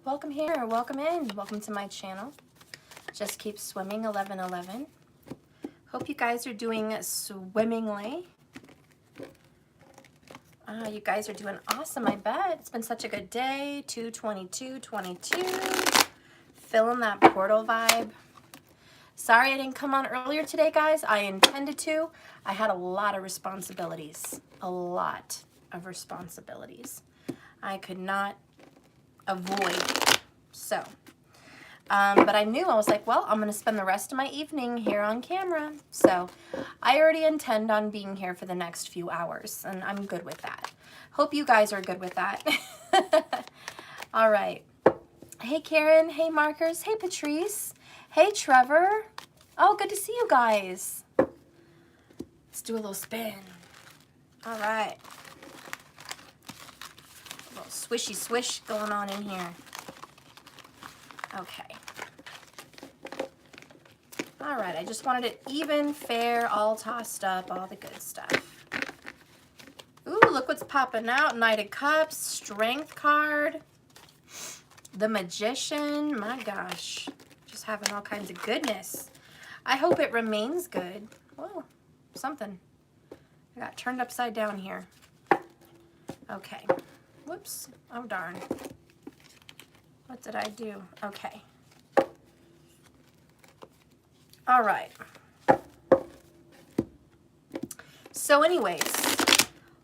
welcome here, welcome in, welcome to my channel. Just keep swimming 1111. Hope you guys are doing swimmingly. You guys are doing awesome, I bet. It's been such a good day. 2/22/22. Feeling that portal vibe. Sorry I didn't come on earlier today, guys. I intended to. I had a lot of responsibilities. A lot of responsibilities. I could not avoid. So, but I knew, I was like, well, I'm going to spend the rest of my evening here on camera. So I already intend on being here for the next few hours, and I'm good with that. Hope you guys are good with that. All right. Hey, Karen. Hey, Markers. Hey, Patrice. Hey, Trevor. Oh, good to see you guys. Let's do a little spin. All right. A little swishy swish going on in here. Okay. All right, I just wanted it even, fair, all tossed up, all the good stuff. Ooh, look what's popping out. Knight of Cups, Strength card, the Magician. My gosh, just having all kinds of goodness. I hope it remains good. Whoa, something. I got turned upside down here. Okay. Whoops. Oh, darn. What did I do? Okay. All right. So anyways,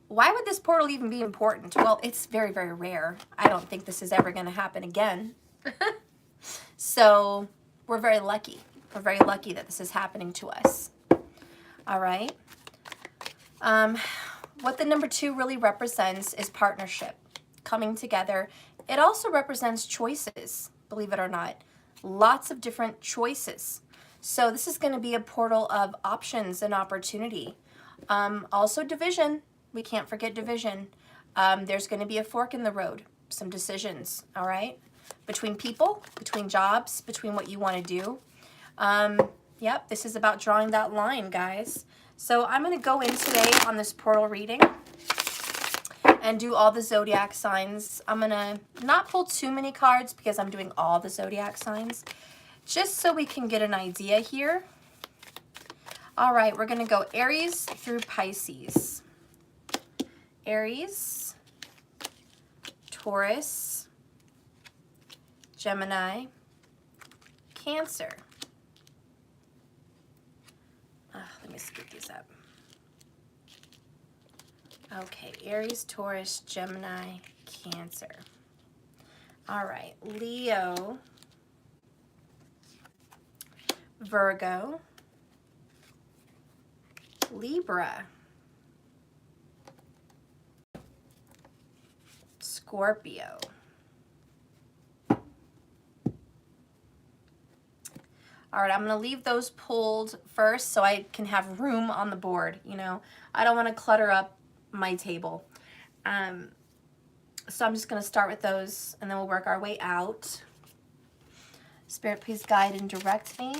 why would this portal even be important? Well, it's very, very rare. I don't think this is ever going to happen again. So we're very lucky. We're very lucky that this is happening to us. All right. What the number 2 really represents is partnership, coming together. It also represents choices, believe it or not. Lots of different choices. So this is going to be a portal of options and opportunity. Also division. We can't forget division. There's going to be a fork in the road, some decisions, all right? Between people, between jobs, between what you want to do. Yep, this is about drawing that line, guys. So I'm going to go in today on this portal reading and do all the zodiac signs. I'm going to not pull too many cards because I'm doing all the zodiac signs, just so we can get an idea here. All right, we're going to go Aries through Pisces. Aries, Taurus, Gemini, Cancer. Let me scoop these up. Okay, Aries, Taurus, Gemini, Cancer. All right, Leo, Virgo, Libra, Scorpio, all right, I'm going to leave those pulled first so I can have room on the board. You know, I don't want to clutter up my table. So I'm just going to start with those and then we'll work our way out. Spirit, please guide and direct me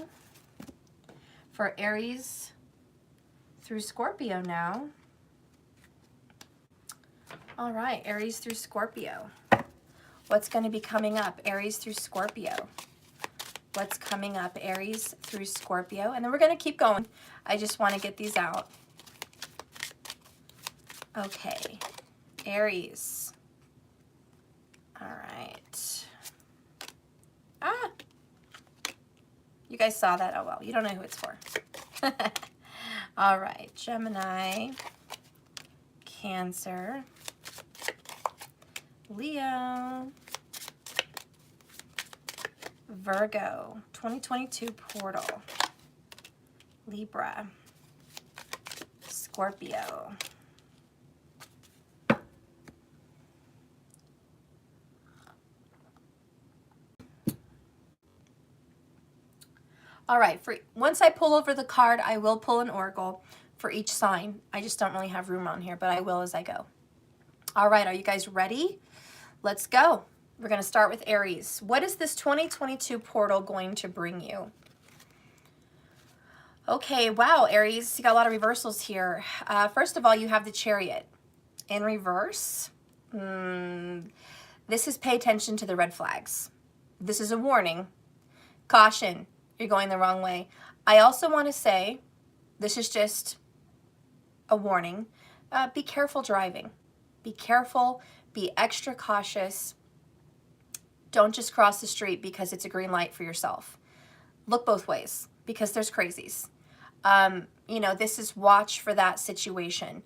for Aries through Scorpio now. All right, Aries through Scorpio. What's going to be coming up? Aries through Scorpio. What's coming up? Aries through Scorpio. And then we're going to keep going. I just want to get these out. Okay, Aries. All right. Ah! You guys saw that? Oh, well, you don't know who it's for. All right, Gemini, Cancer, Leo, Virgo, 2022 portal, Libra, Scorpio, all right, once I pull over the card, I will pull an oracle for each sign. I just don't really have room on here, but I will as I go. All right, are you guys ready? Let's go. We're going to start with Aries. What is this 2022 portal going to bring you? Okay, wow, Aries, you got a lot of reversals here. First of all, you have the Chariot in reverse. This is pay attention to the red flags. This is a warning. Caution, you're going the wrong way. I also want to say, this is just a warning. Be careful driving. Be careful, be extra cautious. Don't just cross the street because it's a green light for yourself. Look both ways because there's crazies. You know, this is watch for that situation.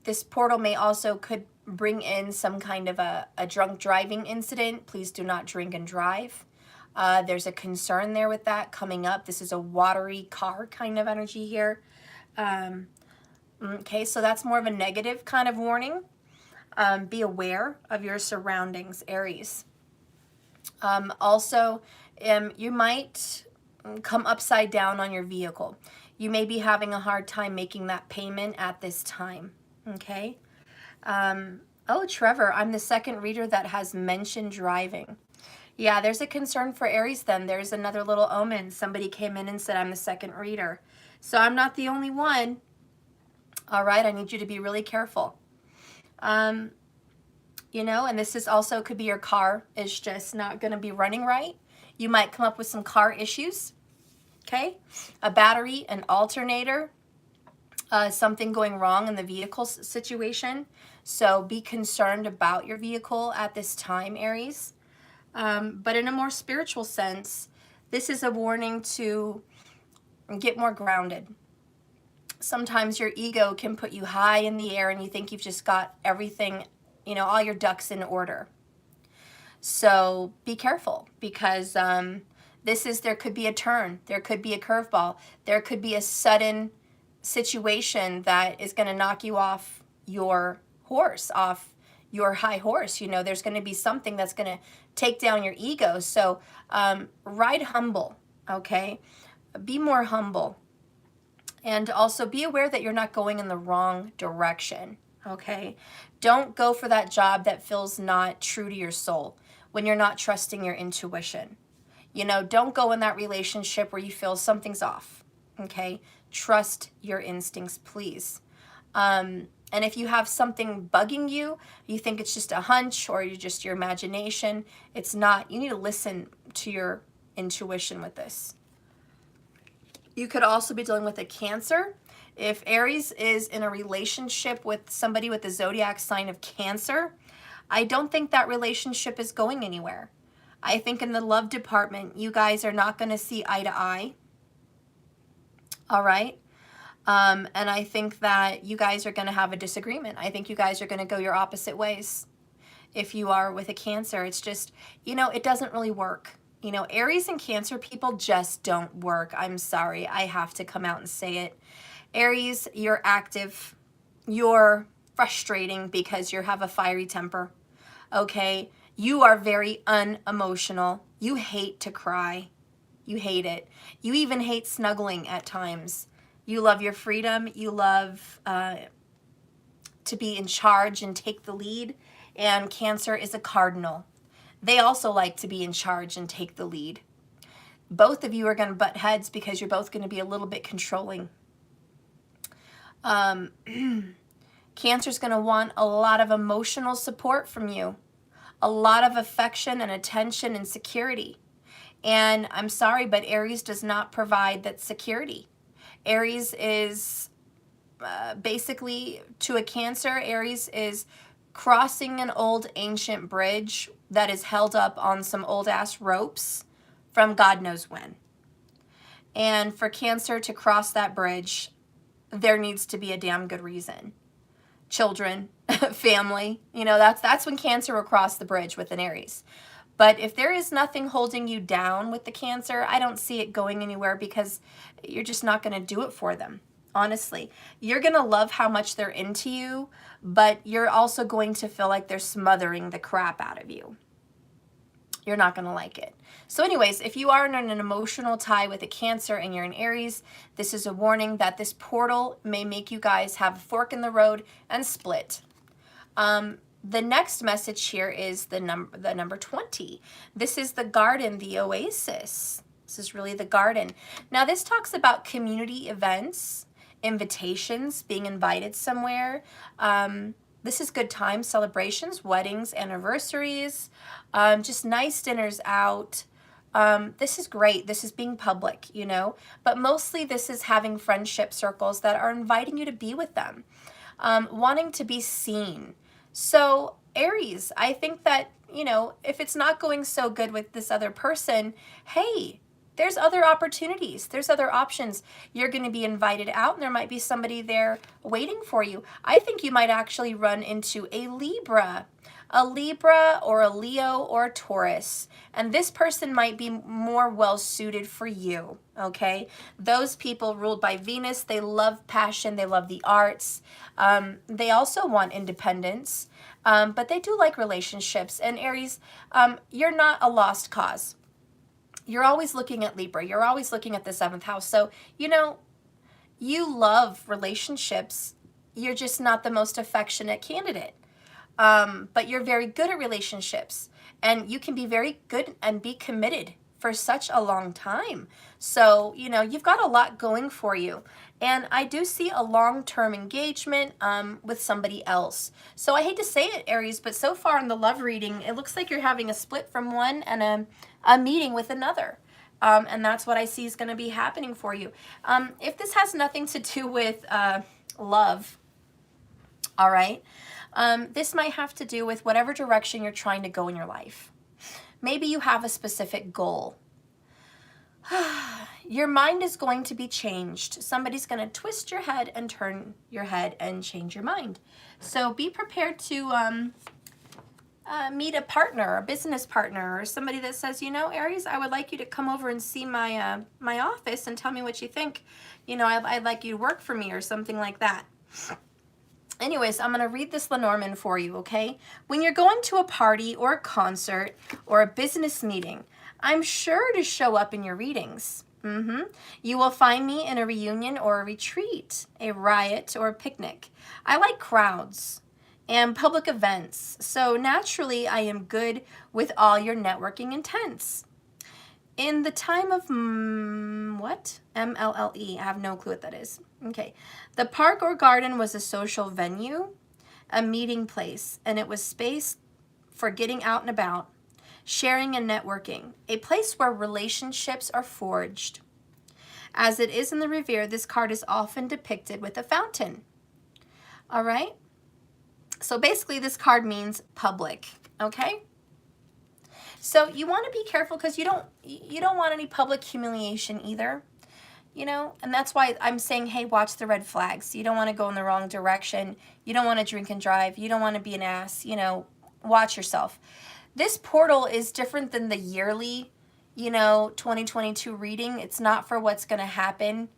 This portal may also could bring in some kind of a drunk driving incident. Please do not drink and drive. There's a concern there with that coming up. This is a watery car kind of energy here. Okay, so that's more of a negative kind of warning. Be aware of your surroundings, Aries. Also, you might come upside down on your vehicle. You may be having a hard time making that payment at this time, okay? Oh, Trevor, I'm the second reader that has mentioned driving. Yeah, there's a concern for Aries then. There's another little omen. Somebody came in and said, I'm the second reader. So I'm not the only one. All right, I need you to be really careful. You know, and this is also could be your car is just not going to be running right. You might come up with some car issues, okay? A battery, an alternator, something going wrong in the vehicle situation. So be concerned about your vehicle at this time, Aries. But in a more spiritual sense, this is a warning to get more grounded. Sometimes your ego can put you high in the air and you think you've just got everything, you know, all your ducks in order. So be careful because there could be a turn, there could be a curveball, there could be a sudden situation that is going to knock you off your horse, off your high horse. You know, there's going to be something that's going to take down your ego. So ride humble, okay? Be more humble. And also be aware that you're not going in the wrong direction, okay? Don't go for that job that feels not true to your soul when you're not trusting your intuition. You know, don't go in that relationship where you feel something's off, okay? Trust your instincts, please. And if you have something bugging you, you think it's just a hunch or you're just your imagination, it's not. You need to listen to your intuition with this. You could also be dealing with a Cancer. If Aries is in a relationship with somebody with the zodiac sign of Cancer, I don't think that relationship is going anywhere. I think in the love department, you guys are not going to see eye to eye. All right? And I think that you guys are going to have a disagreement. I think you guys are going to go your opposite ways. If you are with a Cancer, it's just, you know, it doesn't really work. You know, Aries and Cancer people just don't work. I'm sorry. I have to come out and say it. Aries, you're active. You're frustrating because you have a fiery temper. Okay? You are very unemotional. You hate to cry. You hate it. You even hate snuggling at times. You love your freedom. You love to be in charge and take the lead. And Cancer is a cardinal. They also like to be in charge and take the lead. Both of you are going to butt heads because you're both going to be a little bit controlling. Cancer's going to want a lot of emotional support from you. A lot of affection and attention and security. And I'm sorry, but Aries does not provide that security. Aries is basically, to a Cancer, Aries is crossing an old ancient bridge that is held up on some old ass ropes from God knows when. And for Cancer to cross that bridge, there needs to be a damn good reason. Children, family, you know, that's when Cancer will cross the bridge with an Aries. But if there is nothing holding you down with the Cancer, I don't see it going anywhere because you're just not going to do it for them. Honestly, you're going to love how much they're into you, but you're also going to feel like they're smothering the crap out of you. You're not going to like it. So anyways, if you are in an emotional tie with a Cancer and you're an Aries, this is a warning that this portal may make you guys have a fork in the road and split. The next message here is the number 20. This is the garden, the oasis. This is really the garden. Now this talks about community events, invitations, being invited somewhere. This is good time, celebrations, weddings, anniversaries, just nice dinners out. This is great. This is being public, you know, but mostly this is having friendship circles that are inviting you to be with them, wanting to be seen. So Aries, I think that, you know, if it's not going so good with this other person, hey, there's other opportunities. There's other options. You're going to be invited out and there might be somebody there waiting for you. I think you might actually run into a Libra or a Leo or a Taurus. And this person might be more well suited for you, okay? Those people ruled by Venus, they love passion, they love the arts. They also want independence, but they do like relationships. And Aries, you're not a lost cause. You're always looking at Libra. You're always looking at the 7th house. So, you know, you love relationships. You're just not the most affectionate candidate. But you're very good at relationships. And you can be very good and be committed for such a long time. So, you know, you've got a lot going for you. And I do see a long-term engagement with somebody else. So I hate to say it, Aries, but so far in the love reading, it looks like you're having a split from one and a meeting with another. And that's what I see is going to be happening for you. If this has nothing to do with love, all right, this might have to do with whatever direction you're trying to go in your life. Maybe you have a specific goal. Your mind is going to be changed. Somebody's going to twist your head and turn your head and change your mind. So be prepared to meet a partner, a business partner, or somebody that says, you know, Aries, I would like you to come over and see my my office and tell me what you think. You know, I'd like you to work for me or something like that. Anyways, I'm going to read this Lenormand for you, okay? When you're going to a party or a concert or a business meeting, I'm sure to show up in your readings. You will find me in a reunion or a retreat, a riot or a picnic. I like crowds and public events, so naturally I am good with all your networking intents. In the time of, what? MLLE, I have no clue what that is. Okay. The park or garden was a social venue, a meeting place, and it was space for getting out and about, sharing and networking, a place where relationships are forged. As it is in the Revere, this card is often depicted with a fountain. All right? So basically this card means public, okay? So you want to be careful because you don't want any public humiliation either, you know, and that's why I'm saying, hey, watch the red flags. You don't want to go in the wrong direction. You don't want to drink and drive. You don't want to be an ass, you know, watch yourself. This portal is different than the yearly, you know, 2022 reading. It's not for what's going to happen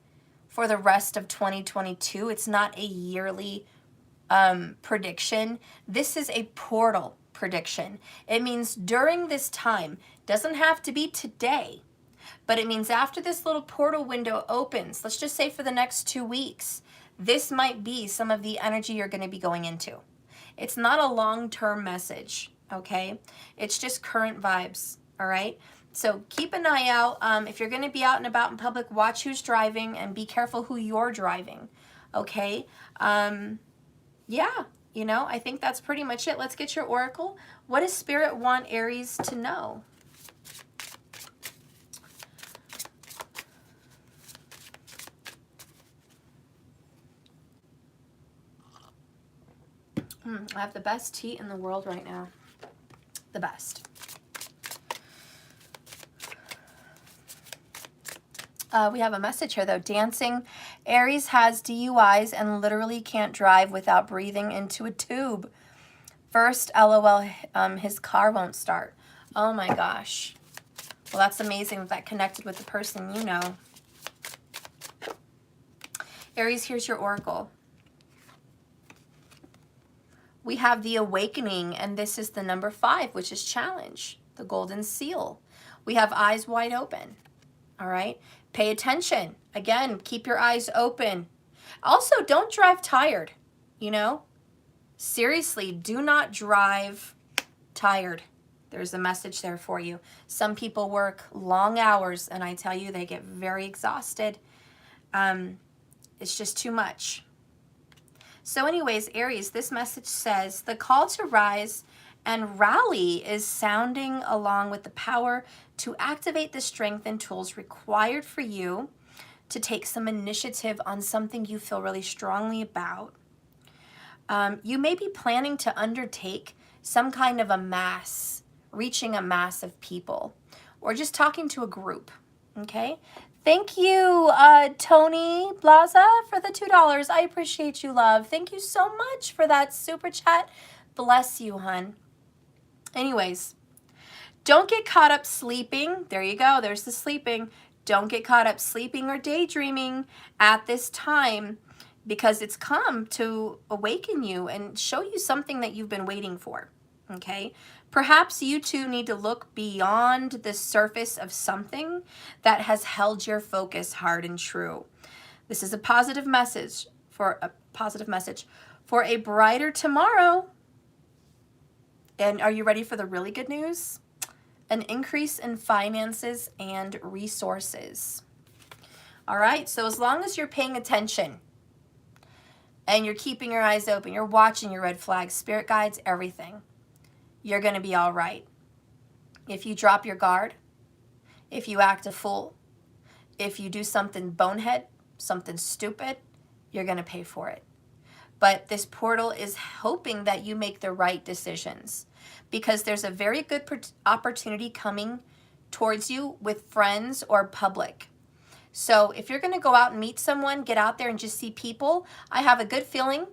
for the rest of 2022. It's not a yearly prediction. This is a portal prediction. It means during this time, doesn't have to be today, but it means after this little portal window opens, let's just say for the next 2 weeks, this might be some of the energy you're going to be going into. It's not a long-term message, okay? It's just current vibes, all right? So keep an eye out. If you're going to be out and about in public, watch who's driving and be careful who you're driving, okay? Yeah. You know, I think that's pretty much it. Let's get your oracle. What does Spirit want Aries to know? I have the best tea in the world right now. The best. We have a message here, though. Dancing. Aries has DUIs and literally can't drive without breathing into a tube. First, LOL, his car won't start. Oh my gosh. Well, that's amazing that connected with the person you know. Aries, here's your oracle. We have the awakening, and this is the number 5, which is challenge, the golden seal. We have eyes wide open. All right. Pay attention. Again, keep your eyes open. Also, don't drive tired, you know? Seriously, do not drive tired. There's a message there for you. Some people work long hours, and I tell you, they get very exhausted. It's just too much. So anyways, Aries, this message says the call to rise and rally is sounding along with the power to activate the strength and tools required for you to take some initiative on something you feel really strongly about. You may be planning to undertake some kind of a mass, reaching a mass of people, or just talking to a group, okay? Thank you, Tony Blaza, for the $2. I appreciate you, love. Thank you so much for that super chat. Bless you, hun. Anyways, don't get caught up sleeping. There you go. There's the sleeping. Don't get caught up sleeping or daydreaming at this time, because it's come to awaken you and show you something that you've been waiting for, okay? Perhaps you too need to look beyond the surface of something that has held your focus hard and true. This is a positive message for a brighter tomorrow. And are you ready for the really good news? An increase in finances and resources. All right, so as long as you're paying attention and you're keeping your eyes open, you're watching your red flags, spirit guides, everything, you're going to be all right. If you drop your guard, if you act a fool, if you do something bonehead, something stupid, you're going to pay for it. But this portal is hoping that you make the right decisions, because there's a very good opportunity coming towards you with friends or public. So if you're going to go out and meet someone, get out there and just see people, I have a good feeling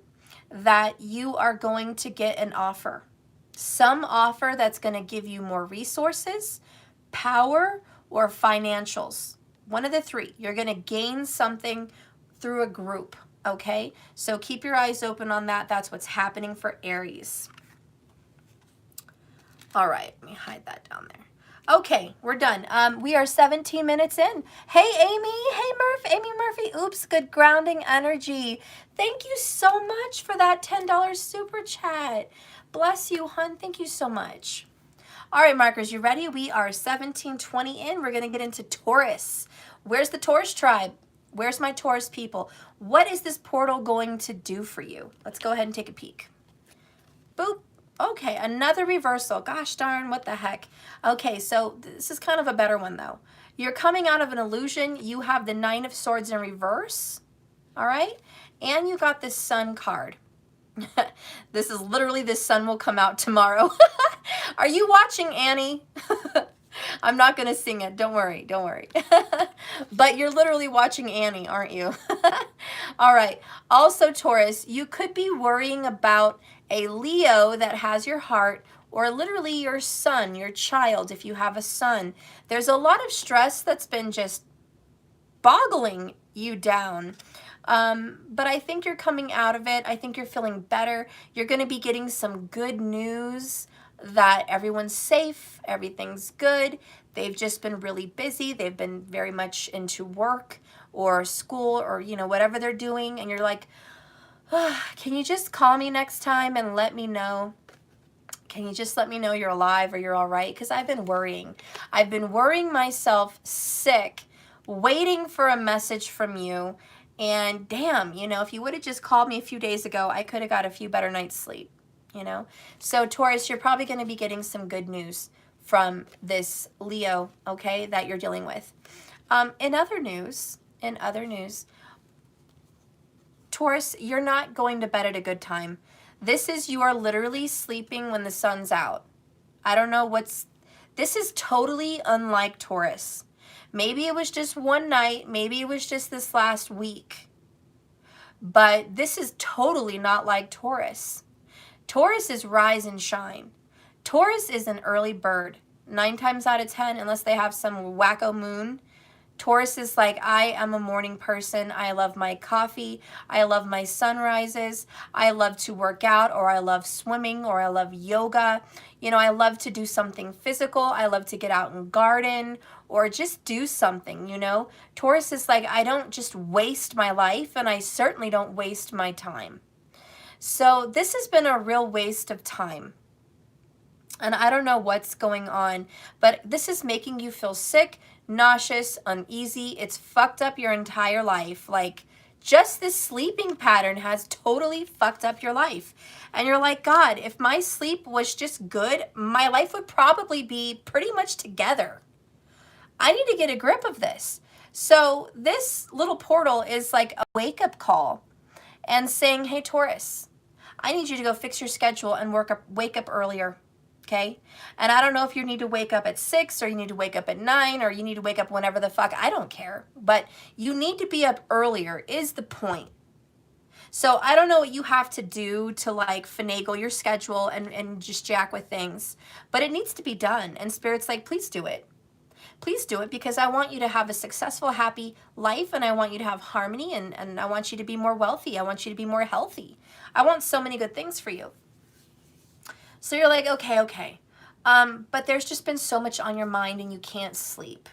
that you are going to get an offer. Some offer that's going to give you more resources, power, or financials. One of the three. You're going to gain something through a group, okay? So keep your eyes open on that. That's what's happening for Aries. All right, let me hide that down there. Okay, we're done. We are 17 minutes in. Hey, Amy. Hey, Amy Murphy. Oops, good grounding energy. Thank you so much for that $10 super chat. Bless you, hun. Thank you so much. All right, markers, you ready? We are 17:20 in. We're going to get into Taurus. Where's the Taurus tribe? Where's my Taurus people? What is this portal going to do for you? Let's go ahead and take a peek. Boop. Okay, another reversal. Gosh darn, what the heck? Okay, so this is kind of a better one, though. You're coming out of an illusion. You have the Nine of Swords in reverse, all right? And you got this Sun card. This is literally, this sun will come out tomorrow. Are you watching, Annie? I'm not going to sing it. Don't worry. Don't worry. But you're literally watching Annie, aren't you? All right. Also, Taurus, you could be worrying about a Leo that has your heart, or literally your son, your child, if you have a son. There's a lot of stress that's been just boggling you down. But I think you're coming out of it. I think you're feeling better. You're going to be getting some good news that everyone's safe, everything's good. They've just been really busy. They've been very much into work or school or, you know, whatever they're doing. And you're like, oh, can you just call me next time and let me know? Can you just let me know you're alive or you're all right? Because I've been worrying. I've been worrying myself sick, waiting for a message from you. And damn, you know, if you would have just called me a few days ago, I could have got a few better nights sleep, you know? So Taurus, you're probably going to be getting some good news from this Leo, okay, that you're dealing with. In other news, Taurus, you're not going to bed at a good time. This is, you are literally sleeping when the sun's out. I don't know this is totally unlike Taurus. Maybe it was just one night. Maybe it was just this last week. But this is totally not like Taurus. Taurus is rise and shine. Taurus is an early bird. 9 times out of 10, unless they have some wacko moon, Taurus is like, I am a morning person. I love my coffee. I love my sunrises. I love to work out, or I love swimming, or I love yoga. You know, I love to do something physical. I love to get out and garden or just do something, you know. Taurus is like, I don't just waste my life, and I certainly don't waste my time. So this has been a real waste of time. And I don't know what's going on, but this is making you feel sick, nauseous, uneasy. It's fucked up your entire life. Like, Just this sleeping pattern has totally fucked up your life. And you're like, God, if my sleep was just good, my life would probably be pretty much together. I need to get a grip of this. So this little portal is like a wake-up call and saying, hey, Taurus, I need you to go fix your schedule and wake up earlier, okay? And I don't know if you need to wake up at 6 or you need to wake up at 9 or you need to wake up whenever the fuck, I don't care. But you need to be up earlier is the point. So I don't know what you have to do to like finagle your schedule and just jack with things, but it needs to be done. And Spirit's like, please do it. Please do it, because I want you to have a successful, happy life, and I want you to have harmony, and I want you to be more wealthy. I want you to be more healthy. I want so many good things for you. So you're like, okay. But there's just been so much on your mind and you can't sleep.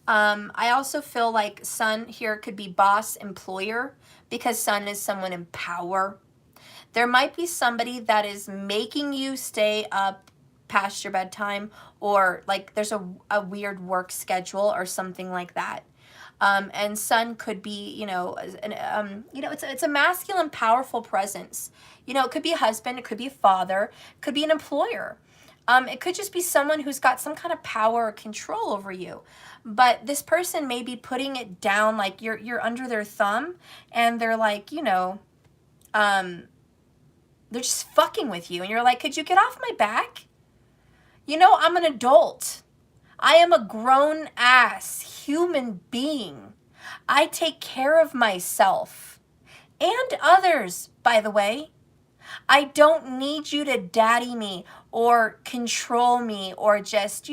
I also feel like Sun here could be boss, employer, because Sun is someone in power. There might be somebody that is making you stay up past your bedtime, or like there's a weird work schedule or something like that. And Sun could be, it's a masculine, powerful presence. It could be a husband, it could be a father, it could be an employer. It could just be someone who's got some kind of power or control over you. But this person may be putting it down, like you're under their thumb, and they're like, they're just fucking with you. And you're like, could you get off my back? I'm an adult. I am a grown-ass human being. I take care of myself and others, by the way. I don't need you to daddy me or control me or just,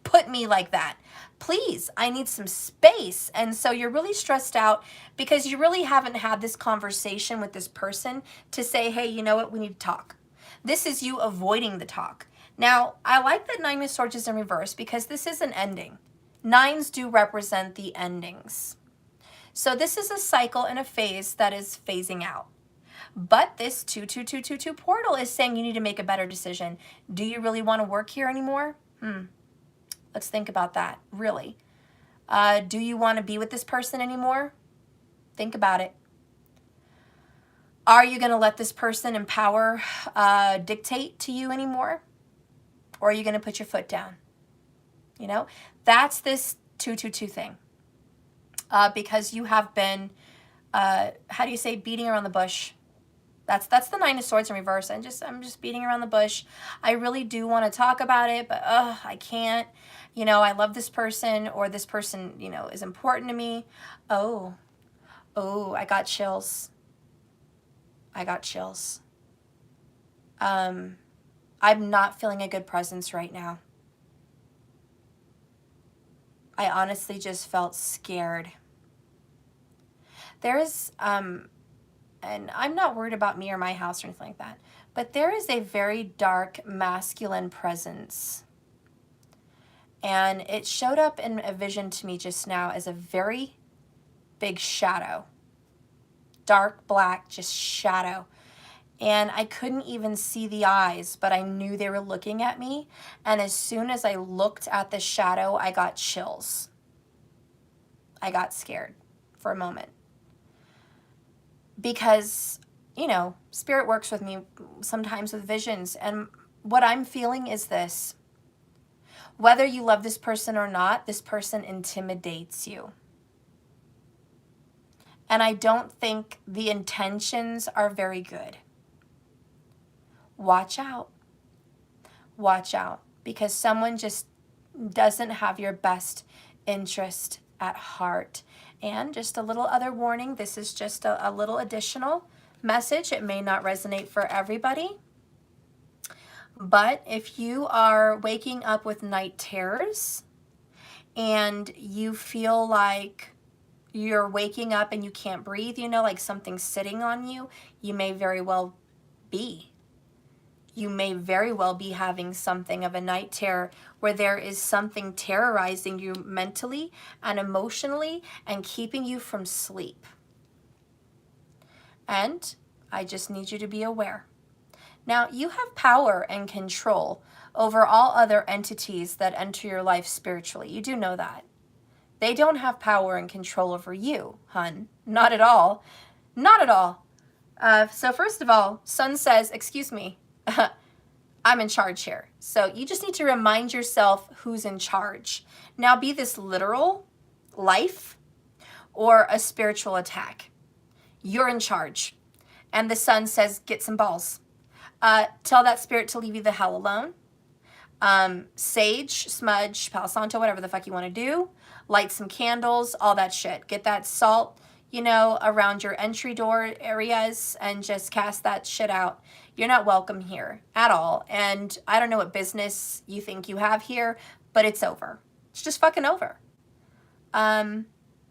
put me like that. Please, I need some space. And so you're really stressed out because you really haven't had this conversation with this person to say, hey, you know what, we need to talk. This is you avoiding the talk. Now, I like that 9 of Swords is in reverse because this is an ending. 9s do represent the endings. So this is a cycle and a phase that is phasing out. But this 22222 portal is saying you need to make a better decision. Do you really want to work here anymore? Let's think about that, really. Do you want to be with this person anymore? Think about it. Are you going to let this person in power dictate to you anymore? Or are you going to put your foot down? That's this 222 thing. Because you have been, how do you say, beating around the bush. That's the 9 of Swords in reverse. I'm just beating around the bush. I really do want to talk about it, but I can't. I love this person, or this person, is important to me. Oh, I got chills. I'm not feeling a good presence right now. I honestly just felt scared. There is, and I'm not worried about me or my house or anything like that, but there is a very dark masculine presence. And it showed up in a vision to me just now as a very big shadow. Dark black, just shadow. And I couldn't even see the eyes, but I knew they were looking at me. And as soon as I looked at the shadow, I got chills. I got scared for a moment. Because, Spirit works with me sometimes with visions. And what I'm feeling is this. Whether you love this person or not, this person intimidates you. And I don't think the intentions are very good. Watch out. Watch out. Because someone just doesn't have your best interest at heart. And just a little other warning, this is just a little additional message. It may not resonate for everybody. But if you are waking up with night terrors and you feel like you're waking up and you can't breathe, like something's sitting on you, you may very well be. You may very well be having something of a night terror where there is something terrorizing you mentally and emotionally and keeping you from sleep. And I just need you to be aware. Now, you have power and control over all other entities that enter your life spiritually. You do know that. They don't have power and control over you, hun. Not at all. Not at all. So first of all, Sun says, excuse me, I'm in charge here. So you just need to remind yourself who's in charge. Now, be this literal life or a spiritual attack. You're in charge. And the Sun says, get some balls. Tell that spirit to leave you the hell alone. Sage, smudge, Palo Santo, whatever the fuck you want to do. Light some candles, all that shit. Get that salt, you know, around your entry door areas and just cast that shit out. You're not welcome here at all. And I don't know what business you think you have here, but it's over. It's just fucking over.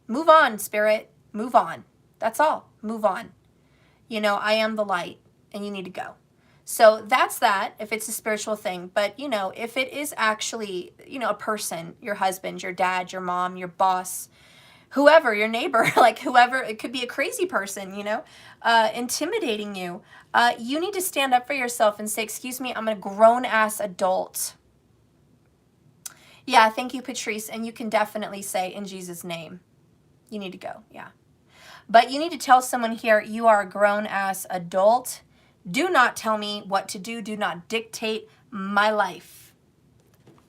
Move on, spirit. Move on. That's all. Move on. You know, I am the light and you need to go. So that's that, if it's a spiritual thing. But, you know, if it is actually, you know, a person, your husband, your dad, your mom, your boss, whoever, your neighbor, like whoever, it could be a crazy person, you know, intimidating you. You need to stand up for yourself and say, excuse me, I'm a grown-ass adult. Yeah, thank you, Patrice. And you can definitely say, in Jesus' name, you need to go. Yeah. But you need to tell someone here, you are a grown-ass adult. Do not tell me what to do. Do not dictate my life.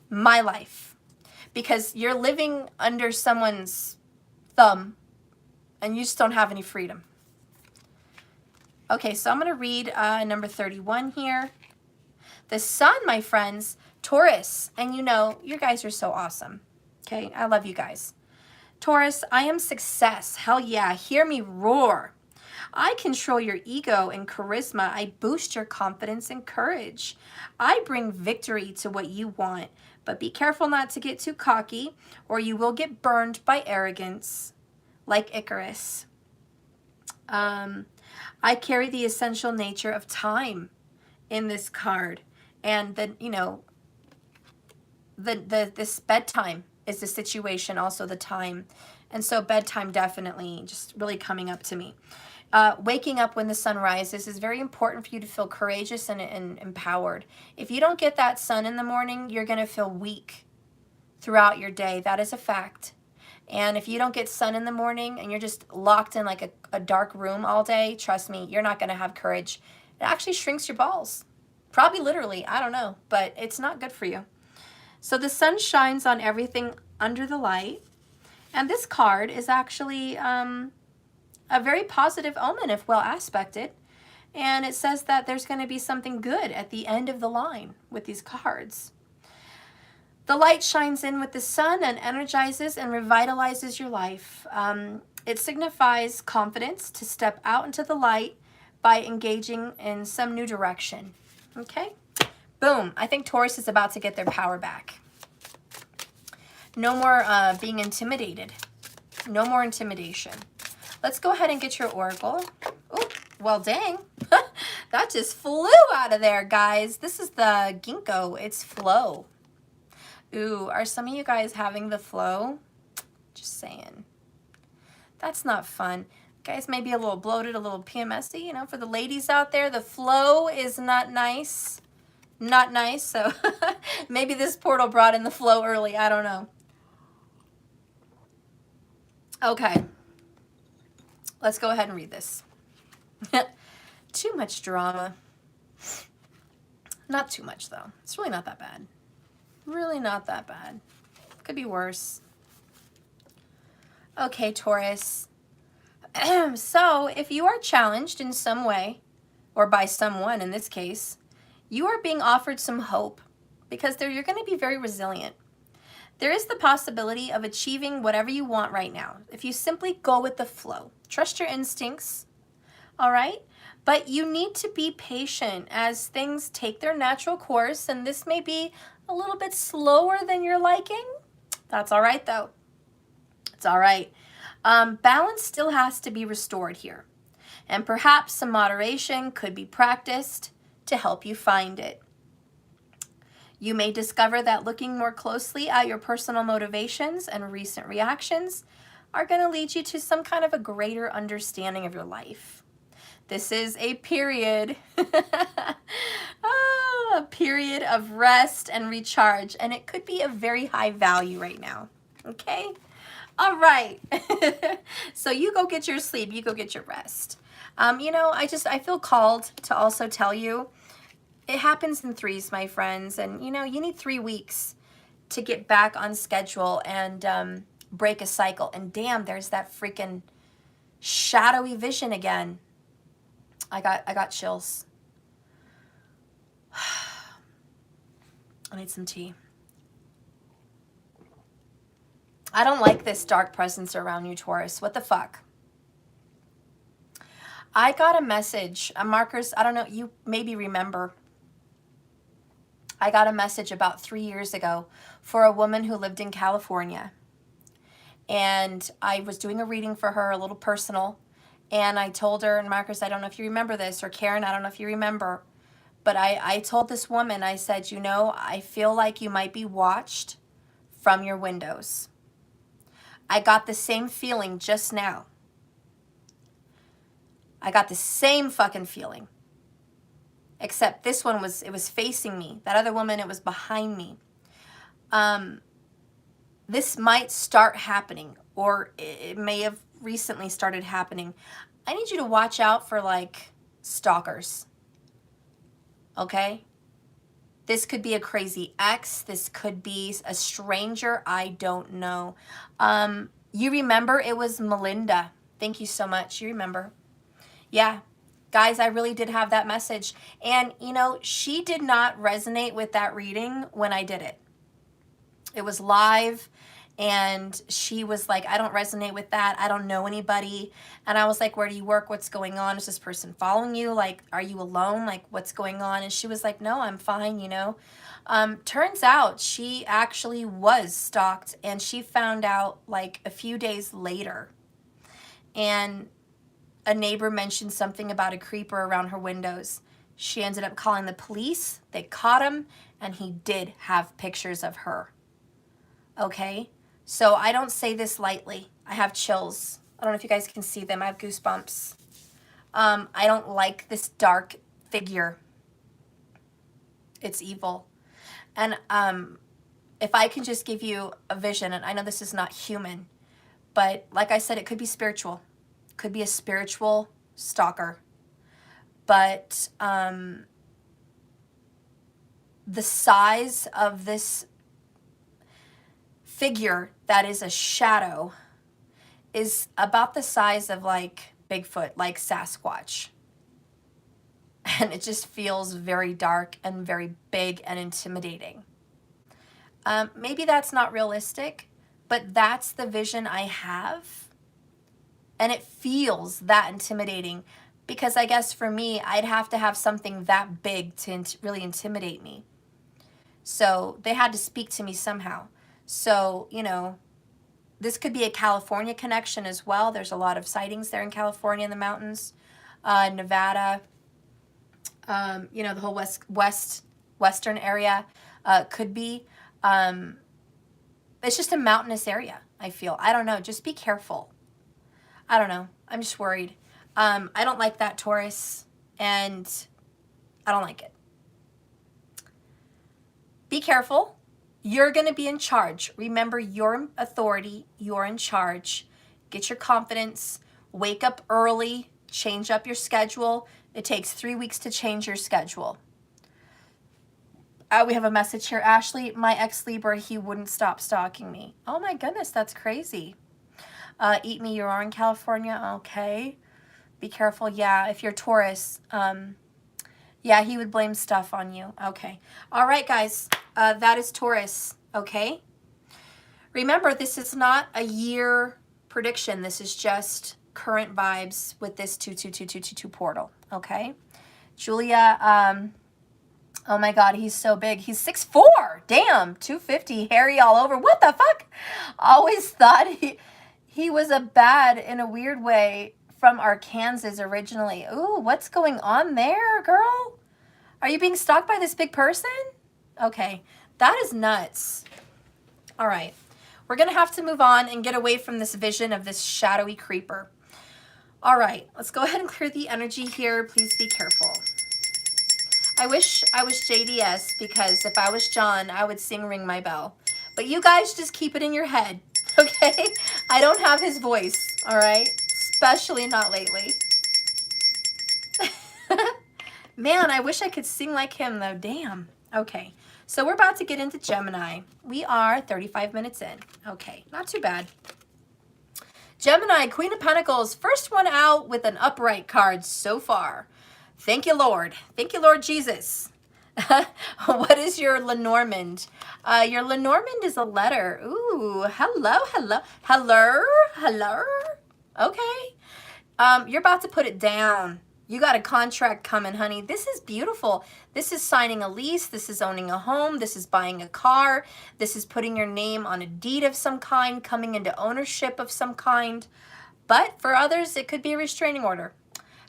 My life. Because you're living under someone's thumb and you just don't have any freedom. Okay, so I'm going to read number 31 here. The Sun, my friends, Taurus. And you know, you guys are so awesome. Okay, I love you guys. Taurus, I am success. Hell yeah, hear me roar. I control your ego and charisma. I boost your confidence and courage. I bring victory to what you want, but be careful not to get too cocky or you will get burned by arrogance, like Icarus. I carry the essential nature of time in this card, and then, you know, this bedtime is the situation, also the time, and so bedtime definitely just really coming up to me. Waking up when the sun rises is very important for you to feel courageous and empowered. If you don't get that sun in the morning, you're going to feel weak throughout your day. That is a fact. And if you don't get sun in the morning and you're just locked in like a dark room all day, trust me, you're not going to have courage. It actually shrinks your balls. Probably literally, I don't know, but it's not good for you. So the sun shines on everything under the light. And this card is actually a very positive omen if well aspected. And it says that there's going to be something good at the end of the line with these cards. The light shines in with the sun and energizes and revitalizes your life. It signifies confidence to step out into the light by engaging in some new direction. Okay? Boom. I think Taurus is about to get their power back. No more being intimidated. No more intimidation. Let's go ahead and get your oracle. Oh, well, dang. That just flew out of there, guys. This is the ginkgo. It's flow. Ooh, are some of you guys having the flow? Just saying. That's not fun. Guys may be a little bloated, a little PMSy. You know, for the ladies out there, the flow is not nice. Not nice. So maybe this portal brought in the flow early. I don't know. Okay. Let's go ahead and read this. Too much drama. Not too much, though. It's really not that bad. Really not that bad. Could be worse. Okay, Taurus. So, if you are challenged in some way, or by someone in this case, you are being offered some hope because you're going to be very resilient. There is the possibility of achieving whatever you want right now if you simply go with the flow. Trust your instincts, all right? But you need to be patient as things take their natural course, and this may be a little bit slower than you're liking. That's all right, though. It's all right. Balance still has to be restored here, and perhaps some moderation could be practiced to help you find it. You may discover that looking more closely at your personal motivations and recent reactions are going to lead you to some kind of a greater understanding of your life. This is a period, a period of rest and recharge, and it could be of very high value right now, okay? All right. So you go get your sleep. You go get your rest. You know, I feel called to also tell you it happens in threes, my friends. And, you know, you need 3 weeks to get back on schedule and break a cycle. And damn, there's that freaking shadowy vision again. I got chills. I need some tea. I don't like this dark presence around you, Taurus. What the fuck? I got a message, Markers, I don't know, you maybe remember. I got a message about 3 years ago for a woman who lived in California. And I was doing a reading for her, a little personal. And I told her, and Marcus, I don't know if you remember this, or Karen, I don't know if you remember, but I told this woman, I said, you know, I feel like you might be watched from your windows. I got the same feeling just now. I got the same fucking feeling. Except this one it was facing me. That other woman, it was behind me. This might start happening, or it may have recently started happening. I need you to watch out for like stalkers. Okay? This could be a crazy ex. This could be a stranger. I don't know. You remember it was Melinda. Thank you so much. You remember. Yeah. Guys, I really did have that message. And, you know, she did not resonate with that reading when I did it. It was live. And she was like, I don't resonate with that. I don't know anybody. And I was like, where do you work? What's going on? Is this person following you? Like, are you alone? Like, what's going on? And she was like, no, I'm fine, you know. Turns out she actually was stalked, and she found out like a few days later. And a neighbor mentioned something about a creeper around her windows. She ended up calling the police. They caught him, and he did have pictures of her. Okay? So I don't say this lightly. I have chills. I don't know if you guys can see them. I have goosebumps. I don't like this dark figure. It's evil. And if I can just give you a vision, and I know this is not human, but like I said, it could be spiritual. It could be a spiritual stalker. But the size of this figure that is a shadow is about the size of like Bigfoot, like Sasquatch. And it just feels very dark and very big and intimidating. Maybe that's not realistic, but that's the vision I have. And it feels that intimidating because I guess for me, I'd have to have something that big to really intimidate me. So they had to speak to me somehow. So, you know, this could be a California connection as well. There's a lot of sightings there in California in the mountains, Nevada, you know, the whole western area could be. It's just a mountainous area, I feel. I don't know. Just be careful. I don't know. I'm just worried. I don't like that, Taurus, and I don't like it. Be careful. You're going to be in charge. Remember, your authority. You're in charge. Get your confidence. Wake up early. Change up your schedule. It takes 3 weeks to change your schedule. We have a message here. Ashley, my ex-Libra, he wouldn't stop stalking me. Oh my goodness, that's crazy. Eat me, you are in California. Okay. Be careful. Yeah, if you're Taurus, yeah, he would blame stuff on you. Okay. All right, guys. That is Taurus. Okay. Remember, this is not a year prediction. This is just current vibes with this 222222 portal. Okay. Julia, oh my God, he's so big. He's 6'4". Damn, 250, hairy all over. What the fuck? Always thought he was a bad in a weird way from Arkansas originally. Ooh, what's going on there, girl? Are you being stalked by this big person? Okay, that is nuts. All right, we're going to have to move on and get away from this vision of this shadowy creeper. All right, let's go ahead and clear the energy here. Please be careful. I wish I was JDS, because if I was John, I would sing Ring My Bell. But you guys just keep it in your head. okay? I don't have his voice, all right? Especially not lately. Man, I wish I could sing like him though, damn. Okay, so we're about to get into Gemini. We are 35 minutes in. Okay, not too bad. Gemini, Queen of Pentacles, first one out with an upright card so far. Thank you, Lord. Thank you, Lord Jesus. What is your Lenormand? Your Lenormand is a letter. Ooh, hello, hello, hello, hello. Okay. You're about to put it down. You got a contract coming, honey. This is beautiful. This is signing a lease. This is owning a home. This is buying a car. This is putting your name on a deed of some kind, coming into ownership of some kind. But for others, it could be a restraining order.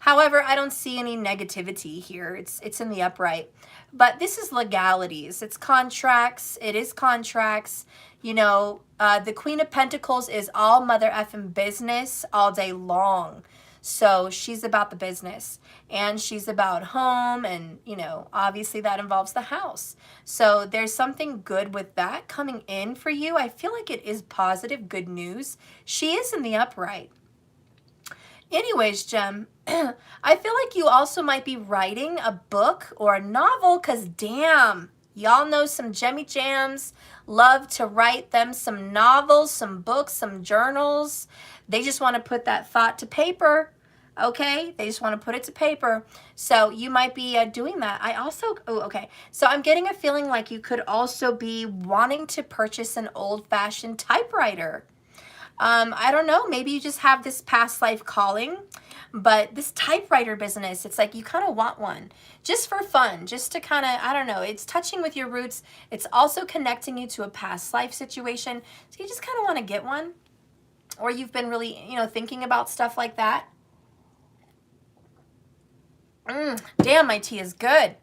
However, I don't see any negativity here. It's in the upright. But this is legalities. It's contracts. It is contracts. You know, the Queen of Pentacles is all mother effing business all day long. So she's about the business, and she's about home, and, you know, obviously that involves the house. So there's something good with that coming in for you. I feel like it is positive, good news. She is in the upright. Anyways, Gem, I feel like you also might be writing a book or a novel, because damn, y'all know some Gemmy Jams love to write them some novels, some books, some journals. They just want to put that thought to paper. Okay, they just want to put it to paper. So you might be doing that. I also, oh, okay. So I'm getting a feeling like you could also be wanting to purchase an old-fashioned typewriter. I don't know, maybe you just have this past life calling, but this typewriter business, it's like you kind of want one just for fun, just to kind of, I don't know, it's touching with your roots. It's also connecting you to a past life situation. So you just kind of want to get one, or you've been really, you know, thinking about stuff like that. Damn, my tea is good.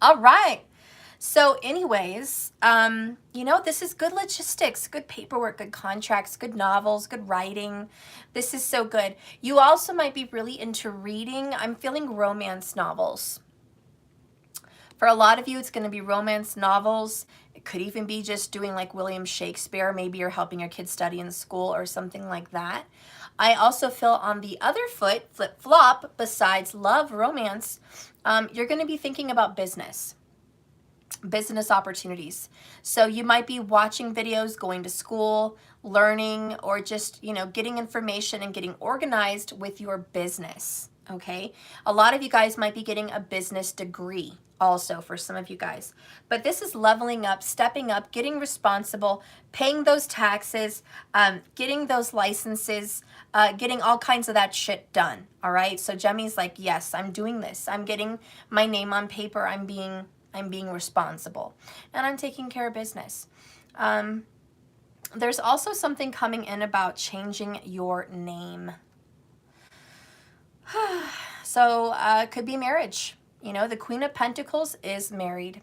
All right. So anyways, you know, this is good logistics, good paperwork, good contracts, good novels, good writing. This is so good. You also might be really into reading. I'm feeling romance novels. For a lot of you, it's going to be romance novels. It could even be just doing like William Shakespeare. Maybe you're helping your kids study in school or something like that. I also feel on the other foot, flip-flop, besides love, romance, you're going to be thinking about business opportunities. So you might be watching videos, going to school, learning, or just, you know, getting information and getting organized with your business. Okay. A lot of you guys might be getting a business degree also, for some of you guys, but this is leveling up, stepping up, getting responsible, paying those taxes, getting those licenses, getting all kinds of that shit done. All right. So Gemmy's like, yes, I'm doing this. I'm getting my name on paper. I'm being responsible, and I'm taking care of business. There's also something coming in about changing your name. So it could be marriage. You know, the Queen of Pentacles is married.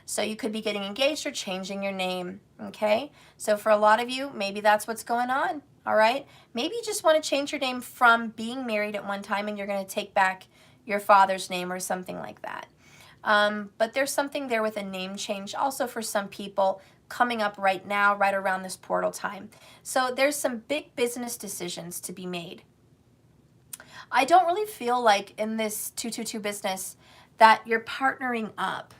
So you could be getting engaged or changing your name. Okay. So for a lot of you, maybe that's what's going on. All right. Maybe you just want to change your name from being married at one time, and you're going to take back your father's name or something like that. But there's something there with a name change also for some people coming up right now, right around this portal time. So there's some big business decisions to be made. I don't really feel like in this 222 business that you're partnering up.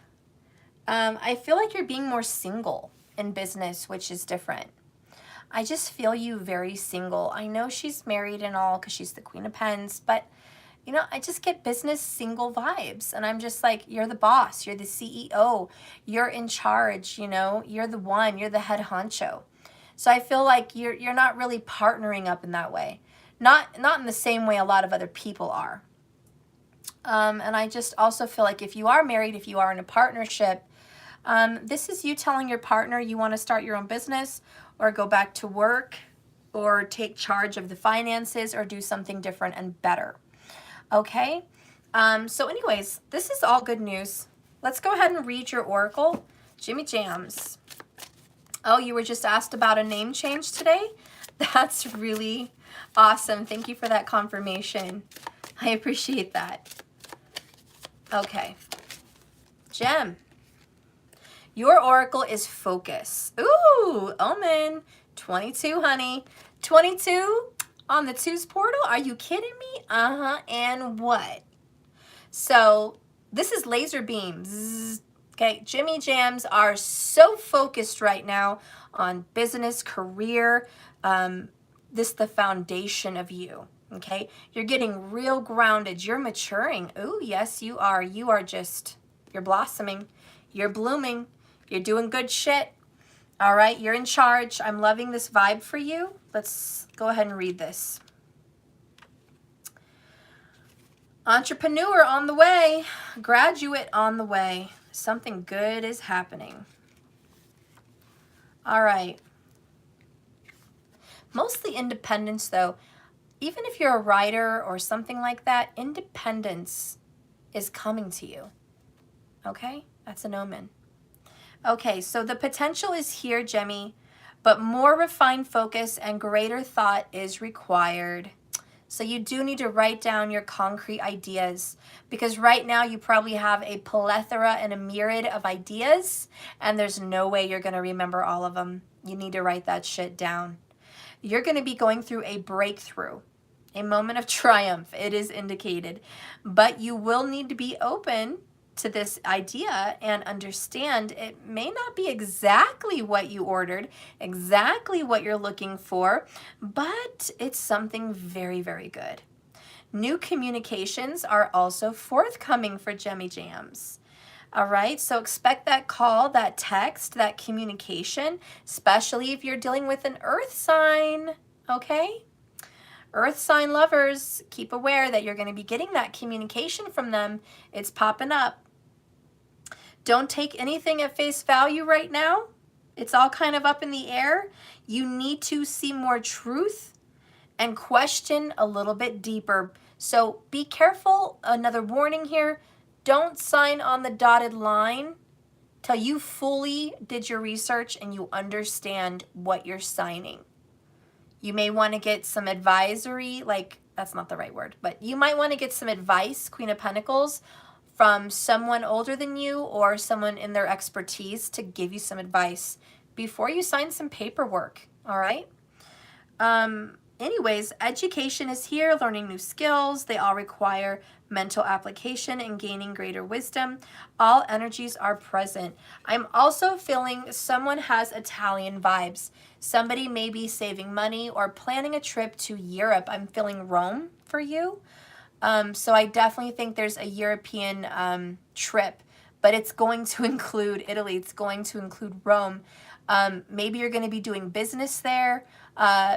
I feel like you're being more single in business, which is different. I just feel you very single. I know she's married and all because she's the Queen of Pens, but you know, I just get business single vibes, and I'm just like, you're the boss, you're the CEO, you're in charge, you know, you're the one, you're the head honcho. So I feel like you're not really partnering up in that way. Not in the same way a lot of other people are. And I just also feel like if you are married, if you are in a partnership, this is you telling your partner you want to start your own business or go back to work or take charge of the finances or do something different and better. Okay, so anyways, this is all good news. Let's go ahead and read your oracle, Jimmy Jams. Oh, you were just asked about a name change today? That's really awesome. Thank you for that confirmation. I appreciate that. Okay, Gem, Your oracle is focus. Ooh, omen. 22, honey. 22 on the twos portal. Are you kidding me? Uh-huh. And what? So this is laser beams. Okay, Jimmy Jams are so focused right now on business, career. This is the foundation of you. Okay, you're getting real grounded. You're maturing. Oh, yes, you are. You are just, you're blossoming. You're blooming. You're doing good shit. All right, you're in charge. I'm loving this vibe for you. Let's go ahead and read this. Entrepreneur on the way. Graduate on the way. Something good is happening. All right. Mostly independence, though. Even if you're a writer or something like that, independence is coming to you. Okay? That's an omen. Okay, so the potential is here, Gemmy, but more refined focus and greater thought is required. So you do need to write down your concrete ideas, because right now you probably have a plethora and a myriad of ideas, and there's no way you're going to remember all of them. You need to write that shit down. You're going to be going through a breakthrough, a moment of triumph. It is indicated, but you will need to be open to this idea and understand it may not be exactly what you ordered, exactly what you're looking for, but it's something very, very good. New communications are also forthcoming for Gemmy Jams. All right, so expect that call, that text, that communication, especially if you're dealing with an earth sign, okay? Earth sign lovers, keep aware that you're going to be getting that communication from them. It's popping up. Don't take anything at face value right now. It's all kind of up in the air. You need to see more truth and question a little bit deeper. So be careful. Another warning here. Don't sign on the dotted line till you fully did your research and you understand what you're signing. You may want to get some advisory, like, that's not the right word, but you might want to get some advice, Queen of Pentacles, from someone older than you or someone in their expertise to give you some advice before you sign some paperwork, all right? Anyways, education is here, learning new skills. They all require mental application and gaining greater wisdom. All energies are present. I'm also feeling someone has Italian vibes. Somebody may be saving money or planning a trip to Europe. I'm feeling Rome for you. So I definitely think there's a European trip, but it's going to include Italy. It's going to include Rome. Maybe you're going to be doing business there.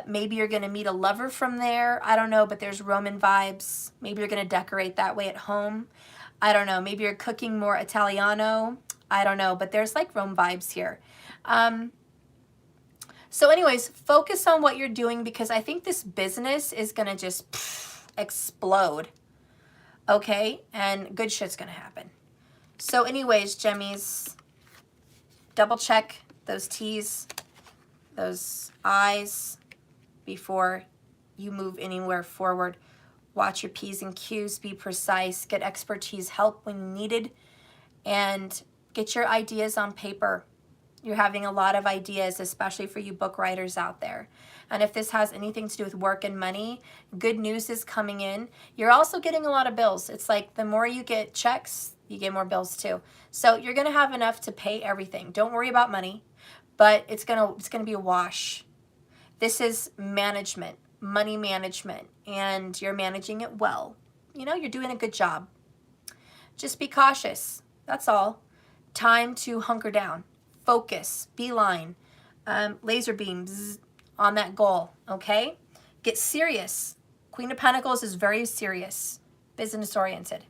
Maybe you're going to meet a lover from there. I don't know, but there's Roman vibes. Maybe you're going to decorate that way at home. I don't know. Maybe you're cooking more Italiano. I don't know, but there's like Rome vibes here. So anyways, focus on what you're doing, because I think this business is going to just explode. Okay? And good shit's going to happen. So anyways, Gemmies, double check those T's, those I's before you move anywhere forward. Watch your P's and Q's, be precise, get expertise help when needed, and get your ideas on paper. You're having a lot of ideas, especially for you book writers out there. And if this has anything to do with work and money, good news is coming in. You're also getting a lot of bills. It's like the more you get checks, you get more bills too. So you're going to have enough to pay everything. Don't worry about money, but it's going to be a wash. This is management, money management, and you're managing it well. You know, you're doing a good job. Just be cautious. That's all. Time to hunker down. Focus, beeline, laser beams on that goal, okay? Get serious. Queen of Pentacles is very serious, business oriented.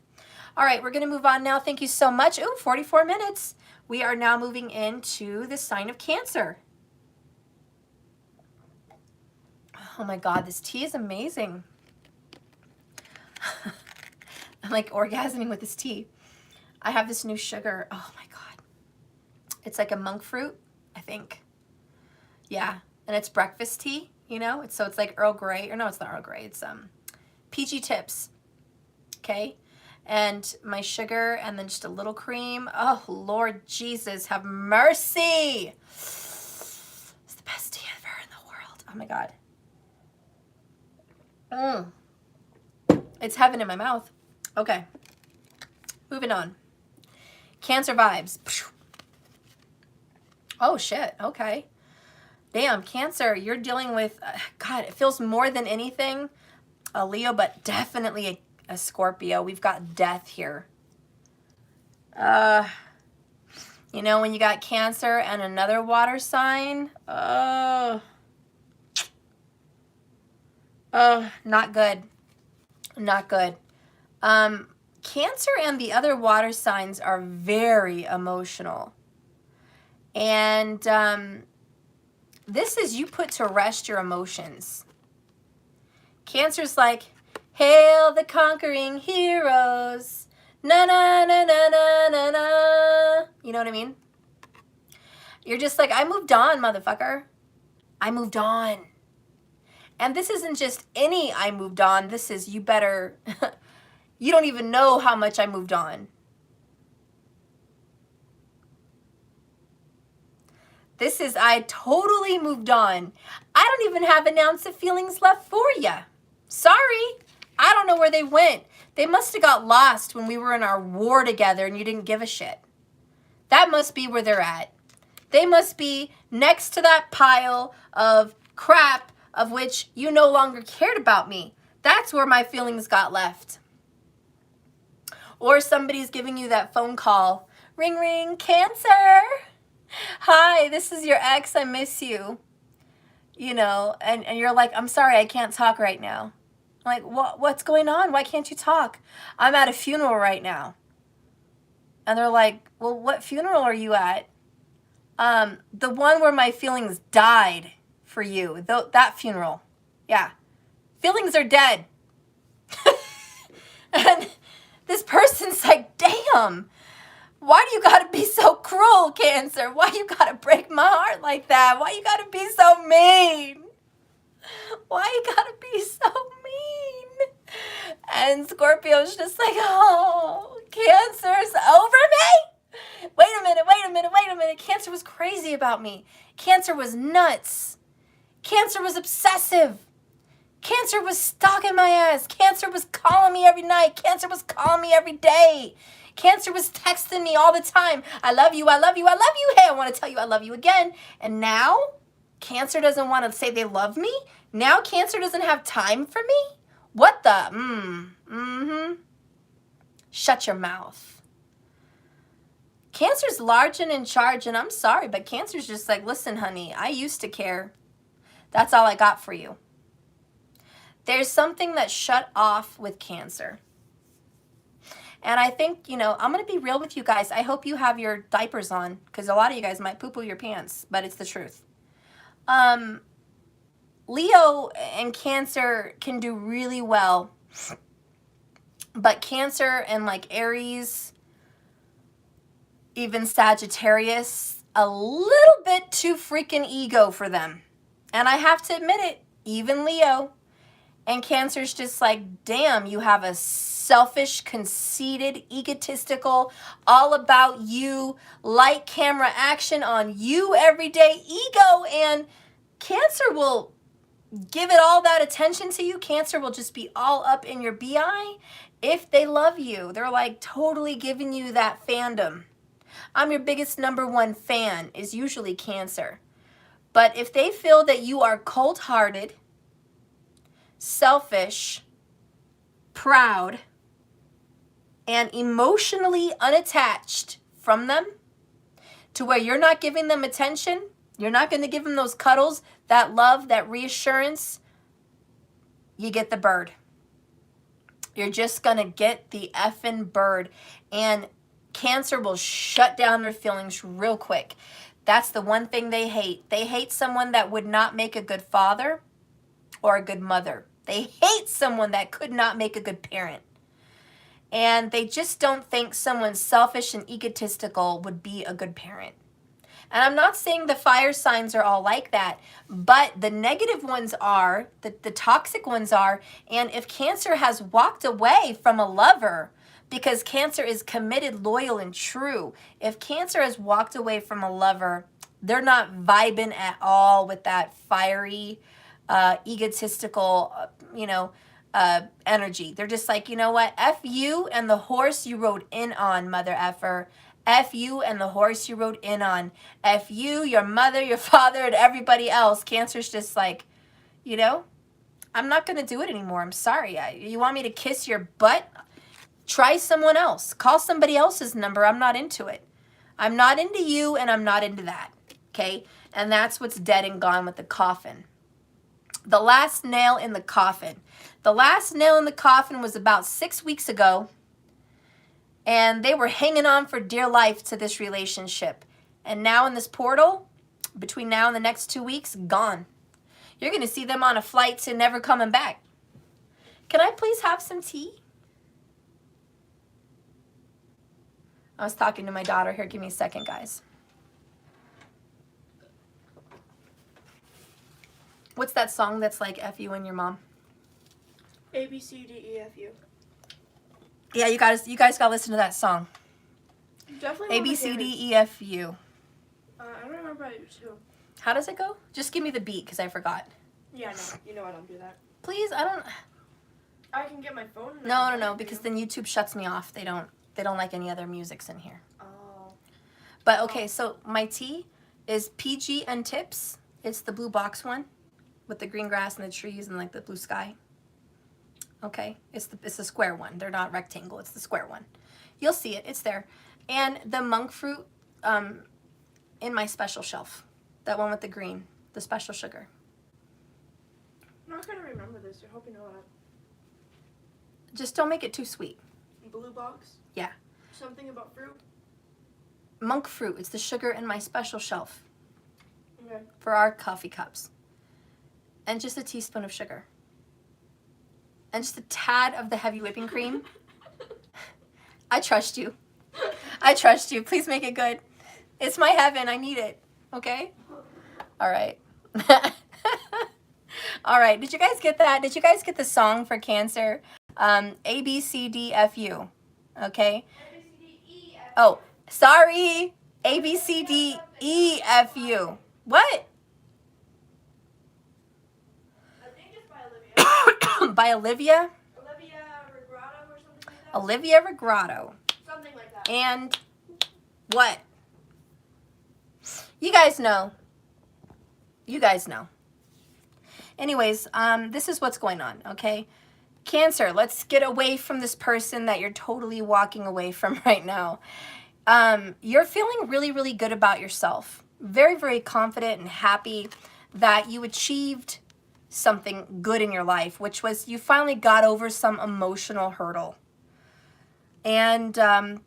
All right, we're going to move on now. Thank you so much. Ooh, 44 minutes. We are now moving into the sign of Cancer. Oh my God, this tea is amazing. I'm like orgasming with this tea. I have this new sugar. Oh my God. It's like a monk fruit, I think. Yeah, and it's breakfast tea, you know? So it's like Earl Grey, or no, it's not Earl Grey. It's PG Tips, okay? and my sugar, and then just a little cream. Oh, Lord Jesus, have mercy. It's the best tea ever in the world. Oh, my God. It's heaven in my mouth. Okay. Moving on. Cancer vibes. Oh, shit. Okay. Damn, Cancer, you're dealing with, God, it feels more than anything a Leo, but definitely a Scorpio. We've got death here. You know, when you got Cancer and another water sign, not good. Not good. Cancer and the other water signs are very emotional. And this is you put to rest your emotions. Cancer's like, hail the conquering heroes. Na na na na na na na. You know what I mean? You're just like, I moved on, motherfucker. I moved on. And this isn't just any I moved on. This is you better, you don't even know how much I moved on. This is I totally moved on. I don't even have an ounce of feelings left for you. Sorry. I don't know where they went. They must have got lost when we were in our war together and you didn't give a shit. That must be where they're at. They must be next to that pile of crap of which you no longer cared about me. That's where my feelings got left. Or somebody's giving you that phone call. Ring, ring, Cancer. Hi, this is your ex. I miss you. You know, and you're like, I'm sorry, I can't talk right now. I'm like, what's going on? Why can't you talk? I'm at a funeral right now. And they're like, well, what funeral are you at? The one where my feelings died for you. That funeral. Yeah. Feelings are dead. And this person's like, damn. Why do you gotta be so cruel, Cancer? Why you gotta break my heart like that? Why you gotta be so mean? Why you gotta be so mean? And Scorpio's just like, oh, Cancer's over me? Wait a minute, wait a minute, wait a minute. Cancer was crazy about me. Cancer was nuts. Cancer was obsessive. Cancer was stalking my ass. Cancer was calling me every night. Cancer was calling me every day. Cancer was texting me all the time. I love you, I love you, I love you. Hey, I want to tell you I love you again. And now Cancer doesn't want to say they love me. Now Cancer doesn't have time for me. What the? Shut your mouth. Cancer's large and in charge, and I'm sorry, but Cancer's just like, listen, honey, I used to care. That's all I got for you. There's something that shut off with Cancer. And I think, you know, I'm going to be real with you guys. I hope you have your diapers on because a lot of you guys might poo-poo your pants, but it's the truth. Leo and Cancer can do really well, but Cancer and like Aries, even Sagittarius, a little bit too freaking ego for them. And I have to admit it, even Leo. And Cancer's just like, damn, you have a selfish, conceited, egotistical, all about you, light camera action on you everyday ego. And Cancer will give it all that attention to you. Cancer will just be all up in your BI if they love you. They're like totally giving you that fandom. I'm your biggest #1 fan is usually Cancer. But if they feel that you are cold-hearted, selfish, proud, and emotionally unattached from them to where you're not giving them attention, you're not going to give them those cuddles, that love, that reassurance, you get the bird. You're just going to get the effing bird. And Cancer will shut down their feelings real quick. That's the one thing they hate. They hate someone that would not make a good father or a good mother. They hate someone that could not make a good parent. And they just don't think someone selfish and egotistical would be a good parent. And I'm not saying the fire signs are all like that, but the negative ones are, the toxic ones are. And if Cancer has walked away from a lover because Cancer is committed, loyal, and true. If Cancer has walked away from a lover, they're not vibing at all with that fiery, egotistical, energy. They're just like, you know what? F you and the horse you rode in on, mother effer. F you and the horse you rode in on. F you, your mother, your father, and everybody else. Cancer's just like, I'm not going to do it anymore. I'm sorry. You want me to kiss your butt? Try someone else. Call somebody else's number. I'm not into it. I'm not into you, and I'm not into that. Okay? And that's what's dead and gone with the coffin. The last nail in the coffin. The last nail in the coffin was about 6 weeks ago, and they were hanging on for dear life to this relationship. And now in this portal, between now and the next 2 weeks, gone. You're going to see them on a flight to never coming back. Can I please have some tea? I was talking to my daughter here. Give me a second, guys. What's that song that's like F you and your mom? A, B, C, D, E, F, U. Yeah, you guys gotta listen to that song. Definitely A, B, C, D, E, F, U. I don't remember how it too. How does it go? Just give me the beat, because I forgot. Yeah, no, you know I don't do that. Please, I don't... I can get my phone. No, because then YouTube shuts me off. They don't like any other musics in here. Oh. But, okay, so my tea is PG and Tips. It's the blue box one with the green grass and the trees and, like, the blue sky. Okay, it's the square one. They're not rectangle. It's the square one. You'll see it. It's there. And the monk fruit in my special shelf. That one with the green. The special sugar. I'm not going to remember this. I hope you know what Just don't make it too sweet. Blue box? Yeah. Something about fruit? Monk fruit. It's the sugar in my special shelf. Okay. For our coffee cups. And just a teaspoon of sugar. And just a tad of the heavy whipping cream. I trust you. I trust you. Please make it good. It's my heaven. I need it. Okay? All right. All right. Did you guys get that? Did you guys get the song for Cancer? A, B, C, D, F, U. Okay? A, B, C, D, E, F. Oh, sorry. A, B, C, D, E, F, U. What? I think it's by Olivia. By Olivia? Olivia Regrado or something like that? Olivia Regrado. Something like that. And what? You guys know. You guys know. Anyways, this is what's going on, okay? Cancer, let's get away from this person that you're totally walking away from right now. You're feeling really, really good about yourself. Very, very confident and happy that you achieved something good in your life, which was you finally got over some emotional hurdle. And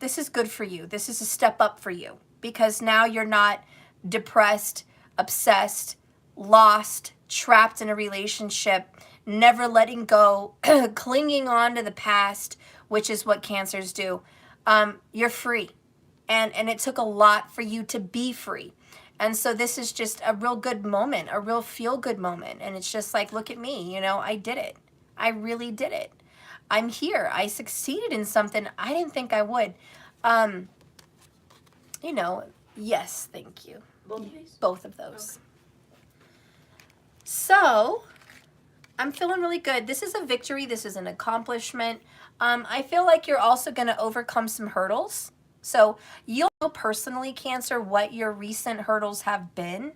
this is good for you. This is a step up for you because now you're not depressed, obsessed, lost, trapped in a relationship, never letting go, clinging on to the past, which is what Cancers do. You're free. And it took a lot for you to be free. And so this is just a real good moment, a real feel-good moment. And it's just like, look at me, I did it. I really did it. I'm here. I succeeded in something I didn't think I would. Yes, thank you. Both of these? Both of those. Okay. So, I'm feeling really good. This is a victory. This is an accomplishment. I feel like you're also going to overcome some hurdles. So, you'll know personally, Cancer, what your recent hurdles have been.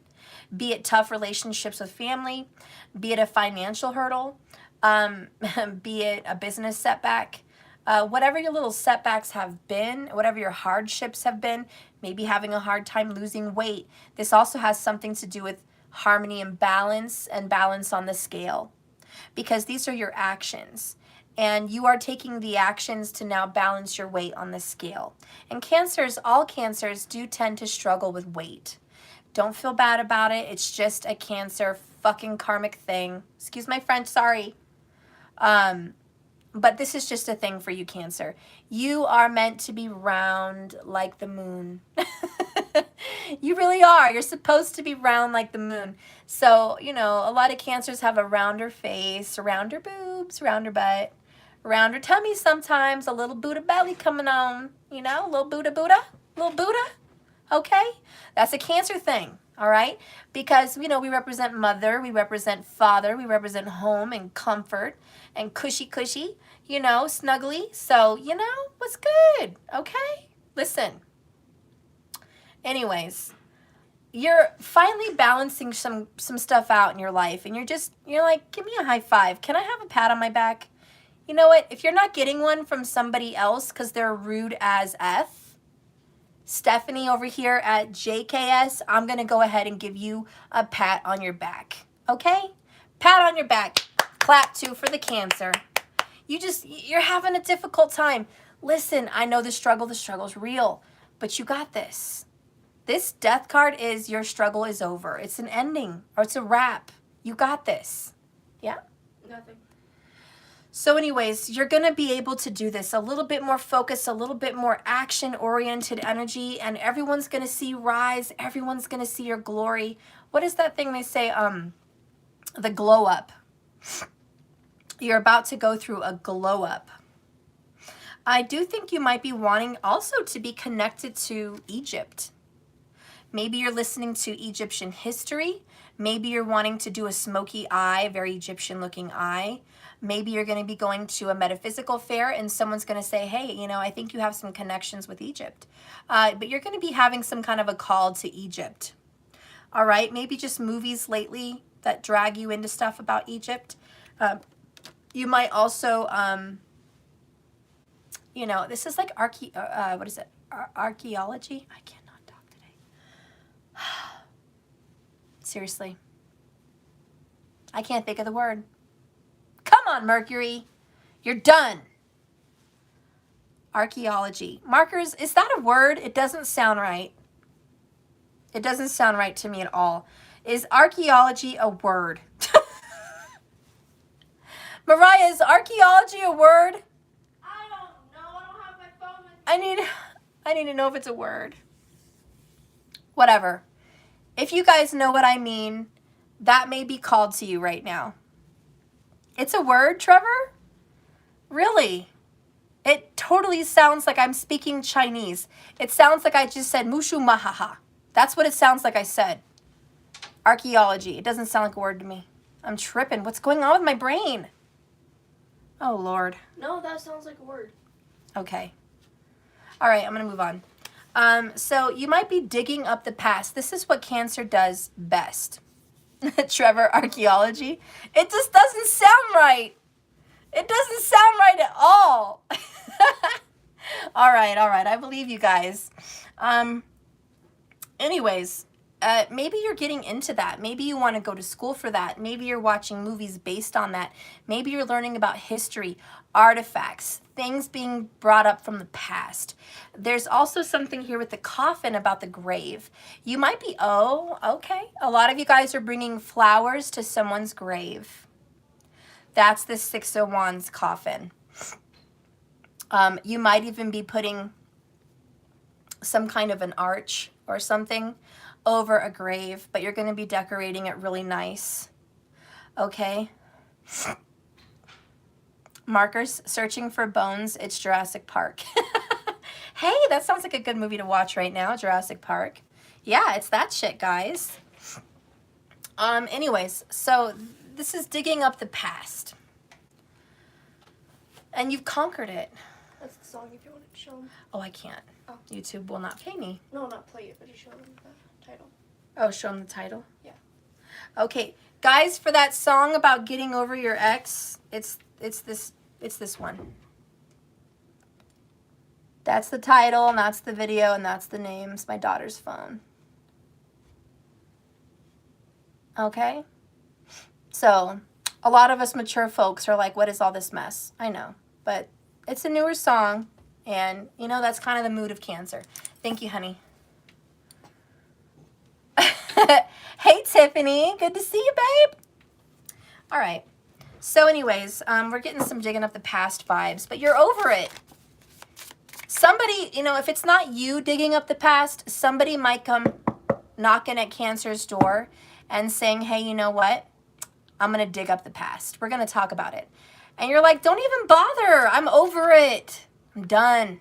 Be it tough relationships with family, be it a financial hurdle, be it a business setback. Whatever your little setbacks have been, whatever your hardships have been, maybe having a hard time losing weight. This also has something to do with harmony and balance on the scale. Because these are your actions. And you are taking the actions to now balance your weight on the scale. And Cancers, all Cancers do tend to struggle with weight. Don't feel bad about it. It's just a Cancer fucking karmic thing. Excuse my French, sorry. But this is just a thing for you, Cancer. You are meant to be round like the moon. You really are. You're supposed to be round like the moon. So, a lot of Cancers have a rounder face, rounder boobs, rounder butt, around her tummy sometimes, a little Buddha belly coming on, you know, a little Buddha, okay? That's a Cancer thing, all right? Because, you know, we represent mother, we represent father, we represent home and comfort and cushy, you know, snuggly. So, you know, what's good, okay? Listen. Anyways, you're finally balancing some stuff out in your life, and you're like, give me a high five. Can I have a pat on my back? You know what? If you're not getting one from somebody else because they're rude as F, Stephanie over here at JKS, I'm going to go ahead and give you a pat on your back. Okay? Pat on your back. Clap too for the Cancer. You're having a difficult time. Listen, I know the struggle's real, but you got this. This Death card is your struggle is over. It's an ending, or it's a wrap. You got this. Yeah? Nothing. So anyways, you're going to be able to do this. A little bit more focus, a little bit more action-oriented energy, and everyone's going to see rise. Everyone's going to see your glory. What is that thing they say? The glow up. You're about to go through a glow up. I do think you might be wanting also to be connected to Egypt. Maybe you're listening to Egyptian history. Maybe you're wanting to do a smoky eye, very Egyptian-looking eye. Maybe you're going to be going to a metaphysical fair and someone's going to say, hey, you know, I think you have some connections with Egypt. But you're going to be having some kind of a call to Egypt. All right, maybe just movies lately that drag you into stuff about Egypt. You might also, you know, this is like archaeology? I cannot talk today. Seriously. I can't think of the word. Come on, Mercury. You're done. Archaeology. Markers, is that a word? It doesn't sound right. It doesn't sound right to me at all. Is archaeology a word? Mariah, is archaeology a word? I don't know. I don't have my phone with me. I need to know if it's a word. Whatever. If you guys know what I mean, that may be called to you right now. It's a word, Trevor? Really? It totally sounds like I'm speaking Chinese. It sounds like I just said mushu mahaha. That's what it sounds like I said. Archaeology. It doesn't sound like a word to me. I'm tripping. What's going on with my brain? Oh, Lord. No, that sounds like a word. Okay. All right, I'm going to move on. So you might be digging up the past. This is what Cancer does best. Trevor, archaeology. It just doesn't sound right. It doesn't sound right at all. All right. I believe you guys. Anyways, maybe you're getting into that. Maybe you want to go to school for that. Maybe you're watching movies based on that. Maybe you're learning about history, artifacts, things being brought up from the past. There's also something here with the coffin about the grave. You might be, oh, okay. A lot of you guys are bringing flowers to someone's grave. That's the Six of Wands coffin. You might even be putting some kind of an arch or something over a grave, but you're going to be decorating it really nice. Okay? Markers, searching for bones. It's Jurassic Park. Hey, that sounds like a good movie to watch right now, Jurassic Park. Yeah, it's that shit, guys. Anyways, so this is digging up the past. And you've conquered it. That's the song if you want to show them. Oh, I can't. Oh. YouTube will not pay me. No, not play it, but just show them the title. Oh, show them the title? Yeah. Okay, guys, for that song about getting over your ex, it's this one. That's the title, and that's the video, and that's the name. It's my daughter's phone. Okay? So, a lot of us mature folks are like, what is all this mess? I know, but it's a newer song, and, you know, that's kind of the mood of Cancer. Thank you, honey. Hey, Tiffany. Good to see you, babe. All right. So anyways, we're getting some digging up the past vibes, but you're over it. Somebody, you know, if it's not you digging up the past, somebody might come knocking at Cancer's door and saying, hey, you know what? I'm going to dig up the past. We're going to talk about it. And you're like, don't even bother. I'm over it. I'm done.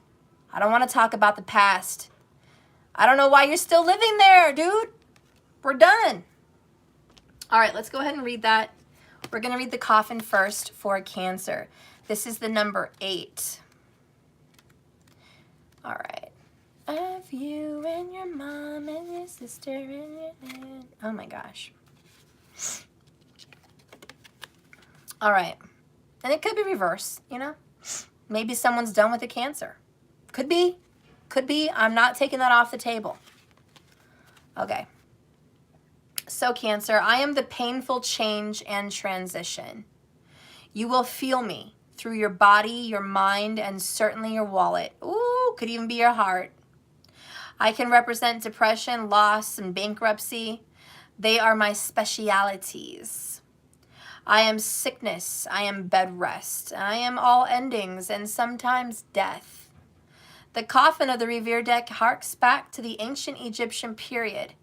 I don't want to talk about the past. I don't know why you're still living there, dude. We're done. All right, let's go ahead and read that. We're going to read the coffin first for Cancer. This is the number 8. All right. Of you and your mom and your sister and your dad. Oh my gosh. All right. And it could be reverse, you know? Maybe someone's done with the Cancer. Could be. Could be. I'm not taking that off the table. Okay. So Cancer, I am the painful change and transition. You will feel me through your body, your mind, and certainly your wallet. Ooh, could even be your heart. I can represent depression, loss, and bankruptcy. They are my specialities. I am sickness. I am bed rest. I am all endings and sometimes death. The coffin of the Revere deck harks back to the ancient Egyptian period.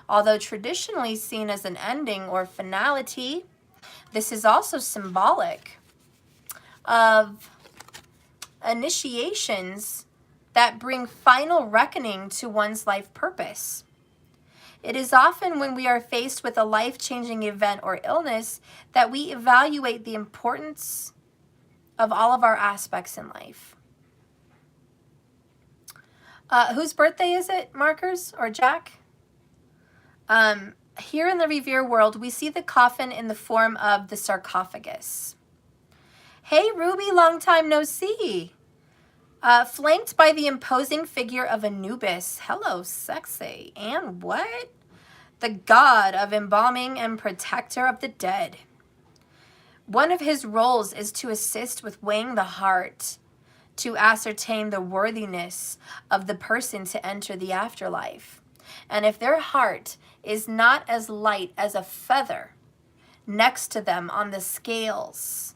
Although traditionally seen as an ending or finality, this is also symbolic of initiations that bring final reckoning to one's life purpose. It is often when we are faced with a life-changing event or illness that we evaluate the importance of all of our aspects in life. Whose birthday is it, Markers or Jack? Here in the Revere world, we see the coffin in the form of the sarcophagus. Hey, Ruby, long time no see. Flanked by the imposing figure of Anubis. Hello, sexy. And what? The god of embalming and protector of the dead. One of his roles is to assist with weighing the heart, to ascertain the worthiness of the person to enter the afterlife. And if their heart is not as light as a feather next to them on the scales,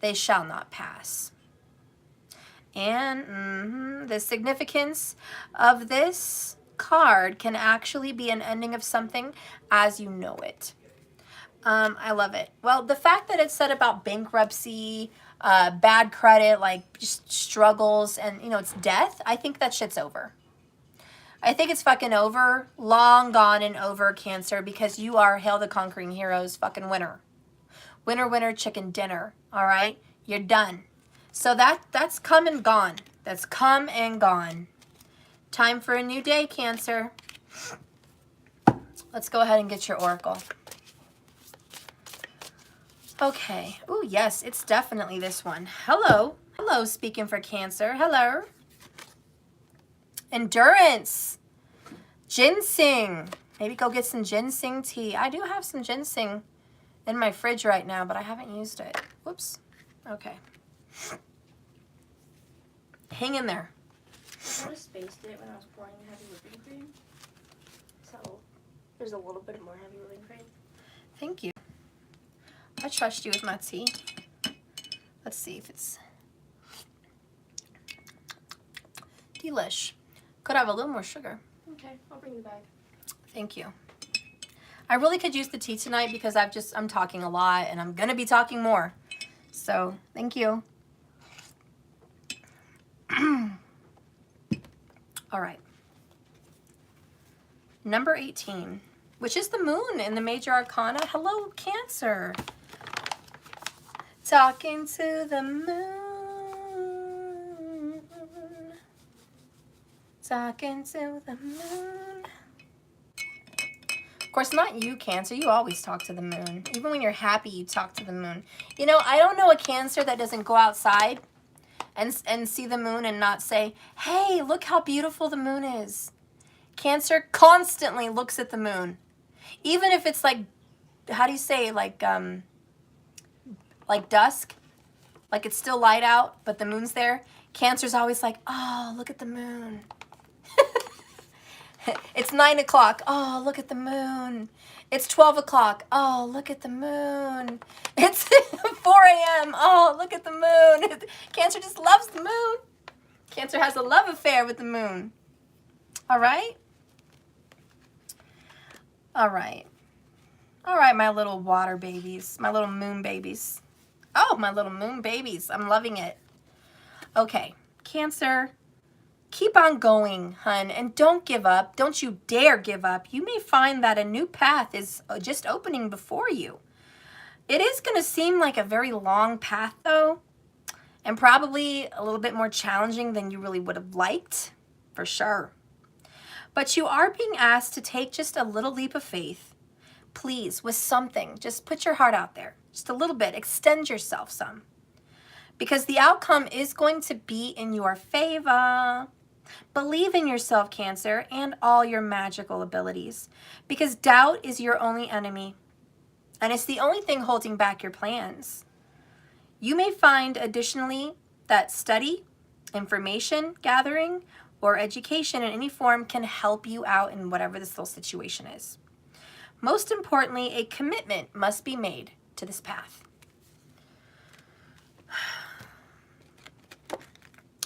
they shall not pass. And the significance of this card can actually be an ending of something as you know it. I love it. Well, the fact that it's said about bankruptcy, bad credit, like just struggles, and, you know, it's death, I think that shit's over. I think it's fucking over, long gone and over, Cancer, because you are Hail the Conquering Hero's fucking winner. Winner, winner, chicken dinner, all right? You're done. So that's come and gone. That's come and gone. Time for a new day, Cancer. Let's go ahead and get your oracle. Okay. Oh, yes, it's definitely this one. Hello. Hello, speaking for Cancer. Hello. Endurance. Ginseng. Maybe go get some ginseng tea. I do have some ginseng in my fridge right now, but I haven't used it. Whoops. Okay. Hang in there. I kind of spaced it when I was pouring the heavy whipping cream. So there's a little bit more heavy whipping cream. Thank you. I trust you with my tea. Let's see if it's delish. Could have a little more sugar. Okay, I'll bring the bag. Thank you. I really could use the tea tonight because I'm talking a lot and I'm gonna be talking more. So thank you. All right. Number 18, which is the moon in the major arcana. Hello, Cancer. Talking to the moon. Talking to the moon. Of course, not you, Cancer. You always talk to the moon. Even when you're happy, you talk to the moon. You know, I don't know a Cancer that doesn't go outside and see the moon and not say, hey, look how beautiful the moon is. Cancer constantly looks at the moon. Even if it's like, how do you say, like dusk? Like it's still light out, but the moon's there. Cancer's always like, oh, look at the moon. It's 9 o'clock. Oh, look at the moon. It's 12 o'clock. Oh, look at the moon. It's 4 a.m. Oh, look at the moon. Cancer just loves the moon. Cancer has a love affair with the moon. All right? All right. All right, my little water babies, my little moon babies. Oh, my little moon babies. I'm loving it. Okay, Cancer, keep on going, hun, and don't give up. Don't you dare give up. You may find that a new path is just opening before you. It is going to seem like a very long path, though, and probably a little bit more challenging than you really would have liked, for sure. But you are being asked to take just a little leap of faith. Please, with something, just put your heart out there. Just a little bit. Extend yourself some. Because the outcome is going to be in your favor. Believe in yourself, Cancer, and all your magical abilities. Because doubt is your only enemy. And it's the only thing holding back your plans. You may find, additionally, that study, information gathering, or education in any form can help you out in whatever this little situation is. Most importantly, a commitment must be made to this path.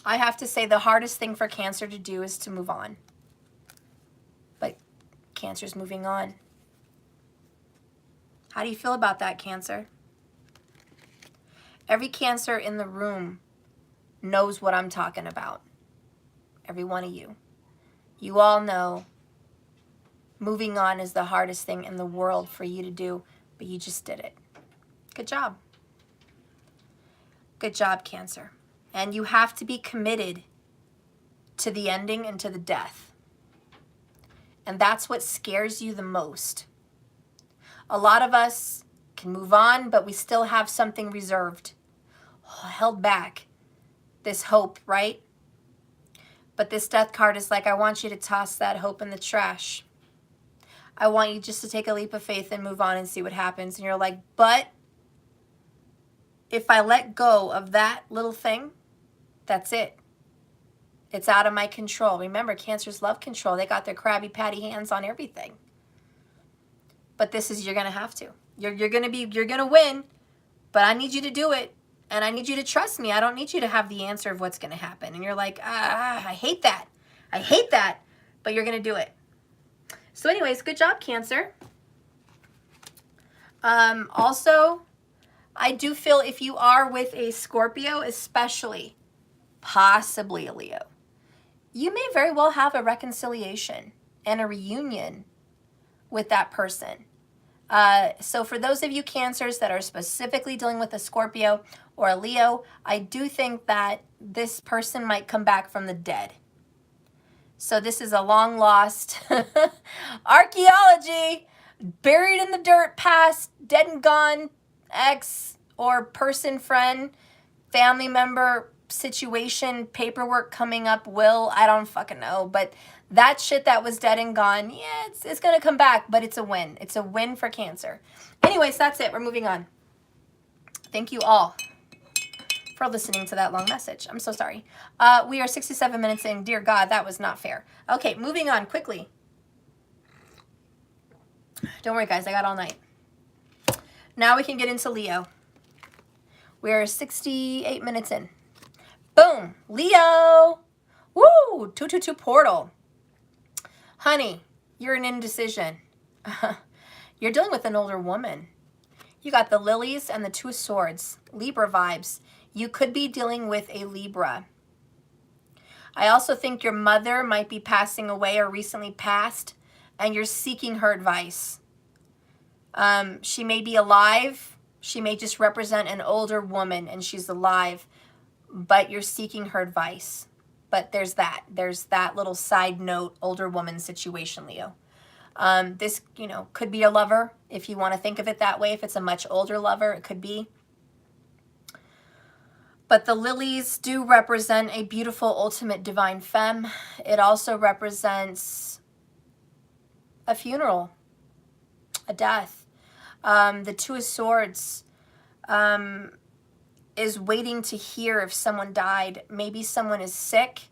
I have to say the hardest thing for Cancer to do is to move on. But Cancer's moving on. How do you feel about that, Cancer? Every Cancer in the room knows what I'm talking about. Every one of you. You all know moving on is the hardest thing in the world for you to do, but you just did it. Good job. Good job, Cancer. And you have to be committed to the ending and to the death. And that's what scares you the most. A lot of us can move on, but we still have something reserved, held back. This hope, right? But this death card is like, I want you to toss that hope in the trash. I want you just to take a leap of faith and move on and see what happens. And you're like, but if I let go of that little thing, that's it. It's out of my control. Remember, Cancers love control. They got their Krabby Patty hands on everything. But this is, you're going to have to. You're going to win, but I need you to do it. And I need you to trust me. I don't need you to have the answer of what's going to happen. And you're like, I hate that. I hate that. But you're going to do it. So anyways, good job, Cancer. Also, I do feel if you are with a Scorpio, especially, possibly a Leo, you may very well have a reconciliation and a reunion with that person. So for those of you Cancers that are specifically dealing with a Scorpio or a Leo, I do think that this person might come back from the dead. So this is a long lost archaeology, buried in the dirt, past, dead and gone, ex or person, friend, family member, situation, paperwork coming up, will, I don't fucking know. But that shit that was dead and gone, yeah, it's going to come back, but it's a win. It's a win for Cancer. Anyways, that's it. We're moving on. Thank you all for listening to that long message. I'm so sorry. We are 67 minutes in. Dear God, that was not fair. Okay, moving on quickly. Don't worry, guys. I got all night. Now we can get into Leo. We are 68 minutes in. Boom. Leo. Woo. 222 portal. Honey, you're an indecision. You're dealing with an older woman. You got the lilies and the 2 swords. Libra vibes. You could be dealing with a Libra. I also think your mother might be passing away or recently passed, and you're seeking her advice. She may be alive. She may just represent an older woman, and she's alive, but you're seeking her advice. But there's that little side note, older woman situation, Leo. This, could be a lover, if you want to think of it that way. If it's a much older lover, it could be. But the lilies do represent a beautiful, ultimate divine femme. It also represents a funeral, a death. The 2 of Swords is waiting to hear if someone died. Maybe someone is sick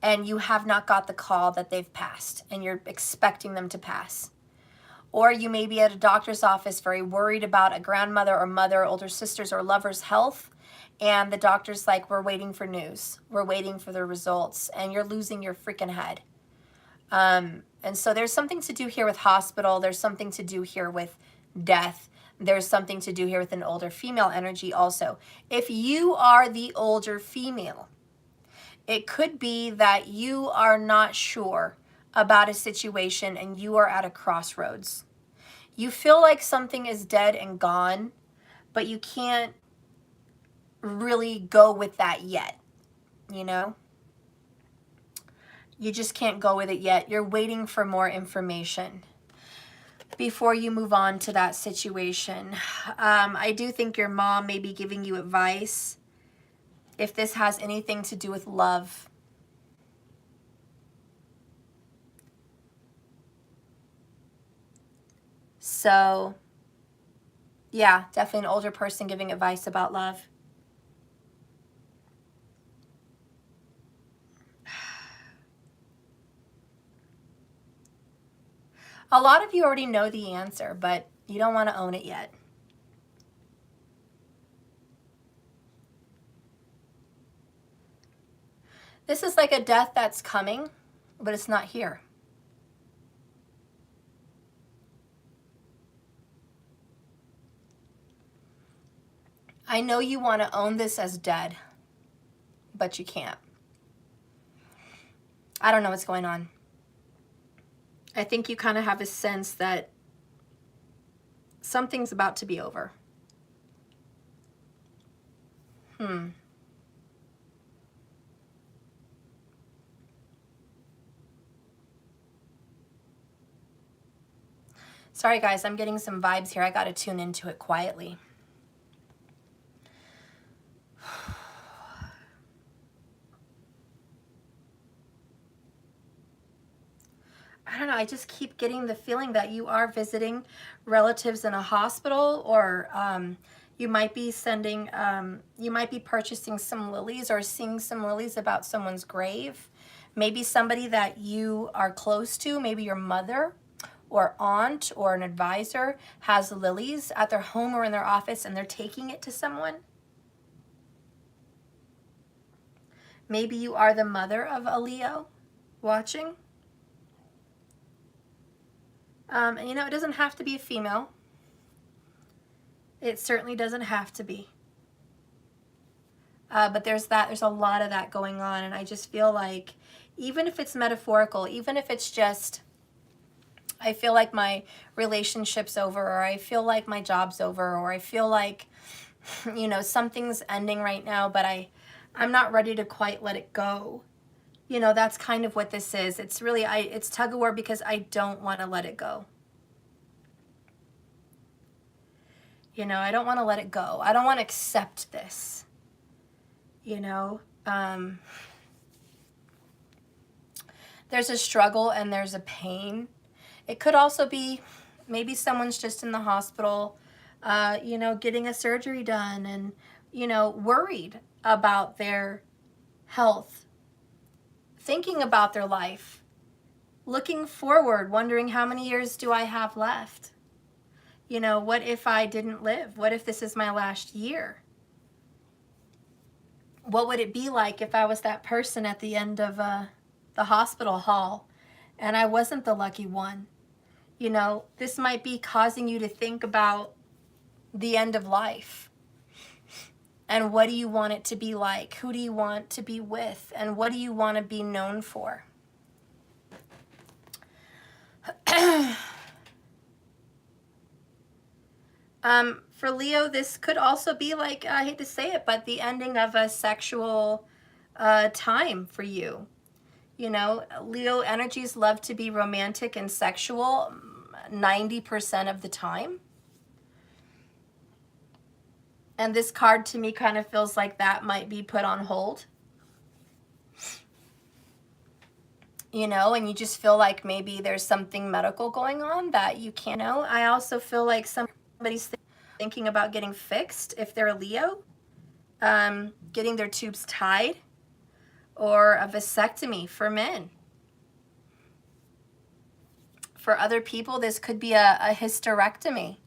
and you have not got the call that they've passed and you're expecting them to pass. Or you may be at a doctor's office very worried about a grandmother or mother, older sisters or lover's health. And the doctor's like, we're waiting for news. We're waiting for the results. And you're losing your freaking head. And so there's something to do here with hospital. There's something to do here with death. There's something to do here with an older female energy also. If you are the older female, it could be that you are not sure about a situation and you are at a crossroads. You feel like something is dead and gone, but you can't really go with that yet, you know? You just can't go with it yet. You're waiting for more information before you move on to that situation. I do think your mom may be giving you advice if this has anything to do with love. So, yeah, definitely an older person giving advice about love. A lot of you already know the answer, but you don't want to own it yet. This is like a death that's coming, but it's not here. I know you want to own this as dead, but you can't. I don't know what's going on. I think you kind of have a sense that something's about to be over. Sorry guys, I'm getting some vibes here. I got to tune into it quietly. I don't know, I just keep getting the feeling that you are visiting relatives in a hospital, or you might be sending, you might be purchasing some lilies or seeing some lilies about someone's grave. Maybe somebody that you are close to, maybe your mother or aunt or an advisor has lilies at their home or in their office and they're taking it to someone. Maybe you are the mother of a Leo watching. And you know, it doesn't have to be a female. It certainly doesn't have to be. But there's a lot of that going on, and I just feel like, even if it's metaphorical, even if it's just, I feel like my relationship's over, or I feel like my job's over, or I feel like, you know, something's ending right now, but I'm not ready to quite let it go. You know, that's kind of what this is. It's really, it's tug of war because I don't want to let it go. You know, I don't want to let it go. I don't want to accept this. You know, there's a struggle and there's a pain. It could also be maybe someone's just in the hospital, you know, getting a surgery done and, you know, worried about their health, thinking about their life, looking forward, wondering how many years do I have left? You know, what if I didn't live? What if this is my last year? What would it be like if I was that person at the end of the hospital hall and I wasn't the lucky one? You know, this might be causing you to think about the end of life. And what do you want it to be like? Who do you want to be with? And what do you want to be known for? For Leo, this could also be like, I hate to say it, but the ending of a sexual time for you. You know, Leo energies love to be romantic and sexual 90% of the time. And this card to me kind of feels like that might be put on hold. You know, and you just feel like maybe there's something medical going on that you can't know. I also feel like somebody's thinking about getting fixed if they're a Leo, getting their tubes tied, or a vasectomy for men. For other people, this could be a hysterectomy.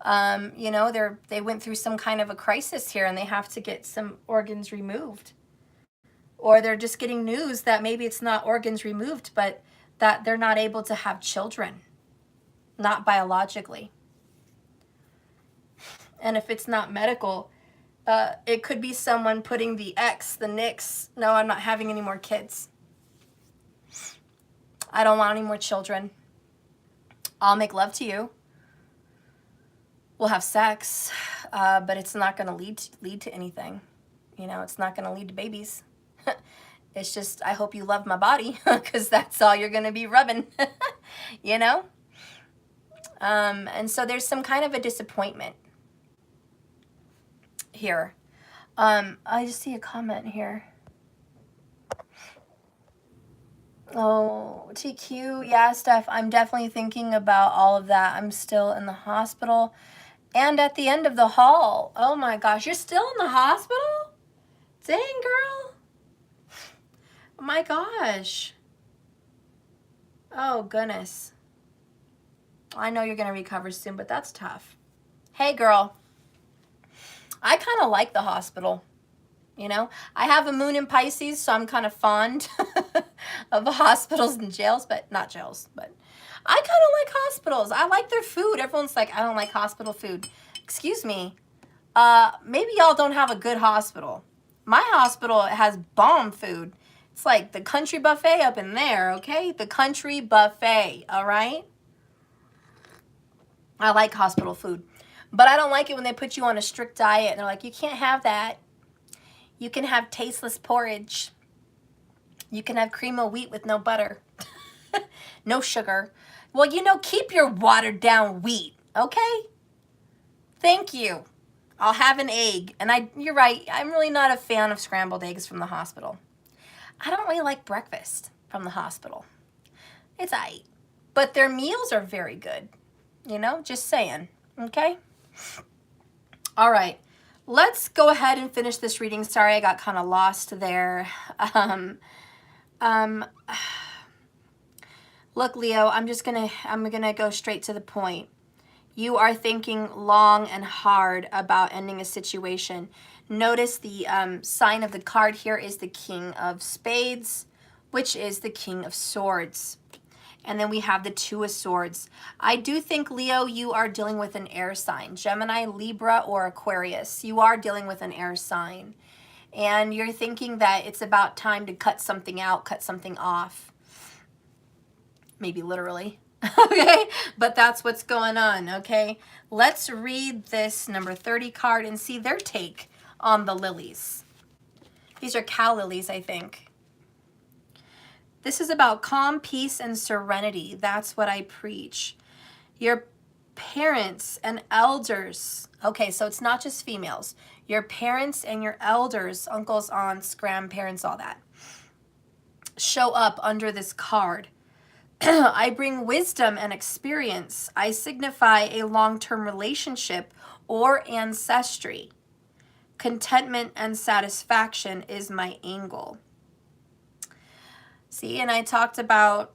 You know, they went through some kind of a crisis here and they have to get some organs removed. Or they're just getting news that maybe it's not organs removed, but that they're not able to have children, not biologically. And if it's not medical, it could be someone putting the X, the nix. No, I'm not having any more kids. I don't want any more children. I'll make love to you. We'll have sex, but it's not going to lead to anything. You know, it's not going to lead to babies. It's just, I hope you love my body, because that's all you're going to be rubbing, you know? And so there's some kind of a disappointment here. I just see a comment here. Oh, TQ. Yeah, Steph, I'm definitely thinking about all of that. I'm still in the hospital and at the end of the hall. Oh my gosh, you're still in the hospital? Dang, girl. Oh my gosh. Oh, goodness. I know you're going to recover soon, but that's tough. Hey, girl. I kind of like the hospital. You know, I have a moon in Pisces, so I'm kind of fond of hospitals and jails, but not jails, but I kind of like hospitals. I like their food. Everyone's like, I don't like hospital food. Excuse me. Maybe y'all don't have a good hospital. My hospital has bomb food. It's like the country buffet up in there, okay? The country buffet, all right? I like hospital food, but I don't like it when they put you on a strict diet and they're like, you can't have that. You can have tasteless porridge. You can have cream of wheat with no butter. No sugar. Well, you know, keep your watered down wheat, okay? Thank you. I'll have an egg. And you're right, I'm really not a fan of scrambled eggs from the hospital. I don't really like breakfast from the hospital. It's aight. But their meals are very good. You know, just saying, okay? All right. Let's go ahead and finish this reading. Sorry, I got kind of lost there. Look, Leo, I'm gonna go straight to the point. You are thinking long and hard about ending a situation. Notice the sign of the card here is the King of Spades, which is the King of Swords. And then we have the Two of Swords. I do think, Leo, you are dealing with an air sign. Gemini, Libra, or Aquarius. You are dealing with an air sign. And you're thinking that it's about time to cut something out, cut something off. Maybe literally. Okay? But that's what's going on, okay? Let's read this number 30 card and see their take on the lilies. These are cow lilies, I think. This is about calm, peace, and serenity. That's what I preach. Your parents and elders. Okay, so it's not just females. Your parents and your elders, uncles, aunts, grandparents, all that, show up under this card. I bring wisdom and experience. I signify a long-term relationship or ancestry. Contentment and satisfaction is my angle. See, and I talked about,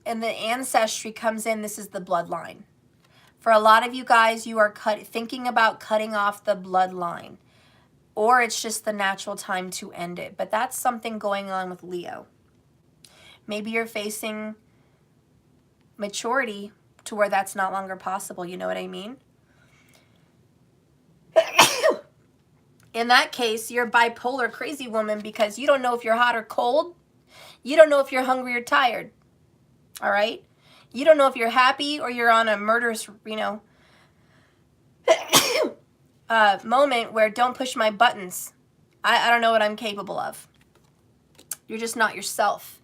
and the ancestry comes in, this is the bloodline. For a lot of you guys, you are thinking about cutting off the bloodline, or it's just the natural time to end it. But that's something going on with Leo. Maybe you're facing maturity to where that's not longer possible. You know what I mean? In that case, you're a bipolar crazy woman because you don't know if you're hot or cold. You don't know if you're hungry or tired. All right? You don't know if you're happy or you're on a murderous, you know, moment where don't push my buttons. I don't know what I'm capable of. You're just not yourself.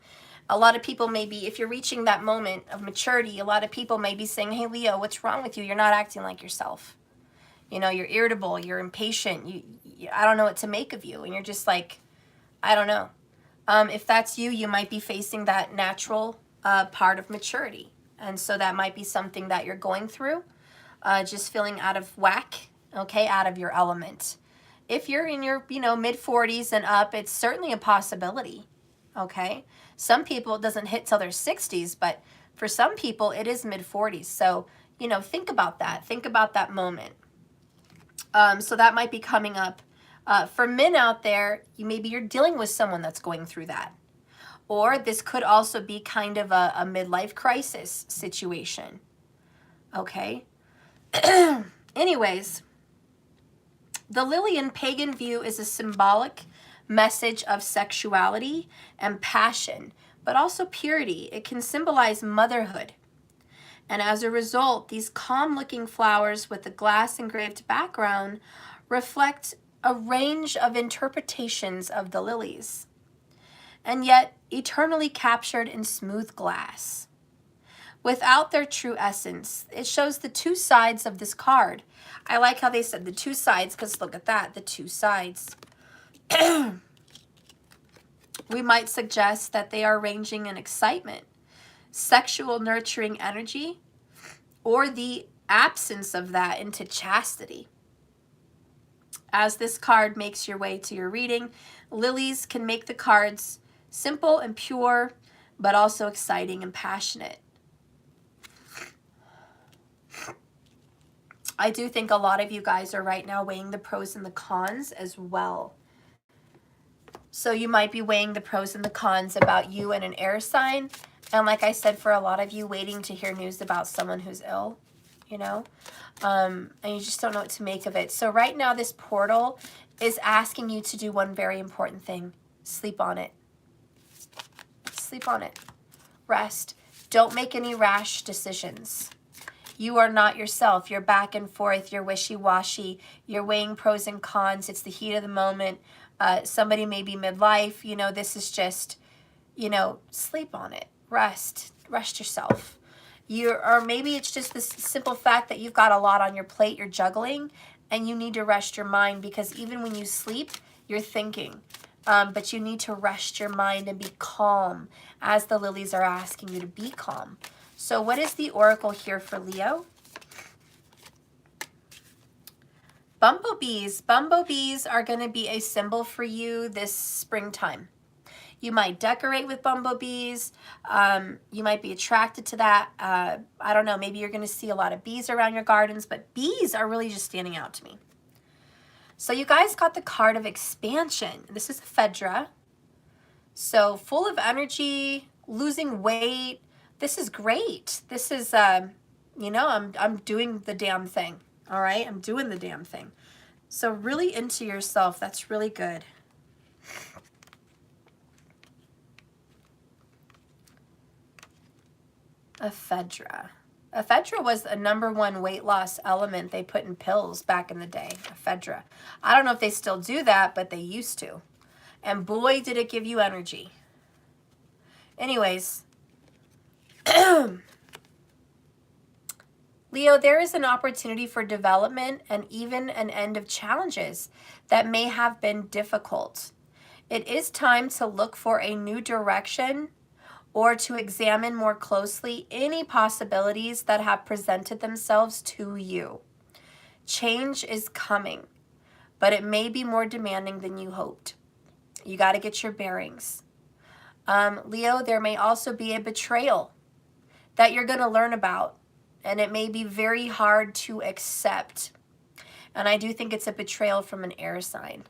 A lot of people may be, if you're reaching that moment of maturity, a lot of people may be saying, hey, Leo, what's wrong with you? You're not acting like yourself. You know, you're irritable, you're impatient, I don't know what to make of you. And you're just like, I don't know. If that's you, you might be facing that natural part of maturity. And so that might be something that you're going through, just feeling out of whack, okay, out of your element. If you're in your, you know, mid-40s and up, it's certainly a possibility, okay? Some people, it doesn't hit till their 60s, but for some people, it is mid-40s. So, you know, think about that. Think about that moment. So that might be coming up. For men out there, maybe you're dealing with someone that's going through that. Or this could also be kind of a midlife crisis situation. Okay? Anyways, the lily in pagan view is a symbolic message of sexuality and passion, but also purity. It can symbolize motherhood. And as a result, these calm-looking flowers with a glass engraved background reflect a range of interpretations of the lilies, and yet eternally captured in smooth glass. Without their true essence, it shows the two sides of this card. I like how they said the two sides, because look at that, the two sides. We might suggest that they are ranging in excitement, sexual nurturing energy, or the absence of that into chastity. As this card makes your way to your reading, lilies can make the cards simple and pure, but also exciting and passionate. I do think a lot of you guys are right now weighing the pros and the cons as well. So you might be weighing the pros and the cons about you and an air sign. And like I said, for a lot of you, waiting to hear news about someone who's ill, you know, and you just don't know what to make of it. So right now, this portal is asking you to do one very important thing. Sleep on it. Sleep on it. Rest. Don't make any rash decisions. You are not yourself. You're back and forth. You're wishy-washy. You're weighing pros and cons. It's the heat of the moment. Somebody may be midlife. You know, this is just, you know, sleep on it. Rest. Rest yourself. Or maybe it's just this simple fact that you've got a lot on your plate. You're juggling, and you need to rest your mind, because even when you sleep, you're thinking. But you need to rest your mind and be calm, as the lilies are asking you to be calm. So what is the oracle here for Leo? Bumblebees. Bumblebees are going to be a symbol for you this springtime. You might decorate with bumblebees. You might be attracted to that. I don't know. Maybe you're going to see a lot of bees around your gardens, but bees are really just standing out to me. So you guys got the card of expansion. This is a Phaedra. So full of energy, losing weight. This is great. This is, you know, I'm doing the damn thing. All right? I'm doing the damn thing. So really into yourself. That's really good. Ephedra. Ephedra was a #1 weight loss element they put in pills back in the day. Ephedra. I don't know if they still do that, but they used to. And boy, did it give you energy. Anyways, Leo, there is an opportunity for development and even an end of challenges that may have been difficult. It is time to look for a new direction, or to examine more closely any possibilities that have presented themselves to you. Change is coming, but it may be more demanding than you hoped. You got to get your bearings. Leo, there may also be a betrayal that you're going to learn about, and it may be very hard to accept. And I do think it's a betrayal from an air sign.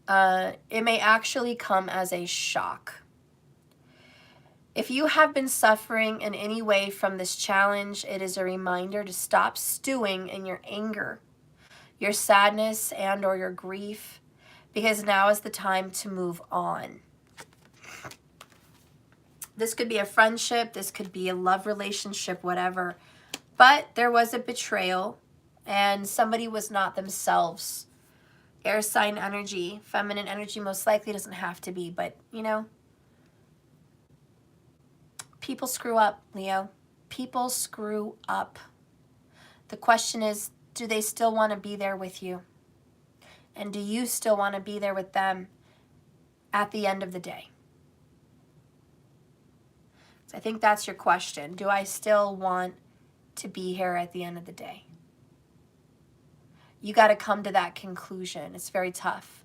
It may actually come as a shock. If you have been suffering in any way from this challenge, it is a reminder to stop stewing in your anger, your sadness, and or your grief, because now is the time to move on. This could be a friendship, this could be a love relationship, whatever. But there was a betrayal, and somebody was not themselves. Air sign energy, feminine energy most likely, doesn't have to be, but you know, people screw up, Leo. People screw up. The question is, do they still want to be there with you? And do you still want to be there with them at the end of the day? So I think that's your question. Do I still want to be here at the end of the day? You got to come to that conclusion. It's very tough.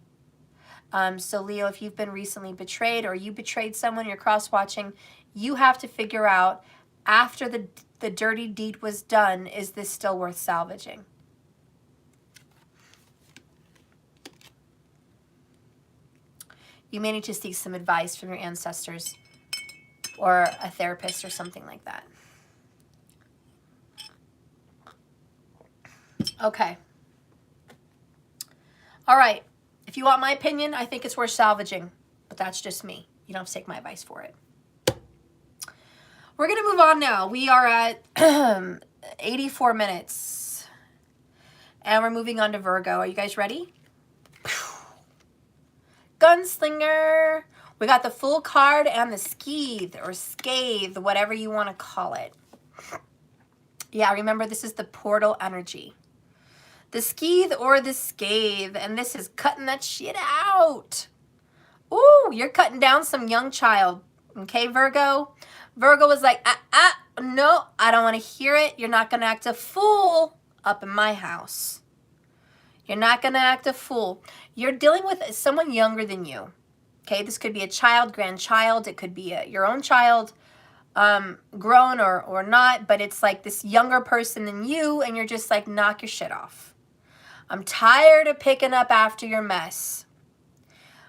So Leo, if you've been recently betrayed, or you betrayed someone, you're cross-watching, you have to figure out, after the dirty deed was done, is this still worth salvaging? You may need to seek some advice from your ancestors or a therapist or something like that. Okay. All right. If you want my opinion, I think it's worth salvaging, but that's just me. You don't have to take my advice for it. We're going to move on now. We are at 84 minutes, and we're moving on to Virgo. Are you guys ready? Gunslinger. We got the Fool card and the Skeeth or Scathe, whatever you want to call it. Yeah, remember this is the portal energy. The Skeeth or the Scathe, and this is cutting that shit out. Ooh, you're cutting down some young child. Okay, Virgo? Virgo is like, no, I don't want to hear it. You're not going to act a fool up in my house. You're not going to act a fool. You're dealing with someone younger than you. Okay, this could be a child, grandchild. It could be your own child, grown or not. But it's like this younger person than you, and you're just like, knock your shit off. I'm tired of picking up after your mess.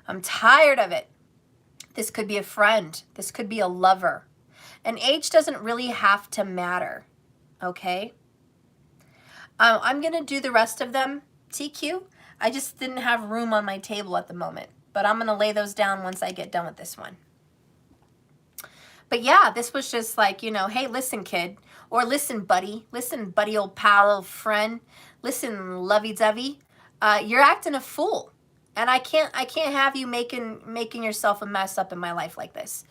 I'm tired of it. This could be a friend. This could be a lover. And age doesn't really have to matter, okay? I'm going to do the rest of them, TQ. I just didn't have room on my table at the moment. But I'm going to lay those down once I get done with this one. But yeah, this was just like, you know, hey, listen, kid. Or listen, buddy. Listen, buddy, old pal, old friend. Listen, lovey-dovey. You're acting a fool. And I can't have you making yourself a mess up in my life like this.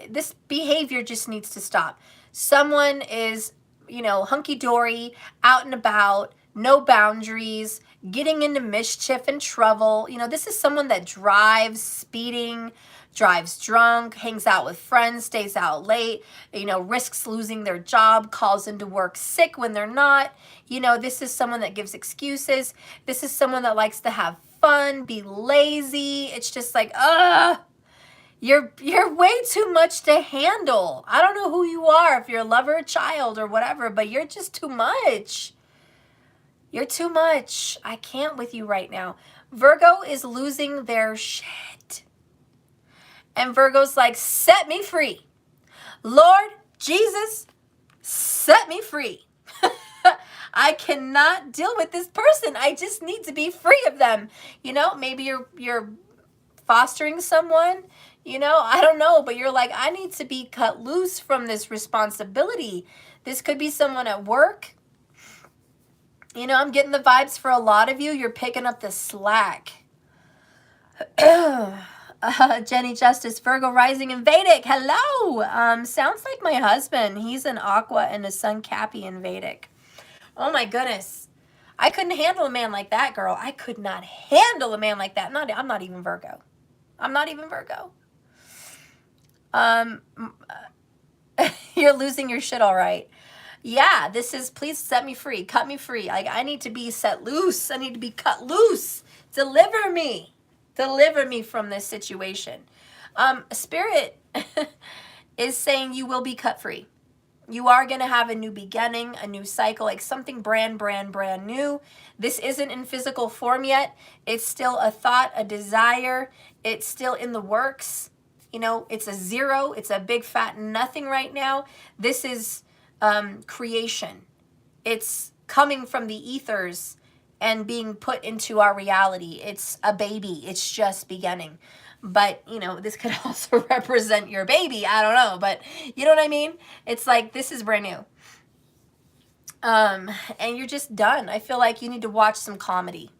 This behavior just needs to stop. Someone is, you know, hunky-dory, out and about, no boundaries, getting into mischief and trouble. You know, this is someone that drives, speeding, drives drunk, hangs out with friends, stays out late, you know, risks losing their job, calls into work sick when they're not. You know, this is someone that gives excuses. This is someone that likes to have fun, be lazy. It's just like, you're way too much to handle. I don't know who you are, if you're a lover, a child, or whatever, but you're just too much. You're too much. I can't with you right now. Virgo is losing their shit. And Virgo's like, set me free. Lord Jesus, set me free. I cannot deal with this person. I just need to be free of them. You know, maybe you're fostering someone, you know, I don't know, but you're like, I need to be cut loose from this responsibility. This could be someone at work. You know, I'm getting the vibes for a lot of you. You're picking up the slack. Jenny Justice, Virgo rising in Vedic. Hello. Sounds like my husband. He's an Aqua and a Sun Cappy in Vedic. Oh my goodness. I couldn't handle a man like that, girl. I could not handle a man like that. I'm not even Virgo. I'm not even Virgo. You're losing your shit, all right. Yeah, this is, please set me free. Cut me free. Like, I need to be set loose. I need to be cut loose. Deliver me. Deliver me from this situation. Spirit is saying you will be cut free. You are going to have a new beginning, a new cycle, like something brand new. This isn't in physical form yet. It's still a thought, a desire. It's still in the works. You know, it's a zero. It's a big fat nothing right now. This is creation. It's coming from the ethers and being put into our reality. It's a baby. It's just beginning. But, you know, this could also represent your baby. I don't know. But you know what I mean? It's like, this is brand new. And you're just done. I feel like you need to watch some comedy.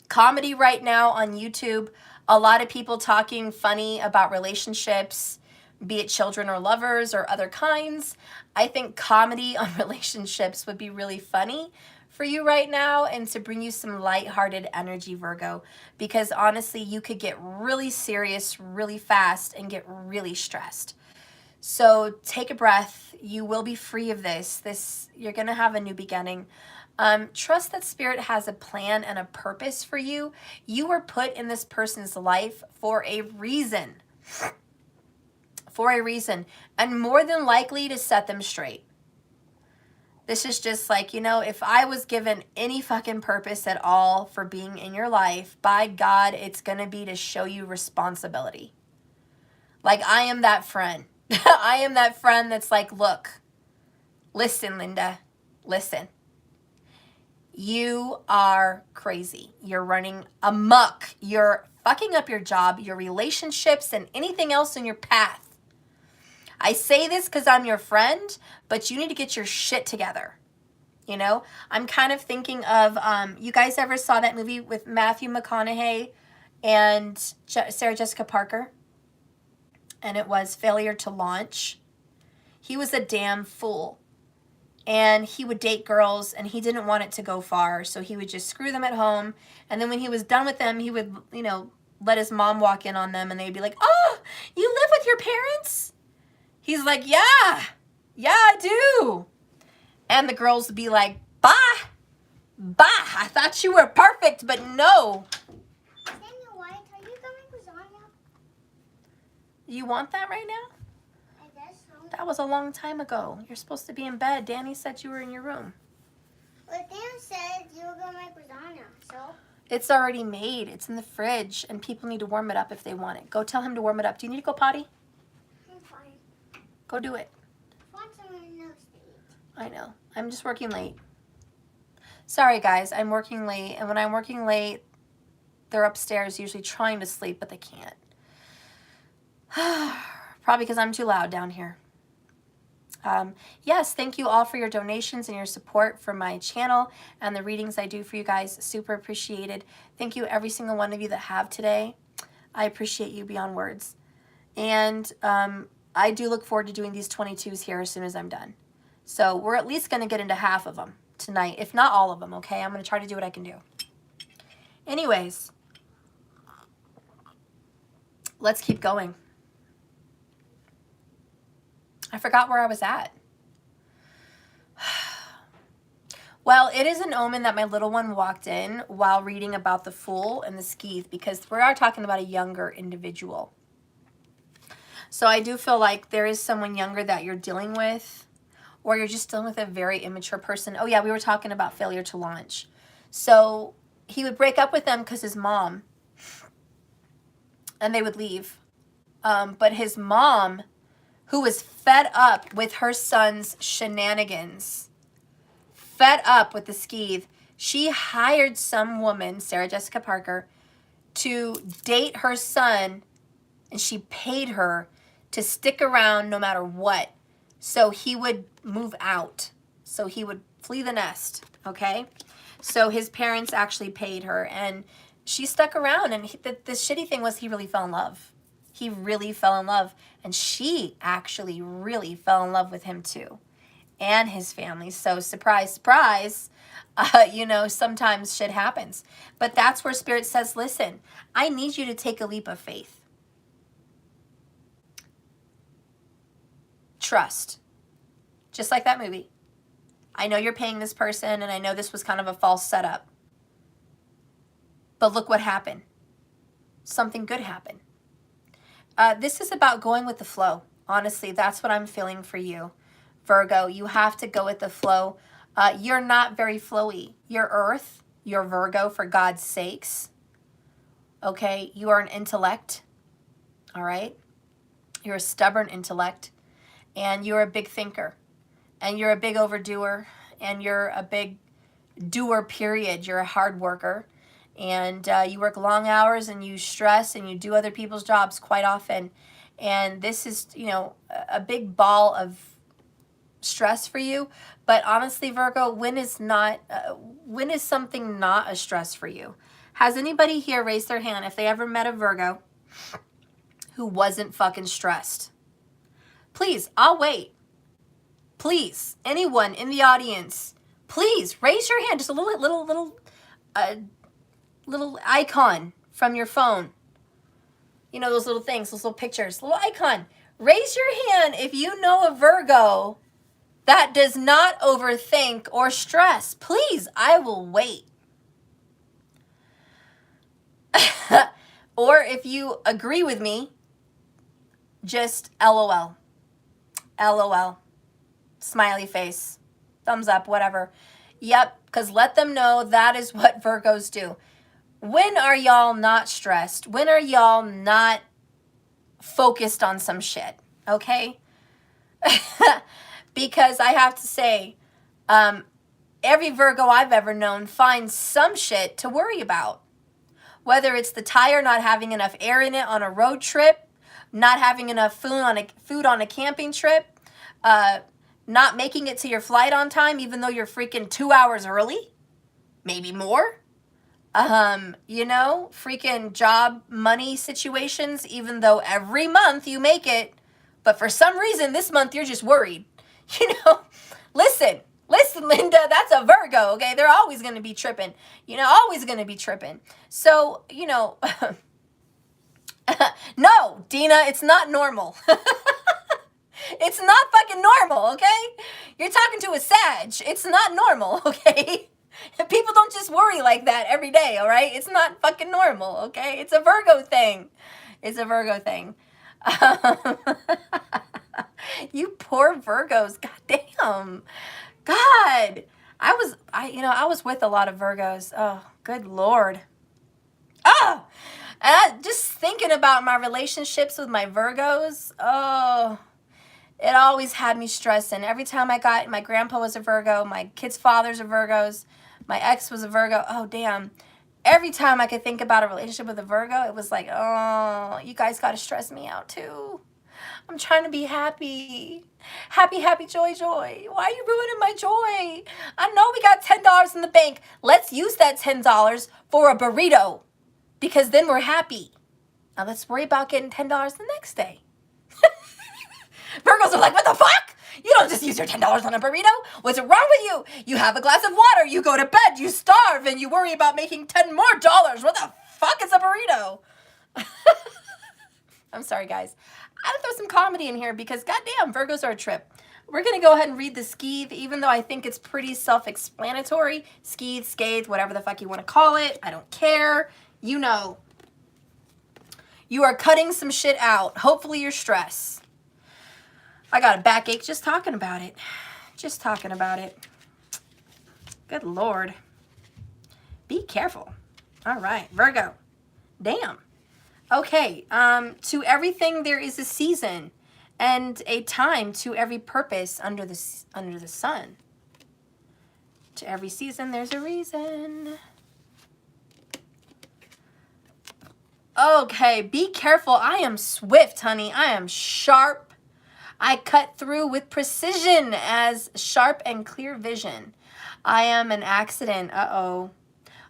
Comedy right now on YouTube. A lot of people talking funny about relationships, be it children or lovers or other kinds. I think comedy on relationships would be really funny for you right now and to bring you some lighthearted energy, Virgo, because honestly, you could get really serious really fast and get really stressed. So take a breath. You will be free of this. You're going to have a new beginning. Trust that Spirit has a plan and a purpose for you. You were put in this person's life for a reason. For a reason. And more than likely to set them straight. This is just like, you know, if I was given any fucking purpose at all for being in your life, by God, it's going to be to show you responsibility. Like, I am that friend. I am that friend that's like, look, listen, Linda, listen. You are crazy. You're running amok. You're fucking up your job, your relationships, and anything else in your path. I say this because I'm your friend, but you need to get your shit together. You know, I'm kind of thinking of, you guys ever saw that movie with Matthew McConaughey and Sarah Jessica Parker? And it was Failure to Launch. He was a damn fool. And he would date girls, and he didn't want it to go far, so he would just screw them at home. And then when he was done with them, he would, you know, let his mom walk in on them, and they'd be like, "Oh, you live with your parents?" He's like, yeah, I do. And the girls would be like, bah, I thought you were perfect, but no. Daniel White, are you coming with Anya? You want that right now? I guess so. That was a long time ago. You're supposed to be in bed. Danny said you were in your room. Well, Dan said you were going to make lasagna, so? It's already made. It's in the fridge, and people need to warm it up if they want it. Go tell him to warm it up. Do you need to go potty? I'm fine. Go do it. I want someone else to eat. I know. I'm just working late. Sorry, guys. I'm working late, and when I'm working late, they're upstairs usually trying to sleep, but they can't. Probably because I'm too loud down here. Yes, thank you all for your donations and your support for my channel and the readings I do for you guys. Super appreciated. Thank you every single one of you that have today. I appreciate you beyond words. And I do look forward to doing these 22s here as soon as I'm done. So we're at least going to get into half of them tonight, if not all of them, okay? I'm going to try to do what I can do. Anyways, let's keep going. I forgot where I was at. Well, it is an omen that my little one walked in while reading about the Fool and the Skeeth, because we are talking about a younger individual. So I do feel like there is someone younger that you're dealing with, or you're just dealing with a very immature person. Oh yeah, we were talking about failure to launch. So he would break up with them because his mom, and they would leave. But his mom, who was fed up with her son's shenanigans, fed up with the skeeth, she hired some woman, Sarah Jessica Parker, to date her son, and she paid her to stick around no matter what. So he would move out. So he would flee the nest, okay? So his parents actually paid her, and she stuck around, and the shitty thing was he really fell in love. He really fell in love, and she actually really fell in love with him too, and his family. So surprise, surprise, you know, sometimes shit happens. But that's where Spirit says, listen, I need you to take a leap of faith. Trust. Just like that movie. I know you're paying this person, and I know this was kind of a false setup. But look what happened. Something good happened. This is about going with the flow. Honestly, that's what I'm feeling for you, Virgo. You have to go with the flow. You're not very flowy. You're Earth. You're Virgo, for God's sakes. Okay? You are an intellect. All right? You're a stubborn intellect. And you're a big thinker. And you're a big overdoer. And you're a big doer, period. You're a hard worker. And you work long hours, and you stress, and you do other people's jobs quite often. And this is, you know, a big ball of stress for you. But honestly, Virgo, when is something not a stress for you? Has anybody here raised their hand if they ever met a Virgo who wasn't fucking stressed? Please, I'll wait. Please, anyone in the audience, please raise your hand. Just a little icon from your phone. You know, those little things, those little pictures, little icon. Raise your hand if you know a Virgo that does not overthink or stress. Please, I will wait. Or if you agree with me, just LOL. LOL. Smiley face. Thumbs up, whatever. Yep, because let them know that is what Virgos do. When are y'all not stressed? When are y'all not focused on some shit? Okay? Because I have to say, every Virgo I've ever known finds some shit to worry about. Whether it's the tire not having enough air in it on a road trip, not having enough food on a camping trip, not making it to your flight on time even though you're freaking 2 hours early, maybe more. You know, freaking job money situations, even though every month you make it, but for some reason this month you're just worried. You know, listen, Linda, that's a Virgo, okay? They're always going to be tripping, you know, always going to be tripping. So, you know, no, Dina, it's not normal. It's not fucking normal, okay? You're talking to a Sag. It's not normal, okay? People don't just worry like that every day, all right? It's not fucking normal, okay? It's a Virgo thing. It's a Virgo thing. You poor Virgos. God damn. God. I was with a lot of Virgos. Oh, good Lord. Oh, and just thinking about my relationships with my Virgos, oh, it always had me stressing. Every time my grandpa was a Virgo, my kids' fathers are Virgos, my ex was a Virgo. Oh, damn. Every time I could think about a relationship with a Virgo, it was like, oh, you guys got to stress me out too. I'm trying to be happy. Happy, happy, joy, joy. Why are you ruining my joy? I know we got $10 in the bank. Let's use that $10 for a burrito because then we're happy. Now let's worry about getting $10 the next day. Virgos are like, what the fuck? You don't just use your $10 on a burrito. What's wrong with you? You have a glass of water, you go to bed, you starve, and you worry about making $10 more. What the fuck is a burrito? I'm sorry, guys. I had to throw some comedy in here because goddamn, Virgos are a trip. We're going to go ahead and read the skeeve, even though I think it's pretty self-explanatory. Skeeve, scathe, whatever the fuck you want to call it. I don't care. You know. You are cutting some shit out. Hopefully your stress. I got a backache just talking about it. Just talking about it. Good Lord. Be careful. All right, Virgo. Damn. Okay, to everything there is a season and a time to every purpose under the sun. To every season there's a reason. Okay, be careful. I am swift, honey. I am sharp. I cut through with precision as sharp and clear vision. I am an accident. Uh-oh.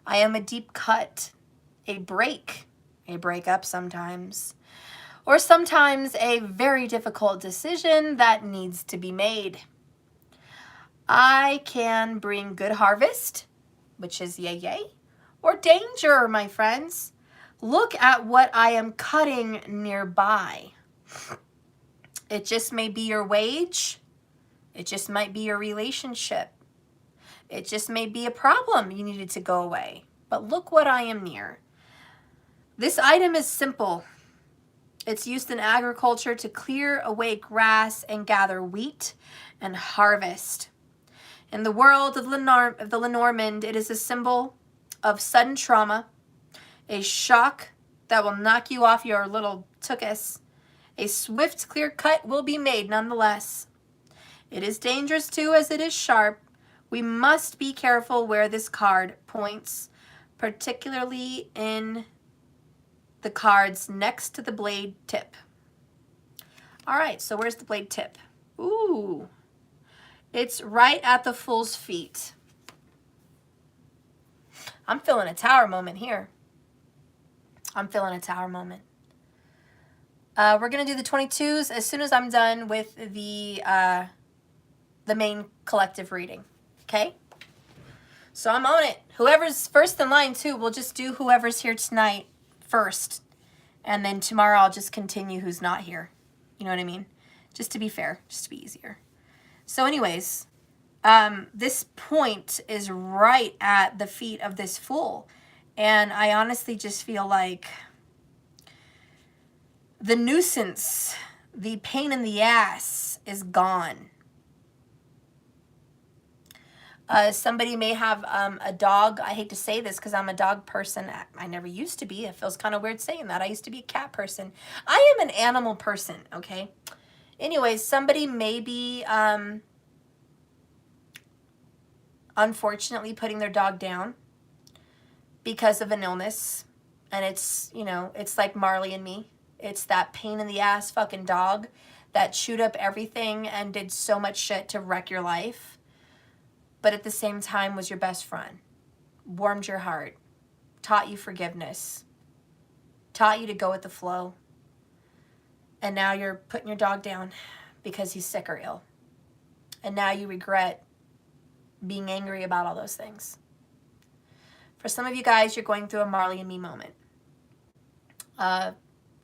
I am a deep cut. A breakup sometimes. Or sometimes a very difficult decision that needs to be made. I can bring good harvest, which is yay yay, or danger, my friends. Look at what I am cutting nearby. It just may be your wage. It just might be your relationship. It just may be a problem you needed to go away. But look what I am near. This item is simple. It's used in agriculture to clear away grass and gather wheat and harvest. In the world of the Lenormand, it is a symbol of sudden trauma, a shock that will knock you off your little tuchus. A swift, clear cut will be made nonetheless. It is dangerous too, as it is sharp. We must be careful where this card points, particularly in the cards next to the blade tip. All right, so where's the blade tip? Ooh, it's right at the Fool's feet. I'm feeling a tower moment here. I'm feeling a tower moment. We're going to do the 22s as soon as I'm done with the main collective reading. Okay? So I'm on it. Whoever's first in line, too, we'll just do whoever's here tonight first. And then tomorrow I'll just continue who's not here. You know what I mean? Just to be fair. Just to be easier. So anyways, this point is right at the feet of this Fool. And I honestly just feel like the nuisance, the pain in the ass is gone. Somebody may have a dog. I hate to say this because I'm a dog person. I never used to be. It feels kind of weird saying that. I used to be a cat person. I am an animal person, okay? Anyways, somebody may be unfortunately putting their dog down because of an illness. And it's, you know, it's like Marley and Me. It's that pain in the ass fucking dog that chewed up everything and did so much shit to wreck your life, but at the same time was your best friend, warmed your heart, taught you forgiveness, taught you to go with the flow. And now you're putting your dog down because he's sick or ill. And now you regret being angry about all those things. For some of you guys, you're going through a Marley and Me moment.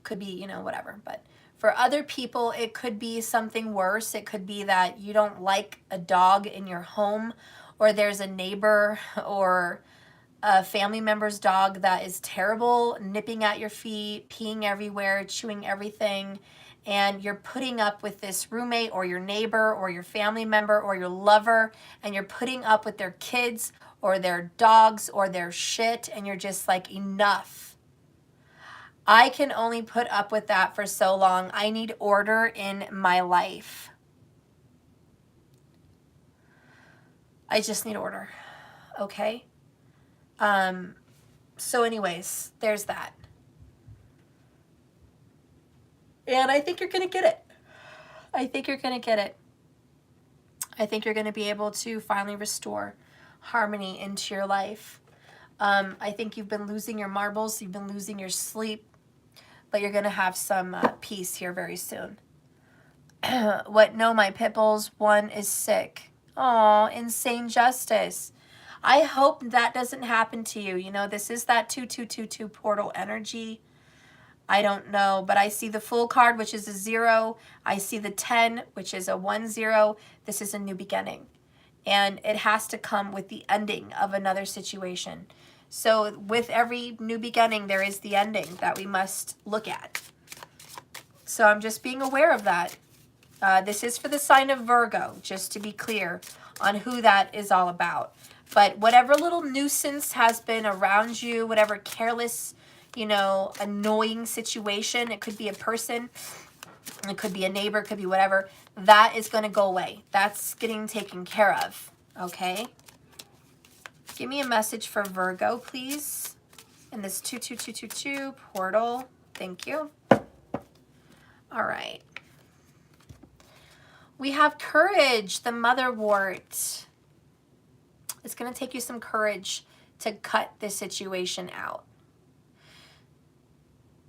Could be, you know, whatever. But for other people, it could be something worse. It could be that you don't like a dog in your home, or there's a neighbor or a family member's dog that is terrible, nipping at your feet, peeing everywhere, chewing everything, and you're putting up with this roommate or your neighbor or your family member or your lover, and you're putting up with their kids or their dogs or their shit, and you're just like, enough. I can only put up with that for so long. I need order in my life. I just need order, okay? So anyways, there's that. And I think you're going to get it. I think you're going to get it. I think you're going to be able to finally restore harmony into your life. I think you've been losing your marbles. You've been losing your sleep. But you're going to have some peace here very soon. What? No, my pitbulls. One is sick. Oh, insane justice. I hope that doesn't happen to you. You know, this is that 2222 portal energy. I don't know, but I see the Fool card, which is a 0. I see the 10, which is a 1-0. This is a new beginning. And it has to come with the ending of another situation. So with every new beginning, there is the ending that we must look at. So I'm just being aware of that. This is for the sign of Virgo, just to be clear on who that is all about. But whatever little nuisance has been around you, whatever careless, you know, annoying situation, it could be a person, it could be a neighbor, it could be whatever, that is going to go away. That's getting taken care of, okay? Give me a message for Virgo, please, in this 22222 portal. Thank you. All right. We have courage, the motherwort. It's going to take you some courage to cut this situation out.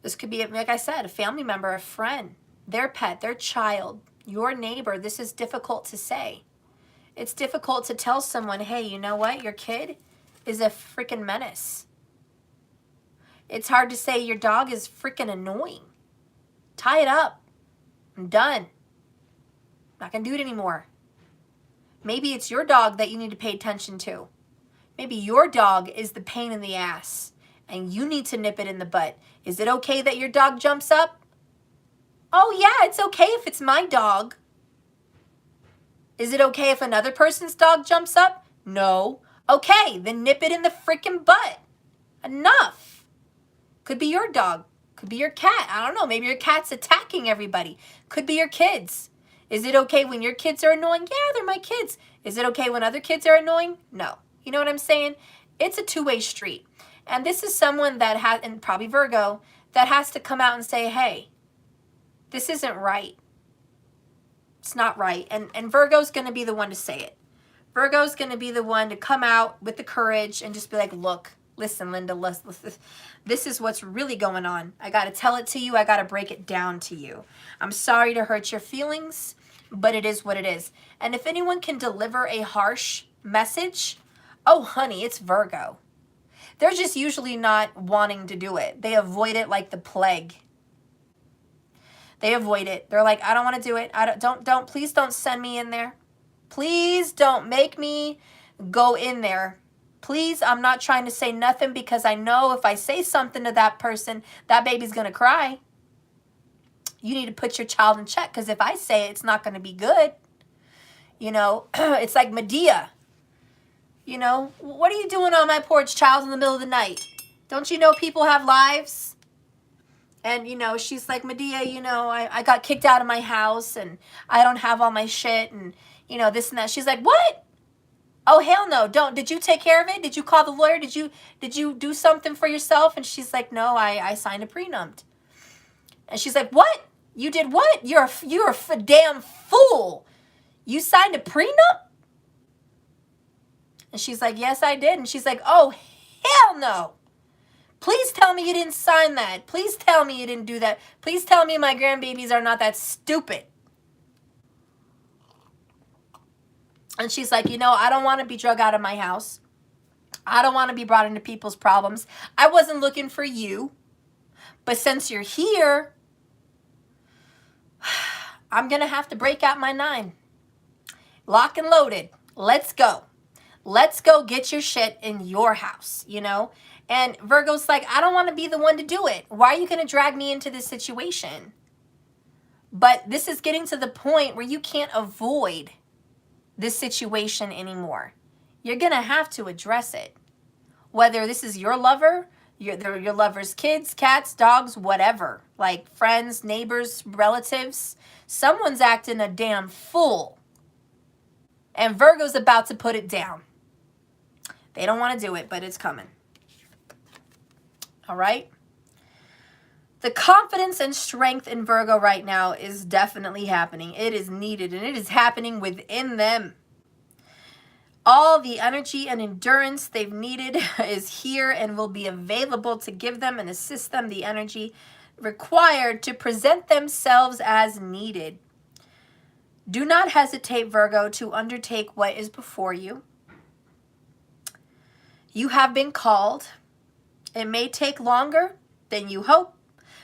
This could be, like I said, a family member, a friend, their pet, their child, your neighbor. This is difficult to say. It's difficult to tell someone, hey, you know what? Your kid is a freaking menace. It's hard to say your dog is freaking annoying. Tie it up. I'm done. Not going to do it anymore. Maybe it's your dog that you need to pay attention to. Maybe your dog is the pain in the ass and you need to nip it in the butt. Is it okay that your dog jumps up? Oh yeah, it's okay if it's my dog. Is it okay if another person's dog jumps up? No. Okay, then nip it in the freaking butt. Enough. Could be your dog. Could be your cat. I don't know. Maybe your cat's attacking everybody. Could be your kids. Is it okay when your kids are annoying? Yeah, they're my kids. Is it okay when other kids are annoying? No. You know what I'm saying? It's a two-way street. And this is someone that has, and probably Virgo, that has to come out and say, hey, this isn't right. It's not right. And Virgo's going to be the one to say it. Virgo's going to be the one to come out with the courage and just be like, look, listen, Linda, listen, this is what's really going on. I got to tell it to you. I got to break it down to you. I'm sorry to hurt your feelings, but it is what it is. And if anyone can deliver a harsh message, oh, honey, it's Virgo. They're just usually not wanting to do it. They avoid it like the plague. They avoid it. They're like, I don't want to do it. Please don't send me in there. Please don't make me go in there. Please, I'm not trying to say nothing because I know if I say something to that person, that baby's going to cry. You need to put your child in check because if I say it, it's not going to be good. You know, it's like Medea. You know, what are you doing on my porch, child, in the middle of the night? Don't you know people have lives? And, you know, she's like, Medea, you know, I got kicked out of my house and I don't have all my shit and, you know, this and that. She's like, what? Oh, hell no, don't. Did you take care of it? Did you call the lawyer? Did you do something for yourself? And she's like, no, I signed a prenup. And she's like, what? You did what? You're a damn fool. You signed a prenup? And she's like, yes, I did. And she's like, oh, hell no. Please tell me you didn't sign that. Please tell me you didn't do that. Please tell me my grandbabies are not that stupid. And she's like, you know, I don't want to be drug out of my house. I don't want to be brought into people's problems. I wasn't looking for you. But since you're here, I'm going to have to break out my 9. Lock and loaded. Let's go. Let's go get your shit in your house, you know? And Virgo's like, I don't want to be the one to do it. Why are you going to drag me into this situation? But this is getting to the point where you can't avoid this situation anymore. You're going to have to address it. Whether this is your lover, your lover's kids, cats, dogs, whatever. Like friends, neighbors, relatives. Someone's acting a damn fool. And Virgo's about to put it down. They don't want to do it, but it's coming. All right? The confidence and strength in Virgo right now is definitely happening. It is needed, and it is happening within them. All the energy and endurance they've needed is here and will be available to give them and assist them the energy required to present themselves as needed. Do not hesitate, Virgo, to undertake what is before you. You have been called. It may take longer than you hope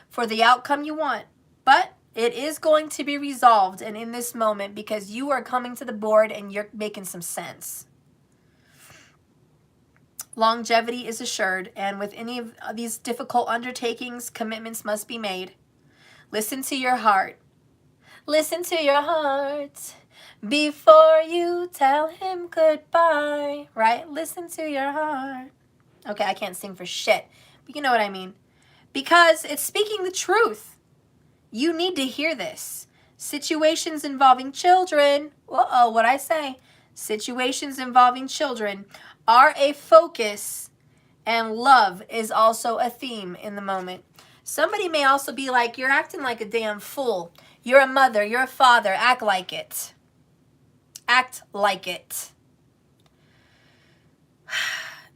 for the outcome you want, but it is going to be resolved and in this moment because you are coming to the board and you're making some sense. Longevity is assured, and with any of these difficult undertakings, commitments must be made. Listen to your heart. Listen to your heart before you tell him goodbye, right? Listen to your heart. Okay, I can't sing for shit, but you know what I mean. Because it's speaking the truth. You need to hear this. Situations involving children, what'd I say? Situations involving children are a focus, and love is also a theme in the moment. Somebody may also be like, you're acting like a damn fool. You're a mother, you're a father, act like it. Act like it.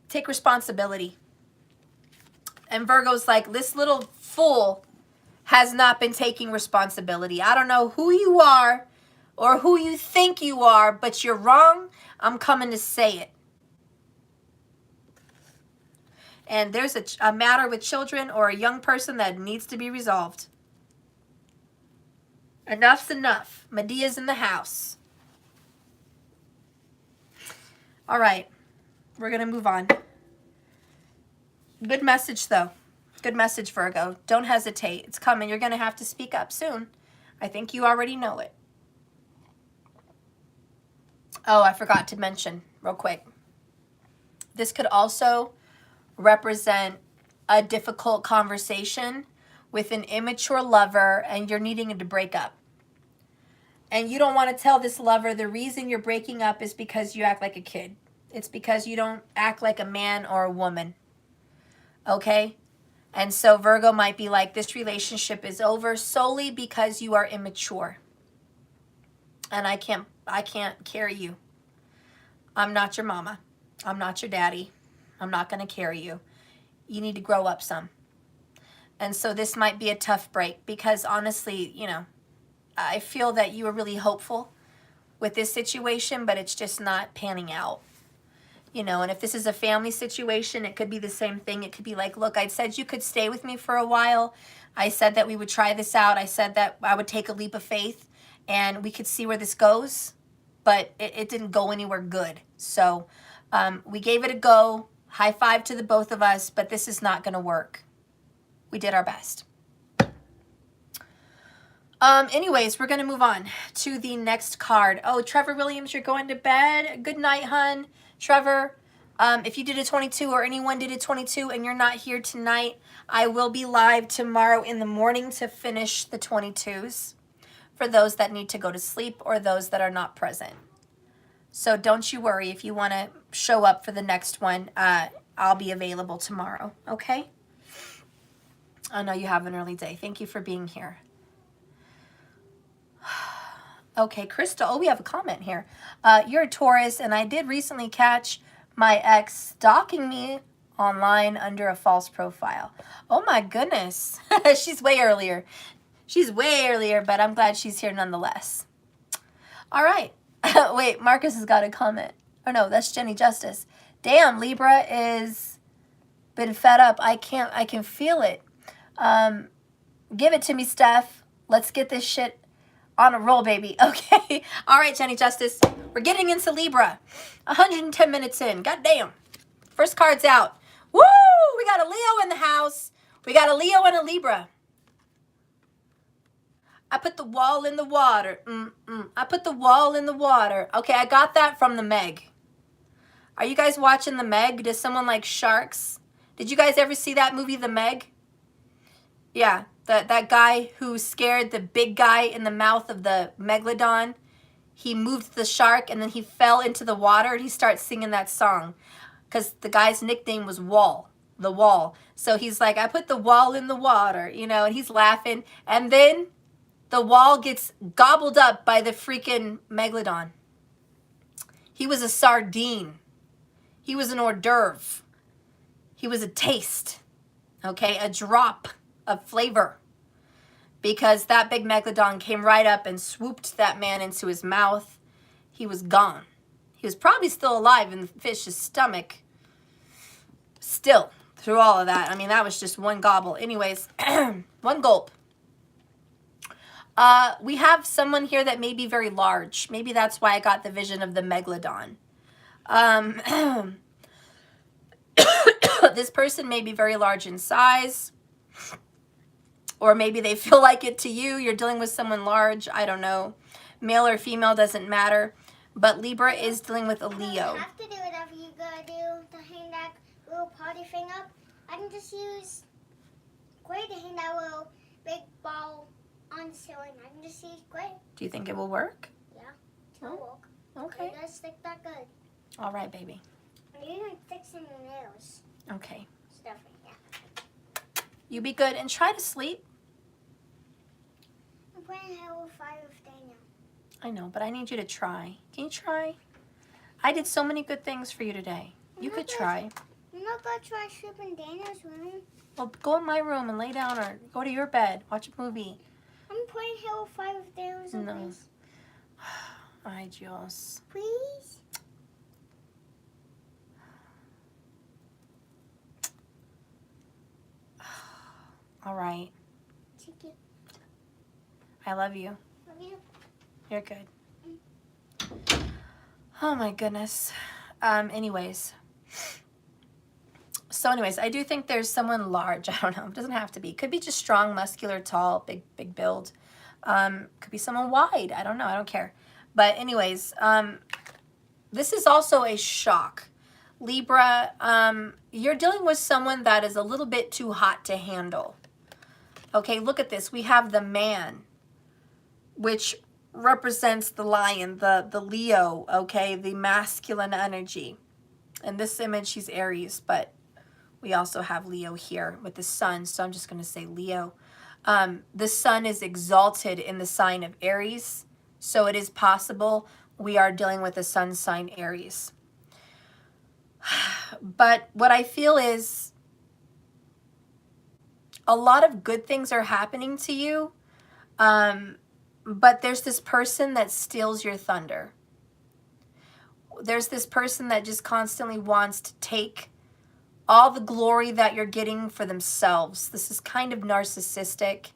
Take responsibility. And Virgo's like, this little fool has not been taking responsibility. I don't know who you are or who you think you are, but you're wrong. I'm coming to say it. And there's a matter with children or a young person that needs to be resolved. Enough's enough. Medea's in the house. All right. We're going to move on. Good message, though. Good message, Virgo. Don't hesitate. It's coming. You're going to have to speak up soon. I think you already know it. Oh, I forgot to mention real quick. This could also represent a difficult conversation with an immature lover and you're needing to break up. And you don't want to tell this lover the reason you're breaking up is because you act like a kid. It's because you don't act like a man or a woman. Okay? And so Virgo might be like, this relationship is over solely because you are immature. And I can't carry you. I'm not your mama. I'm not your daddy. I'm not going to carry you. You need to grow up some. And so this might be a tough break because honestly, you know, I feel that you were really hopeful with this situation, but it's just not panning out. You know, and if this is a family situation, it could be the same thing. It could be like, look, I said you could stay with me for a while. I said that we would try this out. I said that I would take a leap of faith and we could see where this goes, but it didn't go anywhere good. So we gave it a go. High five to the both of us, but this is not going to work. We did our best. Anyways, we're going to move on to the next card. Oh, Trevor Williams, you're going to bed. Good night, hun. Trevor, if you did a 22 or anyone did a 22 and you're not here tonight, I will be live tomorrow in the morning to finish the 22s for those that need to go to sleep or those that are not present. So don't you worry. If you want to show up for the next one, I'll be available tomorrow. Okay? I know you have an early day. Thank you for being here. Okay, Crystal. Oh, we have a comment here. You're a Taurus, and I did recently catch my ex stalking me online under a false profile. Oh my goodness. She's way earlier. She's way earlier, but I'm glad she's here nonetheless. All right. Wait, Marcus has got a comment. Oh no, that's Jenny Justice. Damn, Libra is been fed up. I can feel it. Give it to me, Steph. Let's get this shit on a roll, baby. Okay. All right, Jenny Justice. We're getting into Libra. 110 minutes in. God damn. First card's out. Woo! We got a Leo in the house. We got a Leo and a Libra. I put the wall in the water. I put the wall in the water. Okay, I got that from the Meg. Are you guys watching the Meg? Does someone like sharks? Did you guys ever see that movie, The Meg? Yeah, that guy who scared the big guy in the mouth of the megalodon. He moved the shark and then he fell into the water and he starts singing that song. Because the guy's nickname was Wall, the Wall. So he's like, I put the wall in the water, you know, and he's laughing. And then the wall gets gobbled up by the freaking megalodon. He was a sardine. He was an hors d'oeuvre. He was a taste, okay, a drop of flavor. Because that big megalodon came right up and swooped that man into his mouth. He was gone. He was probably still alive in the fish's stomach. Still, through all of that. I mean, that was just one gobble. Anyways, one gulp. We have someone here that may be very large. Maybe that's why I got the vision of the megalodon. This person may be very large in size. Or maybe they feel like it to you. You're dealing with someone large. I don't know. Male or female doesn't matter. But Libra is dealing with a Leo. You don't have to do whatever you gotta do to hang that little party thing up. I can just use gray to hang that little big ball on the ceiling. I can just use gray. Do you think it will work? Yeah, it'll work. Okay. It does stick that good. All right, baby. I'm even fixing the nails. Okay. Stuff like that. You be good and try to sleep. I'm playing Halo 5 with Daniel. I know, but I need you to try. Can you try? I did so many good things for you today. You could try. I'm not gonna try sleeping in Daniel's room. Well, go in my room and lay down or go to your bed. Watch a movie. I'm playing Halo 5 with Daniel's room. No. Ay, Dios. Please? All right. Thank you. I love you. Love you. You're good. Oh my goodness. Anyways. So anyways, I do think there's someone large. I don't know. It doesn't have to be. Could be just strong, muscular, tall, big build. Could be someone wide. I don't know. I don't care. But anyways, this is also a shock. Libra, you're dealing with someone that is a little bit too hot to handle. Okay, look at this. We have the man, which represents the lion, the Leo, okay, the masculine energy. In this image, he's Aries, but we also have Leo here with the sun, so I'm just going to say Leo. The sun is exalted in the sign of Aries, so it is possible we are dealing with a sun sign Aries. But what I feel is a lot of good things are happening to you, but there's this person that steals your thunder. There's this person that just constantly wants to take all the glory that you're getting for themselves. This is kind of narcissistic.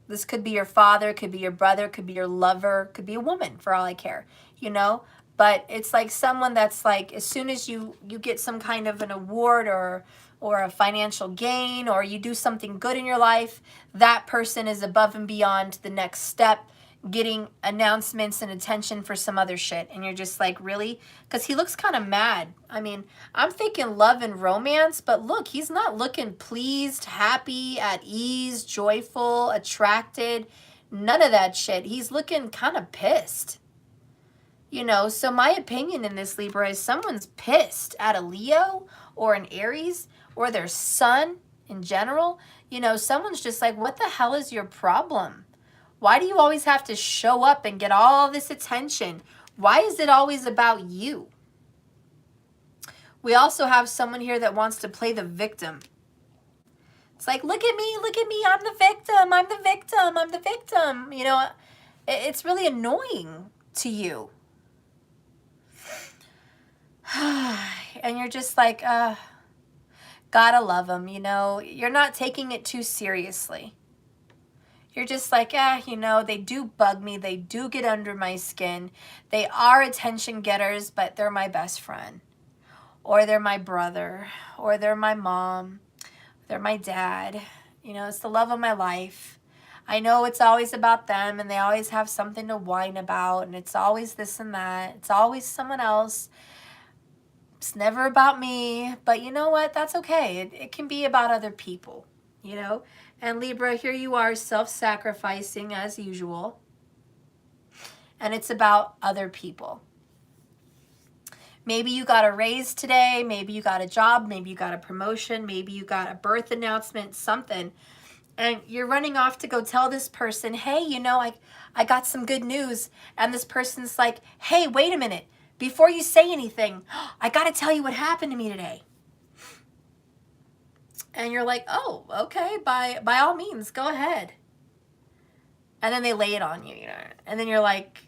This could be your father, could be your brother, could be your lover, could be a woman for all I care, you know? But it's like someone that's like, as soon as you get some kind of an award or a financial gain, or you do something good in your life, that person is above and beyond the next step, getting announcements and attention for some other shit. And you're just like, really? Because he looks kind of mad. I mean, I'm thinking love and romance, but look, he's not looking pleased, happy, at ease, joyful, attracted, none of that shit. He's looking kind of pissed. You know, so my opinion in this, Libra, is someone's pissed at a Leo or an Aries or their sun in general. You know, someone's just like, what the hell is your problem? Why do you always have to show up and get all this attention? Why is it always about you? We also have someone here that wants to play the victim. It's like, look at me, I'm the victim, I'm the victim, I'm the victim. You know, it's really annoying to you. And you're just like, gotta love them, you know. You're not taking it too seriously. You're just like, you know, they do bug me. They do get under my skin. They are attention getters, but they're my best friend. Or they're my brother. Or they're my mom. They're my dad. You know, it's the love of my life. I know it's always about them, and they always have something to whine about, and it's always this and that. It's always someone else. It's never about me. But you know what? That's okay. It can be about other people, you know? And Libra, here you are, self-sacrificing as usual. And it's about other people. Maybe you got a raise today. Maybe you got a job. Maybe you got a promotion. Maybe you got a birth announcement, something. And you're running off to go tell this person, hey, you know, I got some good news. And this person's like, hey, wait a minute. Before you say anything, I got to tell you what happened to me today. And you're like, oh, okay, by all means, go ahead. And then they lay it on you, you know. And then you're like,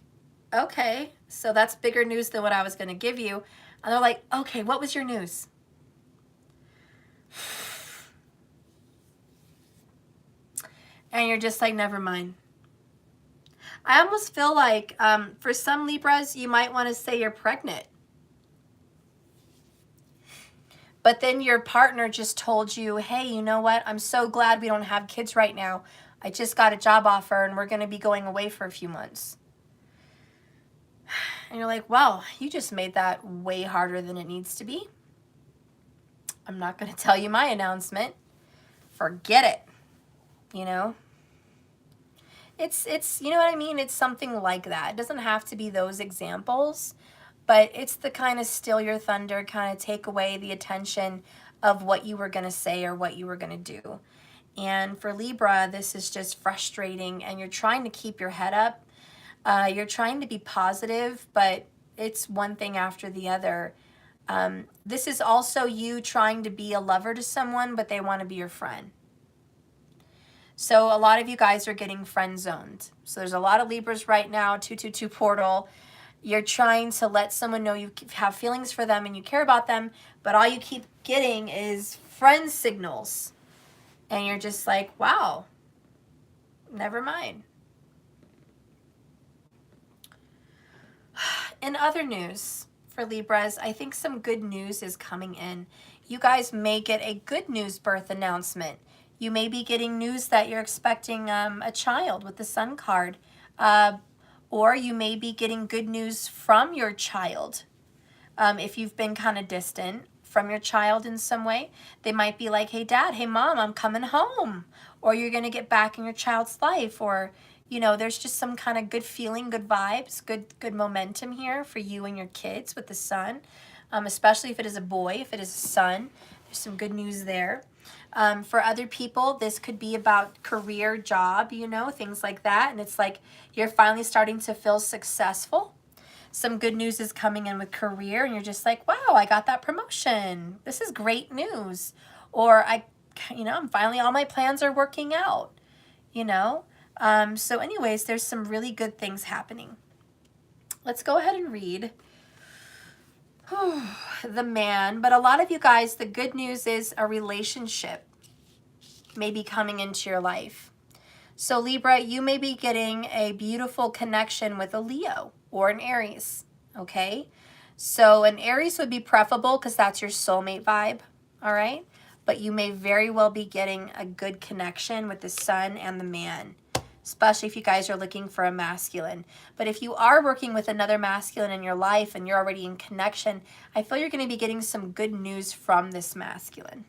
okay, so that's bigger news than what I was going to give you. And they're like, okay, what was your news? And you're just like, never mind. I almost feel like for some Libras, you might want to say you're pregnant. But then your partner just told you, hey, you know what? I'm so glad we don't have kids right now. I just got a job offer and we're going to be going away for a few months. And you're like, well, you just made that way harder than it needs to be. I'm not going to tell you my announcement. Forget it. You know? It's you know what I mean? It's something like that. It doesn't have to be those examples. But it's the kind of steal your thunder, kind of take away the attention of what you were going to say or what you were going to do. And for Libra, this is just frustrating, and you're trying to keep your head up. You're trying to be positive, but it's one thing after the other. This is also you trying to be a lover to someone, but they want to be your friend. So a lot of you guys are getting friend zoned. So there's a lot of Libras right now, 222 portal. You're trying to let someone know you have feelings for them and you care about them, but all you keep getting is friend signals. And you're just like, wow, never mind. In other news for Libras, I think some good news is coming in. You guys may get a good news birth announcement. You may be getting news that you're expecting a child with the Sun card. Or you may be getting good news from your child. If you've been kind of distant from your child in some way, they might be like, hey, Dad, hey, Mom, I'm coming home. Or you're going to get back in your child's life. Or, you know, there's just some kind of good feeling, good vibes, good momentum here for you and your kids with the Sun. Especially if it is a boy, if it is a son, there's some good news there. For other people, this could be about career, job, you know, things like that. And it's like you're finally starting to feel successful. Some good news is coming in with career, and you're just like, wow, I got that promotion. This is great news. Or I'm finally, all my plans are working out, you know. So anyways, there's some really good things happening. Let's go ahead and read the man. But a lot of you guys, the good news is a relationship may be coming into your life. So Libra, you may be getting a beautiful connection with a Leo or an Aries, okay? So an Aries would be preferable because that's your soulmate vibe, all right? But you may very well be getting a good connection with the Sun and the man, especially if you guys are looking for a masculine. But if you are working with another masculine in your life and you're already in connection, I feel you're going to be getting some good news from this masculine.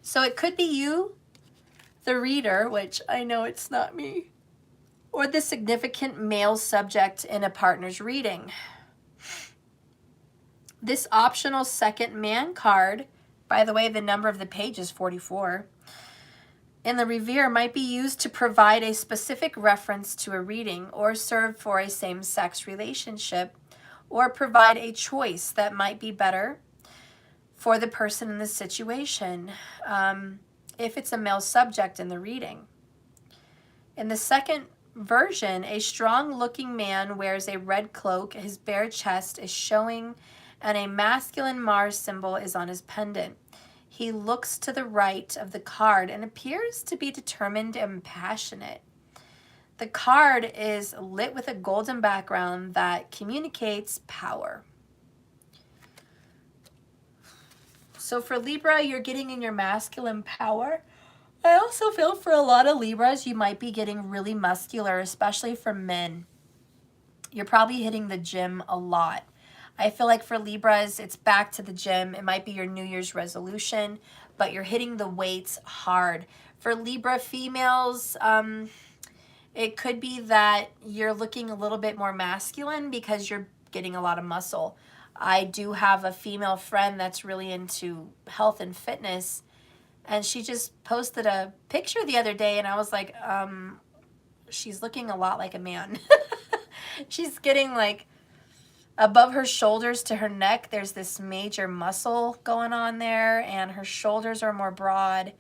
So it could be you the reader, which I know it's not me, or the significant male subject in a partner's reading. This optional second man card, by the way, the number of the page is 44, in the Revere might be used to provide a specific reference to a reading or serve for a same-sex relationship or provide a choice that might be better for the person in the situation if it's a male subject in the reading. In the second version, a strong-looking man wears a red cloak, his bare chest is showing, and a masculine Mars symbol is on his pendant. He looks to the right of the card and appears to be determined and passionate. The card is lit with a golden background that communicates power. So for Libra, you're getting in your masculine power. I also feel for a lot of Libras, you might be getting really muscular, especially for men. You're probably hitting the gym a lot. I feel like for Libras, it's back to the gym. It might be your New Year's resolution, but you're hitting the weights hard. For Libra females, it could be that you're looking a little bit more masculine because you're getting a lot of muscle. I do have a female friend that's really into health and fitness, and she just posted a picture the other day, and I was like, she's looking a lot like a man. She's getting like above her shoulders to her neck, there's this major muscle going on there, and her shoulders are more broad,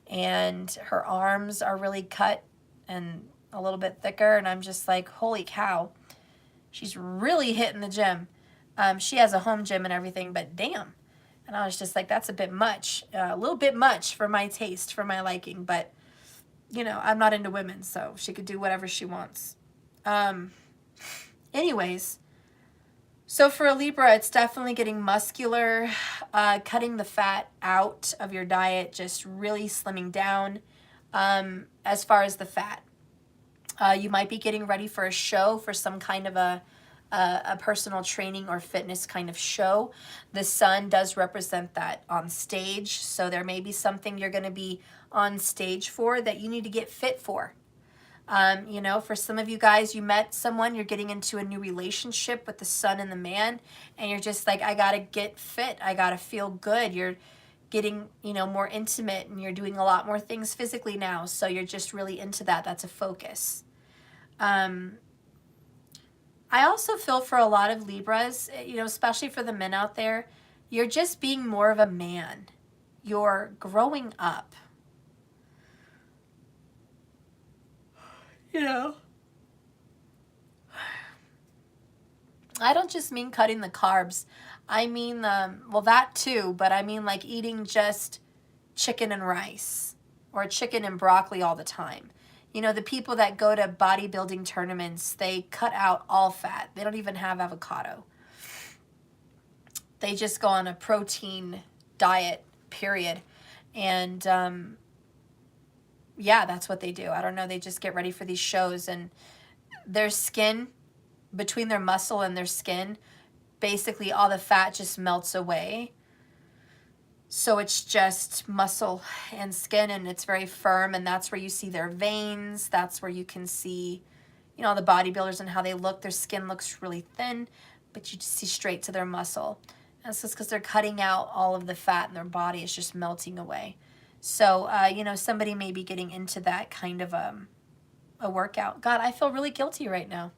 and her arms are really cut and a little bit thicker, and I'm just like, holy cow, she's really hitting the gym. She has a home gym and everything, but damn. And I was just like, that's a bit much, a little bit much for my taste, for my liking, but, you know, I'm not into women, so she could do whatever she wants. Anyways, so for a Libra, it's definitely getting muscular, cutting the fat out of your diet, just really slimming down as far as the fat. You might be getting ready for a show, for some kind of a personal training or fitness kind of show. The sun does represent that on stage, so there may be something you're going to be on stage for that you need to get fit for. You know, for some of you guys, you met someone, you're getting into a new relationship with the sun and the man, and you're just like, I gotta get fit, I gotta feel good. You're getting, you know, more intimate, and you're doing a lot more things physically now, so you're just really into that. That's a focus. I also feel for a lot of Libras, you know, especially for the men out there, you're just being more of a man. You're growing up. You know, I don't just mean cutting the carbs. I mean, well, that too, but I mean like eating just chicken and rice or chicken and broccoli all the time. You know, the people that go to bodybuilding tournaments, they cut out all fat. They don't even have avocado. They just go on a protein diet, period. And, yeah, that's what they do. I don't know. They just get ready for these shows, and their skin, between their muscle and their skin, basically all the fat just melts away. So it's just muscle and skin, and it's very firm, and that's where you see their veins. That's where you can see, you know, the bodybuilders and how they look. Their skin looks really thin, but you just see straight to their muscle. And it's just because they're cutting out all of the fat in their body. It's just melting away. So, you know, somebody may be getting into that kind of a workout. God, I feel really guilty right now.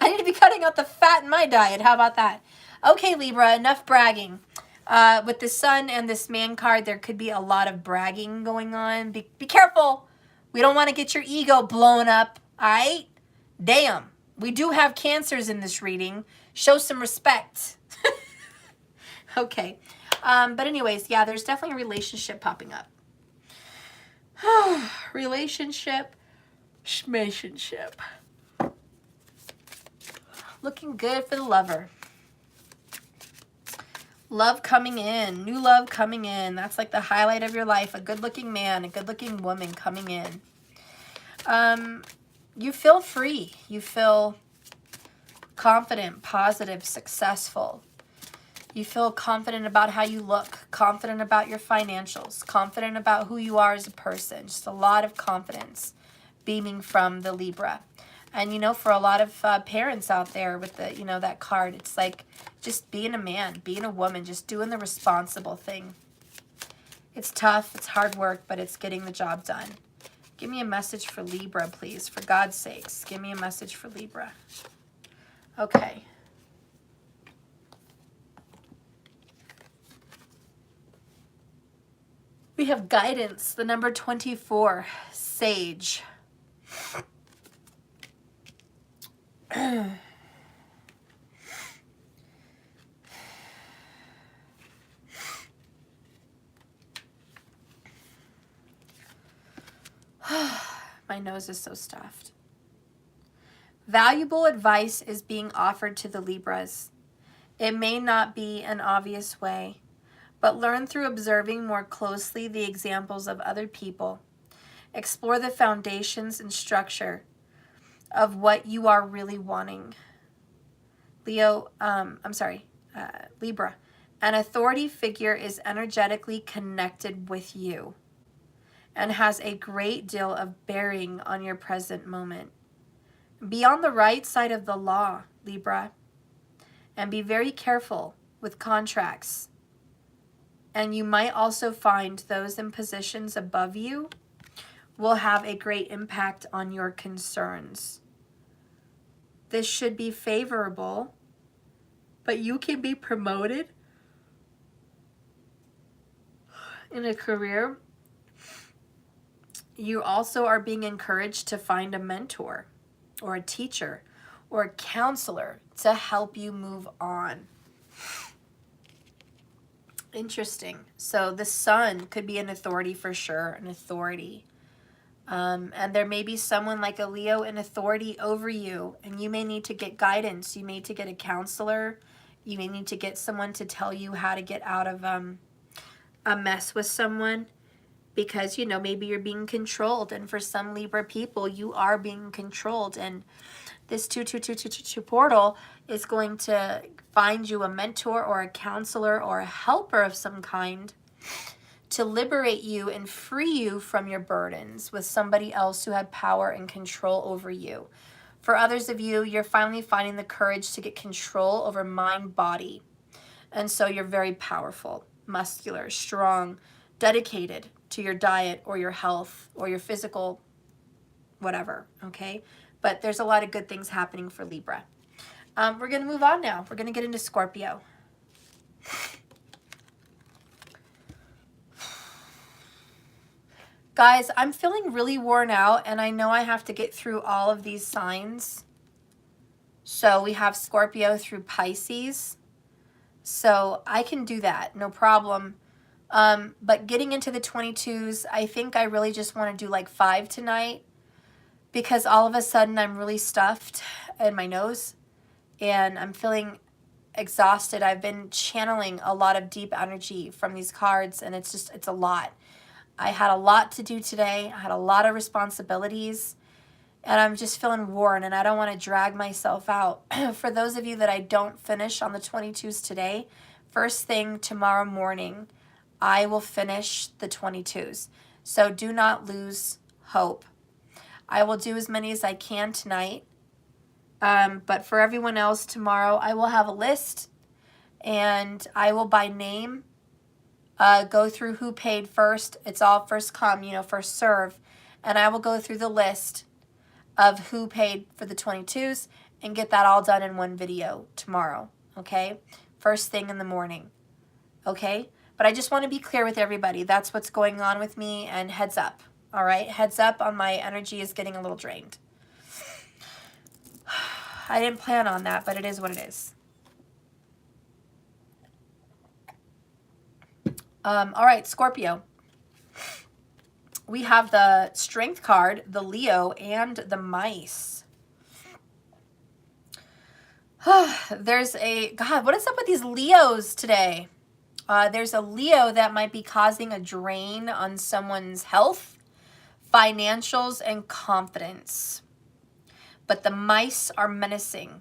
I need to be cutting out the fat in my diet. How about that? Okay, Libra, enough bragging. With the sun and this man card, there could be a lot of bragging going on. Be careful. We don't want to get your ego blown up. All right? Damn. We do have Cancers in this reading. Show some respect. Okay. But anyways, yeah, there's definitely a relationship popping up. Relationship, schmationship. Looking good for the lover. Love coming in. New love coming in. That's like the highlight of your life. A good-looking man, a good-looking woman coming in. You feel free. You feel confident, positive, successful. You feel confident about how you look, confident about your financials, confident about who you are as a person. Just a lot of confidence beaming from the Libra. And, you know, for a lot of parents out there with the, you know, that card, it's like just being a man, being a woman, just doing the responsible thing. It's tough, it's hard work, but it's getting the job done. Give me a message for Libra, please. For God's sakes, give me a message for Libra. Okay. We have guidance, the number 24, Sage. My nose is so stuffed. Valuable advice is being offered to the Libras. It may not be an obvious way, but learn through observing more closely the examples of other people. Explore the foundations and structure of what you are really wanting. Libra. An authority figure is energetically connected with you and has a great deal of bearing on your present moment. Be on the right side of the law, Libra, and be very careful with contracts. And you might also find those in positions above you will have a great impact on your concerns. This should be favorable, but you can be promoted in a career. You also are being encouraged to find a mentor or a teacher or a counselor to help you move on. Interesting. So the sun could be an authority for sure, an authority. And there may be someone like a Leo in authority over you, and you may need to get guidance. You may need to get a counselor. You may need to get someone to tell you how to get out of a mess with someone, because, you know, maybe you're being controlled. And for some Libra people, you are being controlled. And this 2222 portal is going to find you a mentor or a counselor or a helper of some kind to liberate you and free you from your burdens with somebody else who had power and control over you. For others of you, you're finally finding the courage to get control over mind, body. And so you're very powerful, muscular, strong, dedicated to your diet or your health or your physical whatever, okay? But there's a lot of good things happening for Libra. We're going to move on now. We're going to get into Scorpio. Guys, I'm feeling really worn out, and I know I have to get through all of these signs. So we have Scorpio through Pisces. So I can do that, no problem. But getting into the 22s, I think I really just want to do like 5 tonight, because all of a sudden I'm really stuffed in my nose and I'm feeling exhausted. I've been channeling a lot of deep energy from these cards, and it's a lot. I had a lot to do today. I had a lot of responsibilities, and I'm just feeling worn, and I don't want to drag myself out. For those of you that I don't finish on the 22s today, first thing tomorrow morning, I will finish the 22s. So do not lose hope. I will do as many as I can tonight. But for everyone else tomorrow, I will have a list, and I will by name go through who paid first. It's all first come, first serve. And I will go through the list of who paid for the 22s and get that all done in one video tomorrow, okay? First thing in the morning, okay? But I just want to be clear with everybody. That's what's going on with me, and heads up, all right? Heads up on my energy is getting a little drained. I didn't plan on that, but it is what it is. All right, Scorpio. We have the Strength card, the Leo, and the Mice. There's a... God, what is up with these Leos today? There's a Leo that might be causing a drain on someone's health, financials, and confidence. But the Mice are menacing.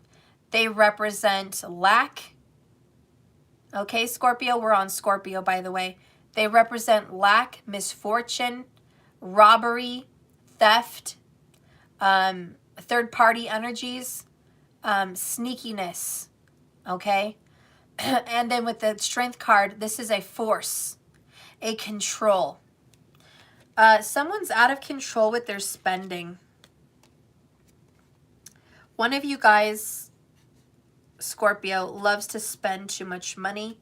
They represent lack, Okay, Scorpio, we're on Scorpio, by the way. They represent lack, misfortune, robbery, theft, third-party energies, sneakiness, okay? And then with the Strength card, this is a force, a control. Someone's out of control with their spending. One of you guys, Scorpio, loves to spend too much money,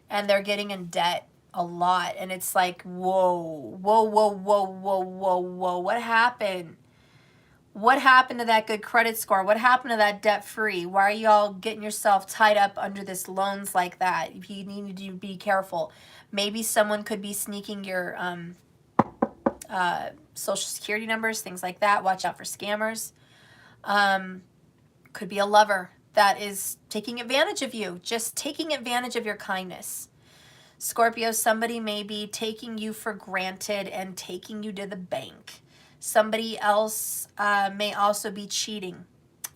and they're getting in debt a lot. And it's like, whoa, whoa, whoa, whoa, whoa, whoa, whoa. What happened? What happened to that good credit score? What happened to that debt-free? Why are y'all getting yourself tied up under this loans like that? You need to be careful. Maybe someone could be sneaking your social security numbers, things like that. Watch out for scammers. Could be a lover that is taking advantage of you, just taking advantage of your kindness. Scorpio, somebody may be taking you for granted and taking you to the bank. Somebody else may also be cheating.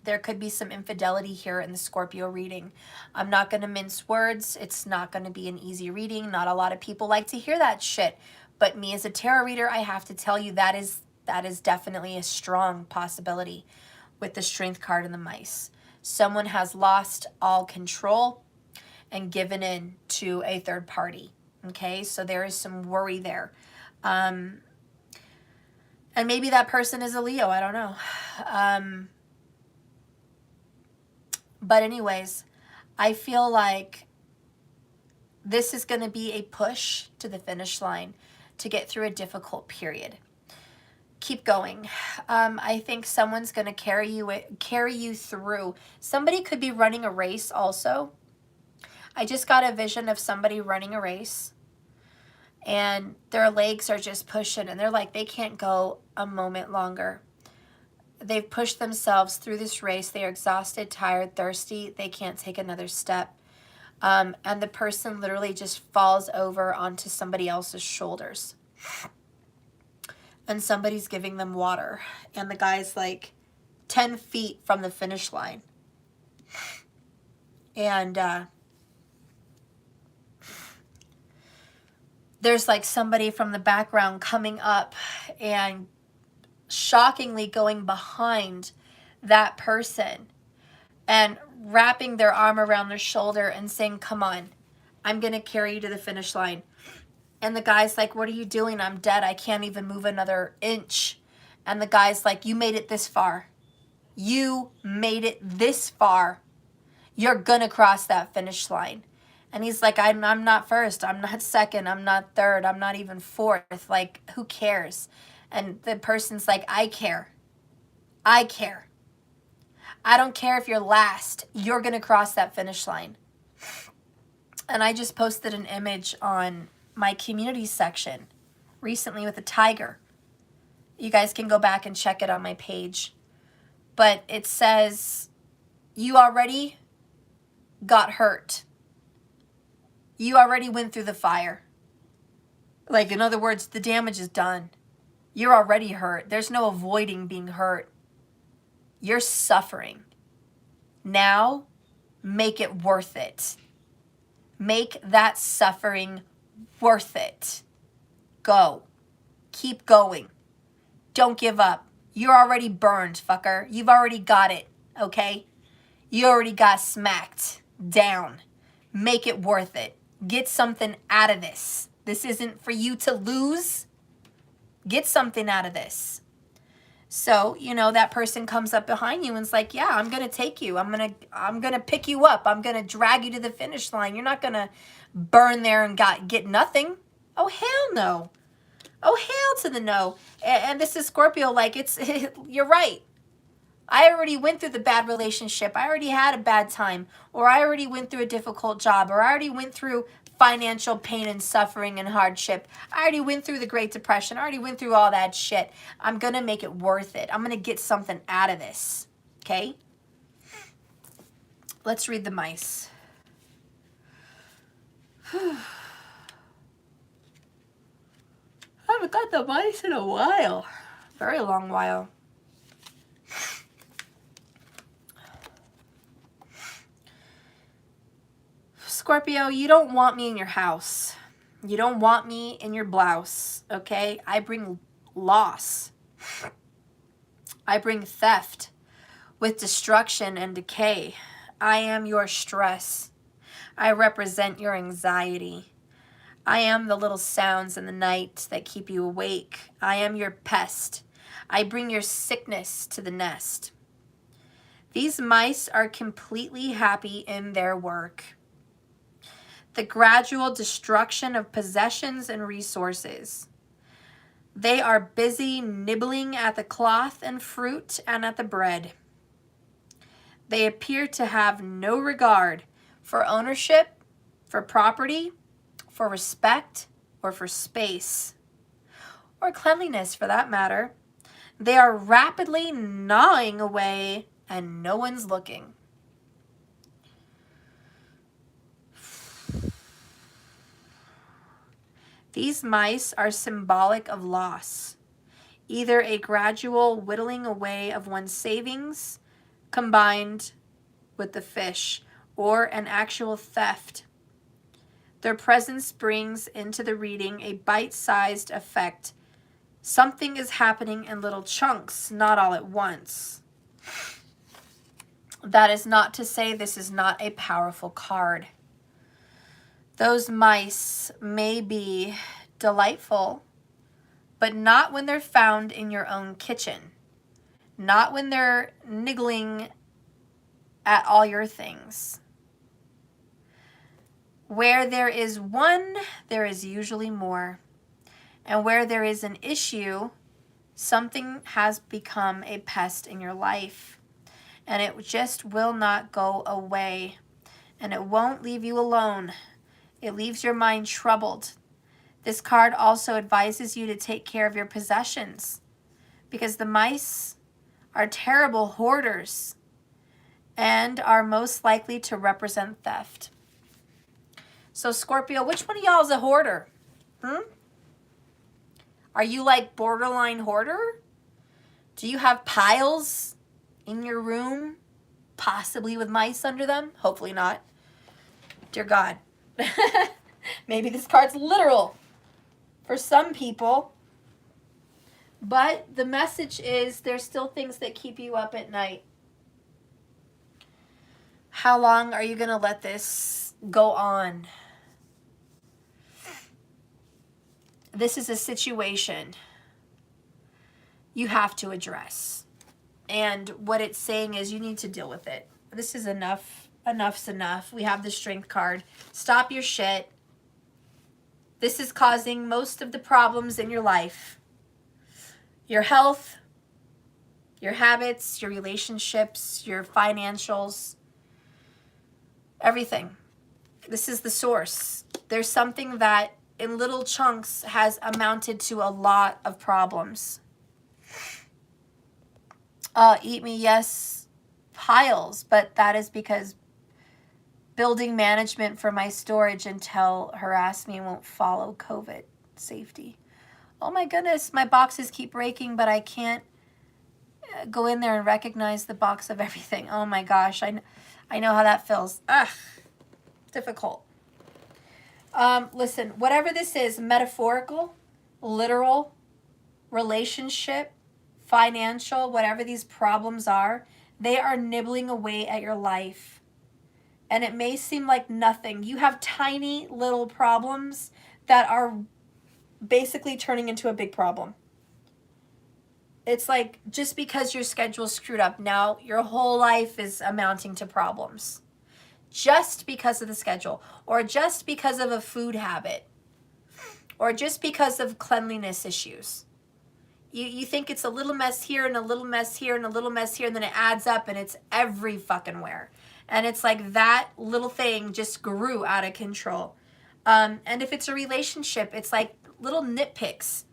There could be some infidelity here in the Scorpio reading. I'm not going to mince words. It's not going to be an easy reading. Not a lot of people like to hear that shit. But me as a tarot reader, I have to tell you that is definitely a strong possibility with the Strength card and the mice. Someone has lost all control and given in to a third party. Okay, so there is some worry there. And maybe that person is a Leo. I don't know. But anyways, I feel like this is going to be a push to the finish line to get through a difficult period. Keep going. I think someone's going to carry you through. Somebody could be running a race also. I just got a vision of somebody running a race, and their legs are just pushing, and they're like, they can't go a moment longer. They've pushed themselves through this race. They are exhausted, tired, thirsty. They can't take another step. And the person literally just falls over onto somebody else's shoulders. And somebody's giving them water. And the guy's like 10 feet from the finish line. And there's like somebody from the background coming up and shockingly going behind that person and wrapping their arm around their shoulder and saying, come on, I'm going to carry you to the finish line. And the guy's like, what are you doing? I'm dead. I can't even move another inch. And the guy's like, you made it this far. You made it this far. You're going to cross that finish line. And he's like, I'm not first. I'm not second. I'm not third. I'm not even fourth. Like, who cares? And the person's like, I care. I care. I don't care if you're last. You're going to cross that finish line. And I just posted an image on my community section recently with a tiger. You guys can go back and check it on my page. But it says, you already got hurt. You already went through the fire. Like, in other words, the damage is done. You're already hurt. There's no avoiding being hurt. You're suffering. Now, make it worth it. Make that suffering worth it. Go. Keep going. Don't give up. You're already burned, fucker. You've already got it, okay? You already got smacked down. Make it worth it. Get something out of this. This isn't for you to lose. Get something out of this. So, you know, that person comes up behind you and is like, yeah, I'm going to take you. I'm going to pick you up. I'm going to drag you to the finish line. You're not going to burn there and get nothing. Oh, hell no. Oh, hell to the no. And this is Scorpio, like, you're right. I already went through the bad relationship. I already had a bad time. Or I already went through a difficult job. Or I already went through financial pain and suffering and hardship. I already went through the Great Depression. I already went through all that shit. I'm going to make it worth it. I'm going to get something out of this. Okay? Let's read the mice. I haven't got the mice in a while. Very long while. Scorpio, you don't want me in your house. You don't want me in your blouse, okay? I bring loss. I bring theft with destruction and decay. I am your stress. I represent your anxiety. I am the little sounds in the night that keep you awake. I am your pest. I bring your sickness to the nest. These mice are completely happy in their work. The gradual destruction of possessions and resources. They are busy nibbling at the cloth and fruit and at the bread. They appear to have no regard for ownership, for property, for respect, or for space, or cleanliness for that matter. They are rapidly gnawing away and no one's looking. These mice are symbolic of loss, either a gradual whittling away of one's savings combined with the fish, or an actual theft. Their presence brings into the reading a bite-sized effect. Something is happening in little chunks, not all at once. That is not to say this is not a powerful card. Those mice may be delightful, but not when they're found in your own kitchen. Not when they're niggling at all your things. Where there is one, there is usually more. And where there is an issue, something has become a pest in your life. And it just will not go away. And it won't leave you alone. It leaves your mind troubled. This card also advises you to take care of your possessions, because the mice are terrible hoarders and are most likely to represent theft. So Scorpio, which one of y'all is a hoarder? Are you like borderline hoarder? Do you have piles in your room, possibly with mice under them? Hopefully not. Dear God. Maybe this card's literal for some people. But the message is there's still things that keep you up at night. How long are you going to let this go on? This is a situation you have to address. And what it's saying is you need to deal with it. This is enough. Enough's enough. We have the Strength card. Stop your shit. This is causing most of the problems in your life. Your health, your habits, your relationships, your financials, everything. This is the source. There's something that in little chunks has amounted to a lot of problems. Eat me, yes, piles, but that is because building management for my storage until harass me won't follow COVID safety. Oh my goodness, my boxes keep breaking, but I can't go in there and recognize the box of everything. Oh my gosh, I know how that feels. Ugh, difficult. Listen, whatever this is, metaphorical, literal, relationship, financial, whatever these problems are, they are nibbling away at your life. And it may seem like nothing. You have tiny little problems that are basically turning into a big problem. It's like just because your schedule's screwed up, now your whole life is amounting to problems. Just because of the schedule, or just because of a food habit, or just because of cleanliness issues. You think it's a little mess here and a little mess here and a little mess here, and then it adds up and it's every fucking where. And it's like that little thing just grew out of control. And if it's a relationship, it's like little nitpicks,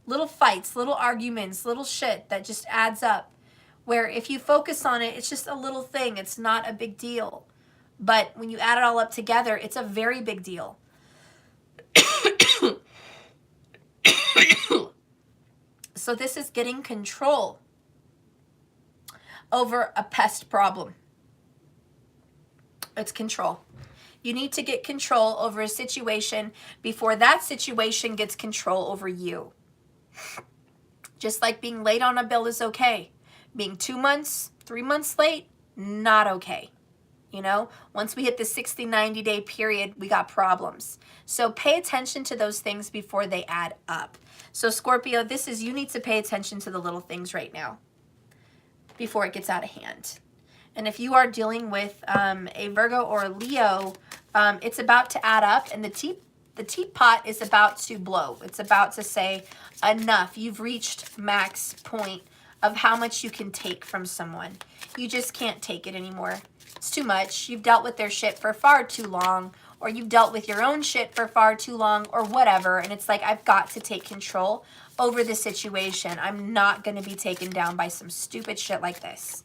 little fights, little arguments, little shit that just adds up. Where if you focus on it, it's just a little thing. It's not a big deal. But when you add it all up together, it's a very big deal. So this is getting control over a pest problem. It's control. You need to get control over a situation before that situation gets control over you. Just like being late on a bill is okay. Being 2 months, 3 months late, not okay. You know, once we hit the 60, 90-day period, we got problems. So pay attention to those things before they add up. So Scorpio, this is, you need to pay attention to the little things right now before it gets out of hand. And if you are dealing with a Virgo or a Leo, it's about to add up, and the teapot is about to blow. It's about to say, enough. You've reached max point of how much you can take from someone. You just can't take it anymore. It's too much. You've dealt with their shit for far too long, or you've dealt with your own shit for far too long, or whatever. And it's like, I've got to take control over the situation. I'm not going to be taken down by some stupid shit like this.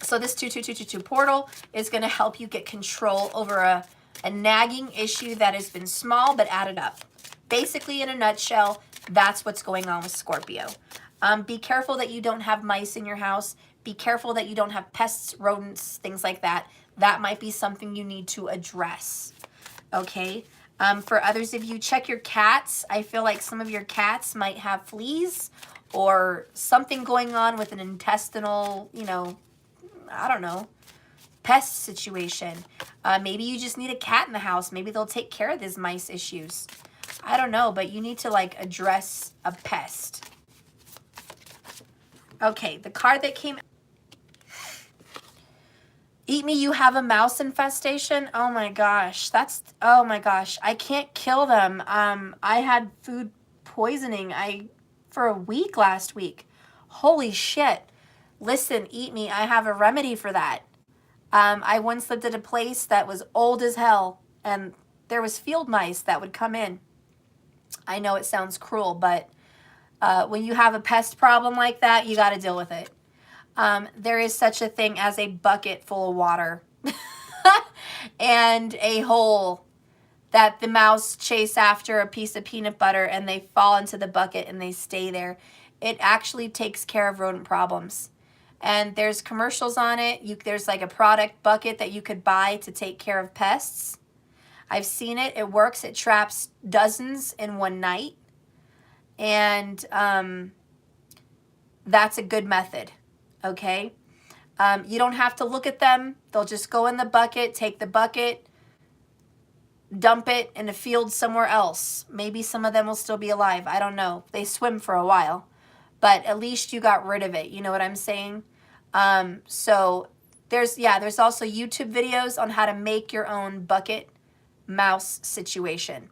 So this 2222 portal is going to help you get control over a nagging issue that has been small but added up. Basically, in a nutshell, that's what's going on with Scorpio. Be careful that you don't have mice in your house. Be careful that you don't have pests, rodents, things like that. That might be something you need to address. Okay? For others of you, check your cats. I feel like some of your cats might have fleas or something going on with an intestinal, you know, I don't know, pest situation. Maybe you just need a cat in the house. Maybe they'll take care of these mice issues. I don't know, but you need to like address a pest. Okay, the card that came. Eat me, you have a mouse infestation? Oh my gosh, oh my gosh. I can't kill them. I had food poisoning for a week last week. Holy shit. Listen, eat me. I have a remedy for that. I once lived at a place that was old as hell, and there was field mice that would come in. I know it sounds cruel, but when you have a pest problem like that, you got to deal with it. There is such a thing as a bucket full of water and a hole that the mouse chase after a piece of peanut butter, and they fall into the bucket and they stay there. It actually takes care of rodent problems. And there's commercials on it. There's like a product bucket that you could buy to take care of pests. I've seen it. It works. It traps dozens in one night. And that's a good method. Okay? You don't have to look at them. They'll just go in the bucket, take the bucket, dump it in a field somewhere else. Maybe some of them will still be alive. I don't know. They swim for a while. But at least you got rid of it. You know what I'm saying? So there's also YouTube videos on how to make your own bucket mouse situation.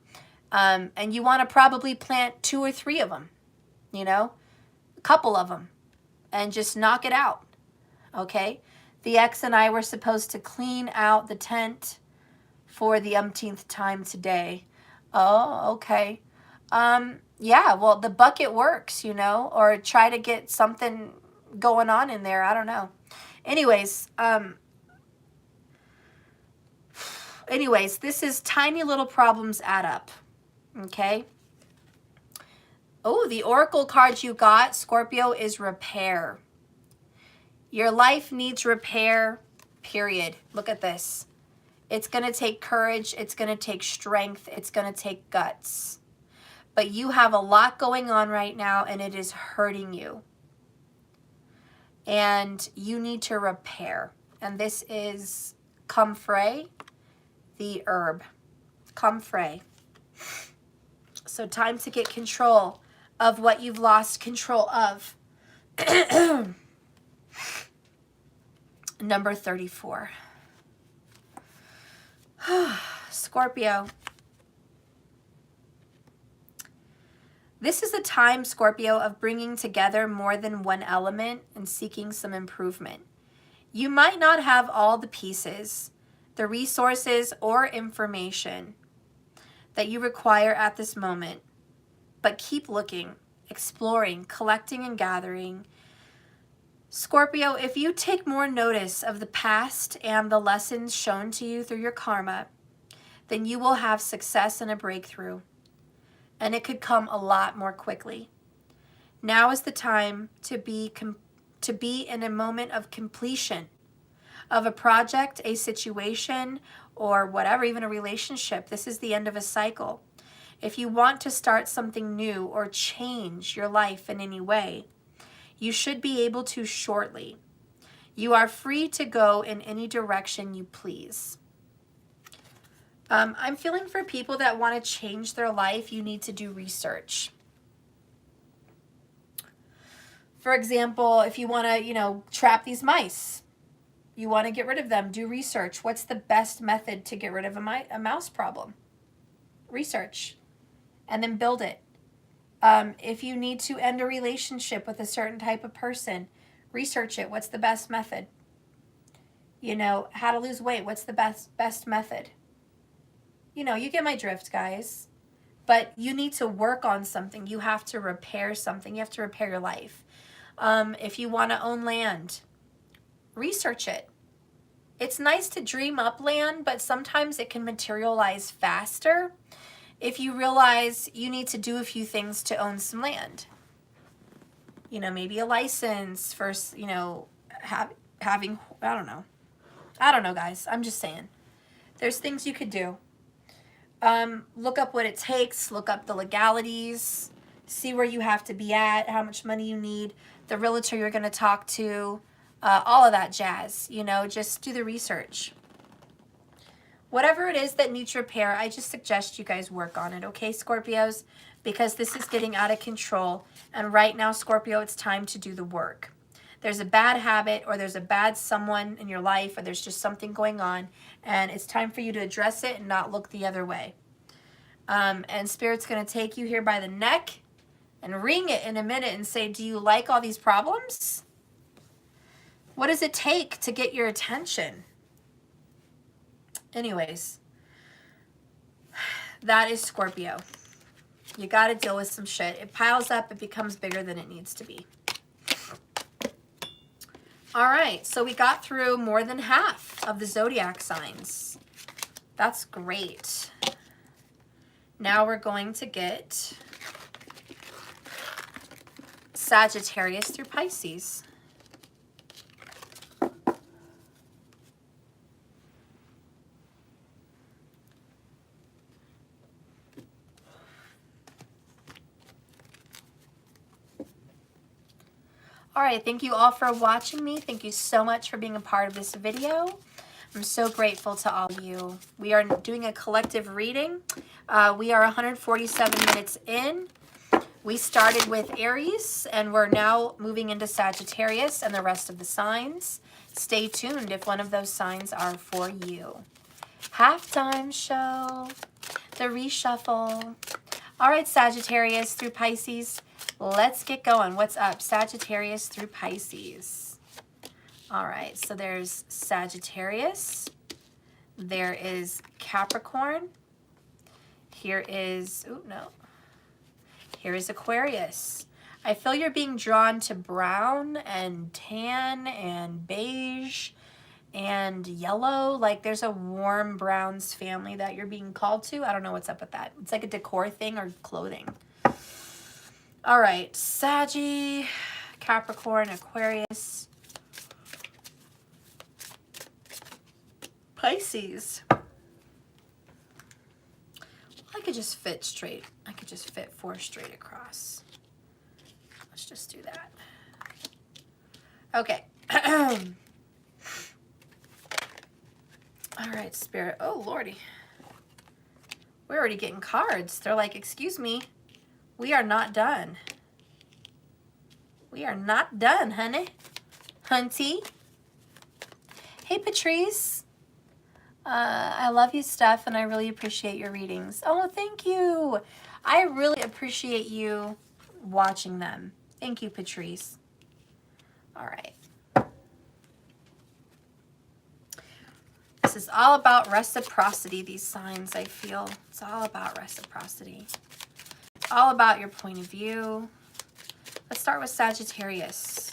And you want to probably plant 2 or 3 of them, you know, a couple of them, and just knock it out. Okay. The ex and I were supposed to clean out the tent for the umpteenth time today. Oh, okay. Yeah, well, the bucket works, you know, or try to get something going on in there. I don't know. Anyways, this is tiny little problems add up. Okay. Oh, the oracle card you got, Scorpio, is repair. Your life needs repair, period. Look at this. It's going to take courage. It's going to take strength. It's going to take guts. But you have a lot going on right now, and it is hurting you. And you need to repair. And this is comfrey, the herb. Comfrey. So time to get control of what you've lost control of. Number 34. Scorpio. This is a time, Scorpio, of bringing together more than one element and seeking some improvement. You might not have all the pieces, the resources, or information that you require at this moment, but keep looking, exploring, collecting, and gathering. Scorpio, if you take more notice of the past and the lessons shown to you through your karma, then you will have success and a breakthrough. And it could come a lot more quickly. Now is the time to be in a moment of completion of a project, a situation, or whatever, even a relationship. This is the end of a cycle. If you want to start something new or change your life in any way, you should be able to shortly. You are free to go in any direction you please. I'm feeling for people that want to change their life, you need to do research. For example, if you want to, trap these mice, you want to get rid of them, do research. What's the best method to get rid of a mouse problem? Research. And then build it. If you need to end a relationship with a certain type of person, research it. What's the best method? How to lose weight. What's the best method? You get my drift, guys. But you need to work on something. You have to repair something. You have to repair your life. If you want to own land, research it. It's nice to dream up land, but sometimes it can materialize faster if you realize you need to do a few things to own some land. Maybe a license for, having, I don't know, guys. I'm just saying. There's things you could do. Look up what it takes. Look up the legalities. See where you have to be at, how much money you need, the realtor you're going to talk to, all of that jazz. Just do the research. Whatever it is that needs repair, I just suggest you guys work on it, okay, Scorpios? Because this is getting out of control. And right now, Scorpio, it's time to do the work. There's a bad habit, or there's a bad someone in your life, or there's just something going on, and it's time for you to address it and not look the other way. And Spirit's going to take you here by the neck and wring it in a minute and say, do you like all these problems? What does it take to get your attention? Anyways, that is Scorpio. You got to deal with some shit. It piles up. It becomes bigger than it needs to be. All right, so we got through more than half of the zodiac signs. That's great. Now we're going to get Sagittarius through Pisces. All right, thank you all for watching me. Thank you so much for being a part of this video. I'm so grateful to all of you. We are doing a collective reading. We are 147 minutes in. We started with Aries, and we're now moving into Sagittarius and the rest of the signs. Stay tuned if one of those signs are for you. Halftime show, the reshuffle. All right, Sagittarius through Pisces. Let's get going. What's up? Sagittarius through Pisces. All right, so there's Sagittarius. There is Capricorn. Here is, here is Aquarius. I feel you're being drawn to brown and tan and beige and yellow. Like there's a warm browns family that you're being called to. I don't know what's up with that. It's like a decor thing or clothing. All right, Saggy, Capricorn, Aquarius, Pisces. I could just fit straight. I could just fit 4 straight across. Let's just do that. Okay. All right, Spirit. Oh, Lordy. We're already getting cards. They're like, excuse me. We are not done. We are not done, honey. Hunty. Hey, Patrice. I love you, Steph, and I really appreciate your readings. Oh, thank you. I really appreciate you watching them. Thank you, Patrice. All right. This is all about reciprocity, these signs, I feel. It's all about reciprocity. All about your point of view. Let's start with Sagittarius.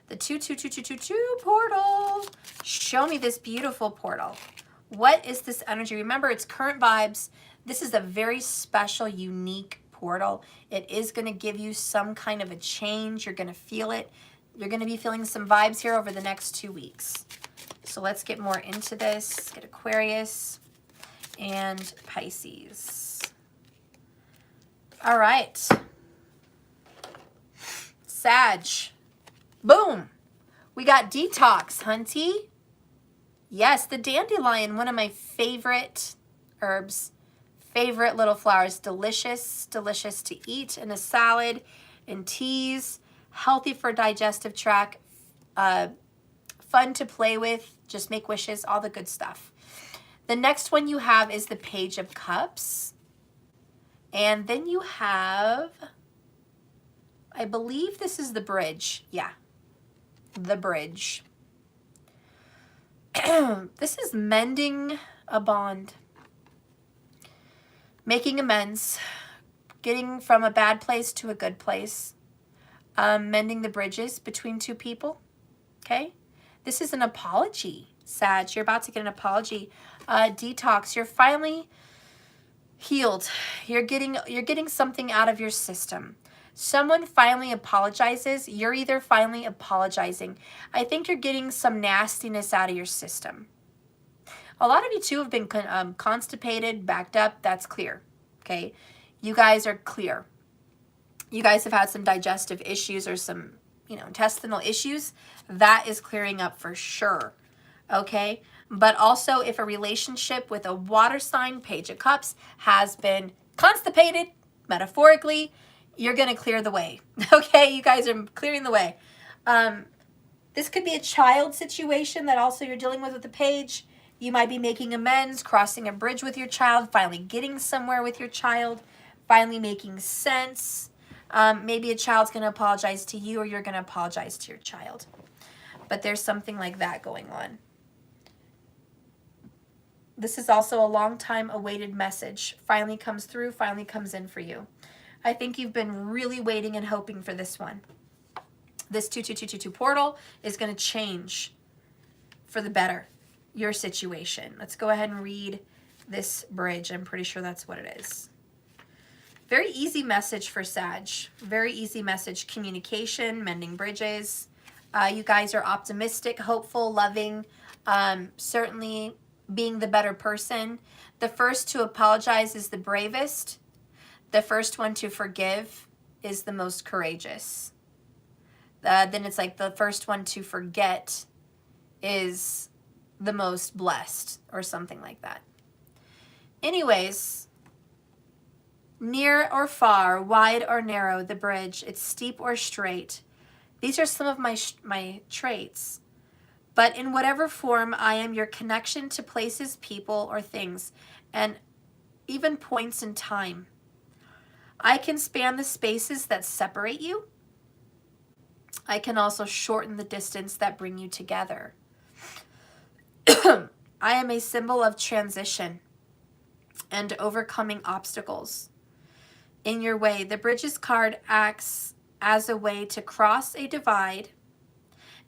The 22222 portal. Show me this beautiful portal. What is this energy? Remember, it's current vibes. This is a very special, unique portal. It is going to give you some kind of a change. You're going to feel it. You're going to be feeling some vibes here over the next 2 weeks. So let's get more into this. Let's get Aquarius and Pisces. All right. Sag. Boom. We got detox, hunty. Yes, the dandelion, one of my favorite herbs. Favorite little flowers. Delicious, delicious to eat in a salad, in teas. Healthy for digestive tract. Fun to play with. Just make wishes. All the good stuff. The next one you have is the Page of Cups. And then you have, I believe this is the Bridge. Yeah, the Bridge. This is mending a bond. Making amends. Getting from a bad place to a good place. Mending the bridges between two people. Okay? This is an apology, Sag. You're about to get an apology. Detox. You're finally healed. You're getting something out of your system. Someone finally apologizes. You're either finally apologizing. I think you're getting some nastiness out of your system. A lot of you too have been constipated, backed up. That's clear. Okay? You guys are clear. You guys have had some digestive issues or some, intestinal issues. That is clearing up for sure. Okay? But also if a relationship with a water sign, Page of Cups, has been constipated, metaphorically, you're going to clear the way. Okay? You guys are clearing the way. This could be a child situation that also you're dealing with the Page. You might be making amends, crossing a bridge with your child, finally getting somewhere with your child, finally making sense. Maybe a child's going to apologize to you or you're going to apologize to your child. But there's something like that going on. This is also a long time awaited message. Finally comes through, finally comes in for you. I think you've been really waiting and hoping for this one. This 22222 portal is going to change for the better your situation. Let's go ahead and read this bridge. I'm pretty sure that's what it is. Very easy message for Sag. Very easy message. Communication, mending bridges. You guys are optimistic, hopeful, loving, certainly being the better person. The first to apologize is the bravest. The first one to forgive is the most courageous. Then it's like the first one to forget is the most blessed or something like that. Anyways, near or far, wide or narrow, the bridge, it's steep or straight. These are some of my traits. But in whatever form, I am your connection to places, people, or things, and even points in time. I can span the spaces that separate you. I can also shorten the distance that bring you together. I am a symbol of transition and overcoming obstacles. In your way, the Bridges card acts as a way to cross a divide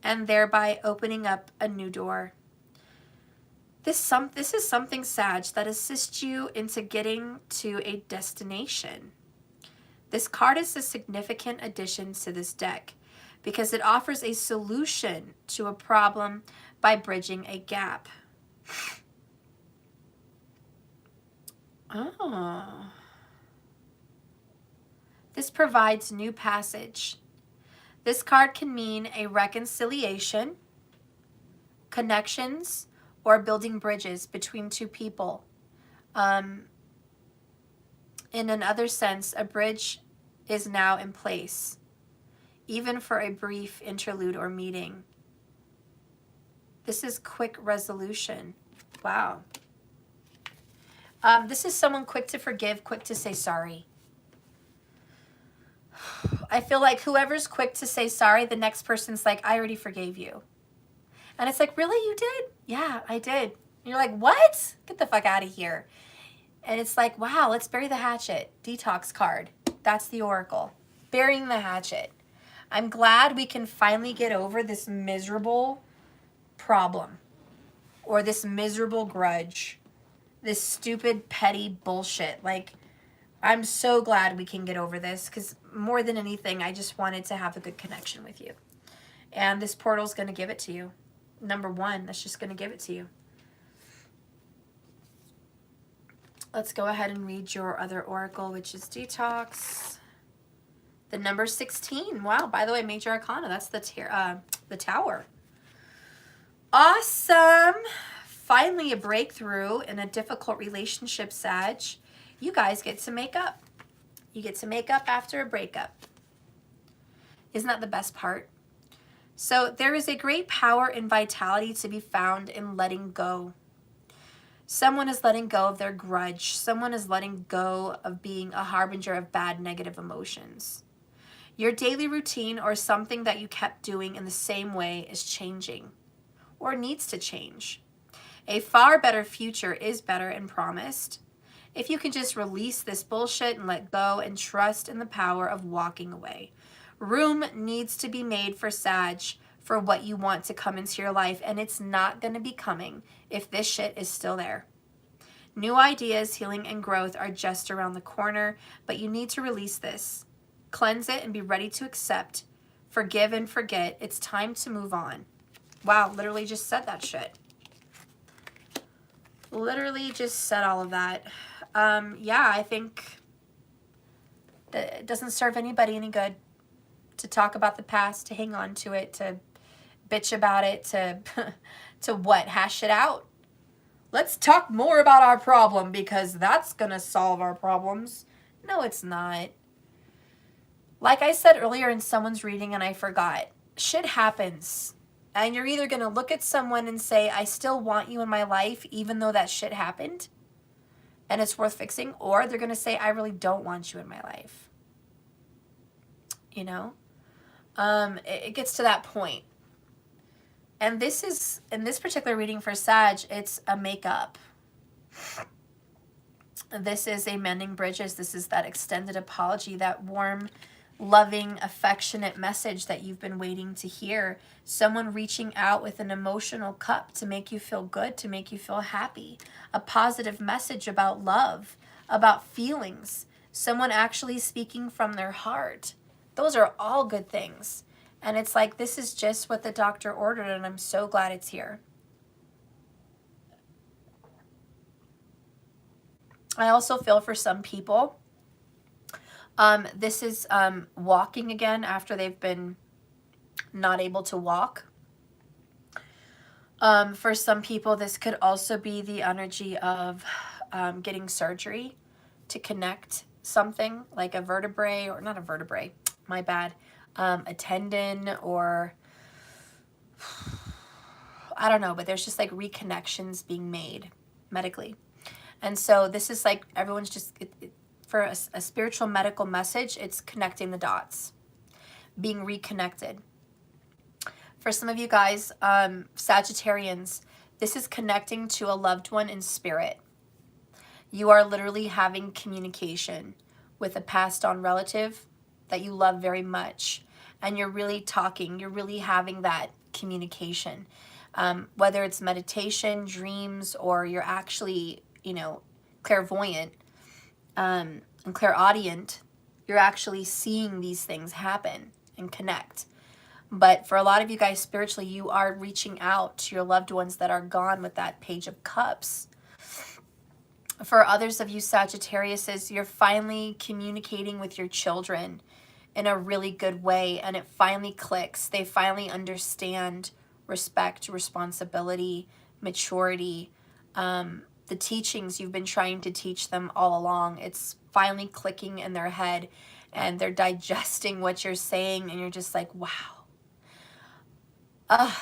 and thereby opening up a new door. This is something, Sag, that assists you into getting to a destination. This card is a significant addition to this deck because it offers a solution to a problem by bridging a gap. Oh. This provides new passage. This card can mean a reconciliation, connections, or building bridges between two people. In another sense, a bridge is now in place, even for a brief interlude or meeting. This is quick resolution. Wow. This is someone quick to forgive, quick to say sorry. I feel like whoever's quick to say sorry, the next person's like, I already forgave you. And it's like, really, you did? Yeah, I did. And you're like, what? Get the fuck out of here. And it's like, wow, let's bury the hatchet. Detox card. That's the oracle. Burying the hatchet. I'm glad we can finally get over this miserable problem or this miserable grudge, this stupid, petty bullshit. Like, I'm so glad we can get over this because more than anything, I just wanted to have a good connection with you. And this portal's going to give it to you. number 1 that's just going to give it to you. Let's go ahead and read your other oracle, which is Detox. The number 16. Wow, by the way, Major Arcana. That's the Tower. Awesome. Finally a breakthrough in a difficult relationship, Sag. You guys get to make up. You get to make up after a breakup. Isn't that the best part? So there is a great power and vitality to be found in letting go. Someone is letting go of their grudge. Someone is letting go of being a harbinger of bad negative emotions. Your daily routine or something that you kept doing in the same way is changing or needs to change. A far better future is better and promised if you can just release this bullshit and let go and trust in the power of walking away. Room needs to be made for Sag for what you want to come into your life, and it's not going to be coming if this shit is still there. New ideas, healing, and growth are just around the corner, but you need to release this. Cleanse it and be ready to accept. Forgive and forget. It's time to move on. Wow, literally just said that shit. Literally just said all of that. Yeah, I think that it doesn't serve anybody any good to talk about the past, to hang on to it, to bitch about it, to what? Hash it out. Let's talk more about our problem because that's going to solve our problems. No, it's not. Like I said earlier in someone's reading and I forgot, shit happens. And you're either going to look at someone and say, I still want you in my life even though that shit happened and it's worth fixing, or they're going to say, I really don't want you in my life. You know? It gets to that point. And this is, in this particular reading for Sag, it's a makeup. This is a mending bridges. This is that extended apology, that warm, loving, affectionate message that you've been waiting to hear. Someone reaching out with an emotional cup to make you feel good, to make you feel happy. A positive message about love, about feelings. Someone actually speaking from their heart. Those are all good things. And it's like, this is just what the doctor ordered, and I'm so glad it's here. I also feel for some people, this is walking again after they've been not able to walk. For some people, this could also be the energy of getting surgery to connect something like a vertebrae, or not a vertebrae, my bad, a tendon, or I don't know, but there's just like reconnections being made medically. And so this is like everyone's just, for a spiritual medical message, it's connecting the dots, being reconnected. For some of you guys, Sagittarians, this is connecting to a loved one in spirit. You are literally having communication with a passed on relative that you love very much. And you're really talking, you're really having that communication. Whether it's meditation, dreams, or you're actually, you know, clairvoyant and clairaudient, you're actually seeing these things happen and connect. But for a lot of you guys spiritually, you are reaching out to your loved ones that are gone with that Page of Cups. For others of you Sagittariuses, you're finally communicating with your children in a really good way, and it finally clicks. They finally understand respect, responsibility, maturity, the teachings you've been trying to teach them all along. It's finally clicking in their head, and they're digesting what you're saying, and you're just like, wow.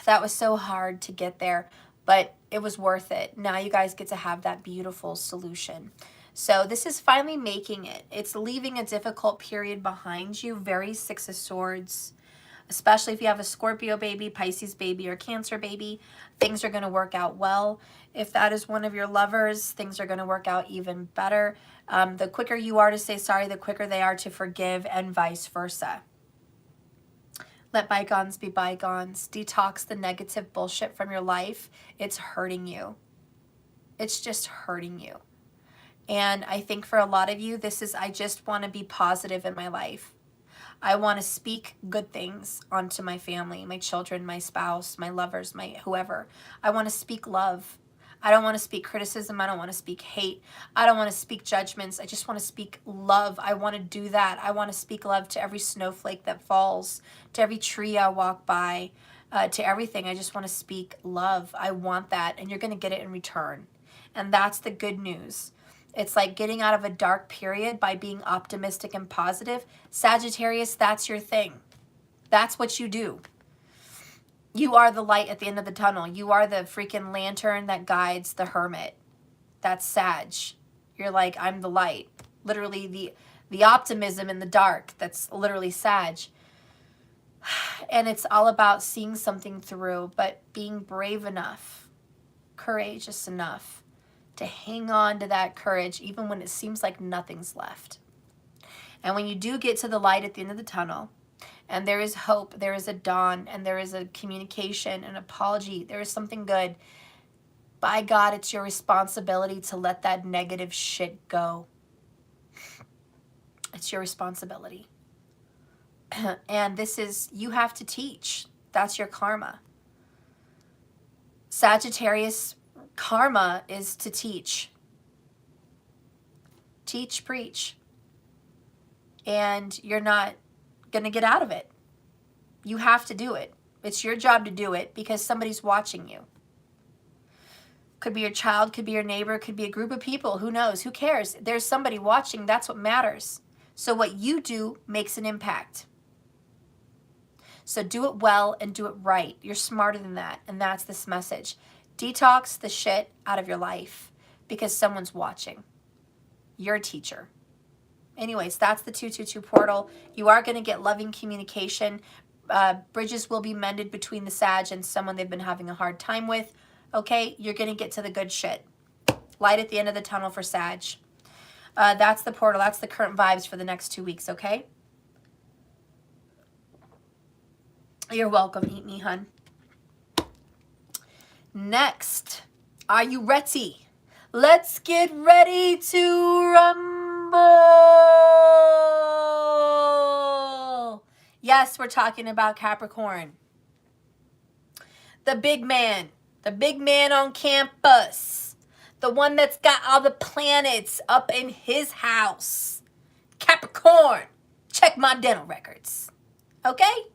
That was so hard to get there, but it was worth it. Now you guys get to have that beautiful solution. So this is finally making it. It's leaving a difficult period behind you. Very Six of Swords. Especially if you have a Scorpio baby, Pisces baby, or Cancer baby, things are going to work out well. If that is one of your lovers, things are going to work out even better. The quicker you are to say sorry, the quicker they are to forgive, and vice versa. Let bygones be bygones. Detox the negative bullshit from your life. It's hurting you. It's just hurting you. And I think for a lot of you, this is, I just want to be positive in my life. I want to speak good things onto my family, my children, my spouse, my lovers, my whoever. I want to speak love. I don't want to speak criticism. I don't want to speak hate. I don't want to speak judgments. I just want to speak love. I want to do that. I want to speak love to every snowflake that falls, to every tree I walk by, to everything. I just want to speak love. I want that, and you're going to get it in return. And that's the good news. It's like getting out of a dark period by being optimistic and positive. Sagittarius, that's your thing. That's what you do. You are the light at the end of the tunnel. You are the freaking lantern that guides the hermit. That's Sag. You're like, I'm the light. Literally the optimism in the dark. That's literally Sag. And it's all about seeing something through, but being brave enough, courageous enough to hang on to that courage even when it seems like nothing's left. And when you do get to the light at the end of the tunnel, and there is hope, there is a dawn, and there is a communication, an apology, there is something good, by God, it's your responsibility to let that negative shit go. It's your responsibility. And this is, you have to teach. That's your karma. Sagittarius karma is to teach. Teach, preach. And you're not going to get out of it. You have to do it. It's your job to do it because somebody's watching you. Could be your child, could be your neighbor, could be a group of people. Who knows? Who cares? There's somebody watching. That's what matters. So what you do makes an impact. So do it well and do it right. You're smarter than that. And that's this message. Detox the shit out of your life because someone's watching. You're a teacher. Anyways, that's the 222 portal. You are going to get loving communication. Bridges will be mended between the Sag and someone they've been having a hard time with. Okay, you're going to get to the good shit. Light at the end of the tunnel for Sag. That's the portal. That's the current vibes for the next 2 weeks, okay? You're welcome. Eat me, hun. Next, are you ready? Let's get ready to rumble. Yes, we're talking about Capricorn. The big man on campus. The one that's got all the planets up in his house. Capricorn, check my dental records. Okay?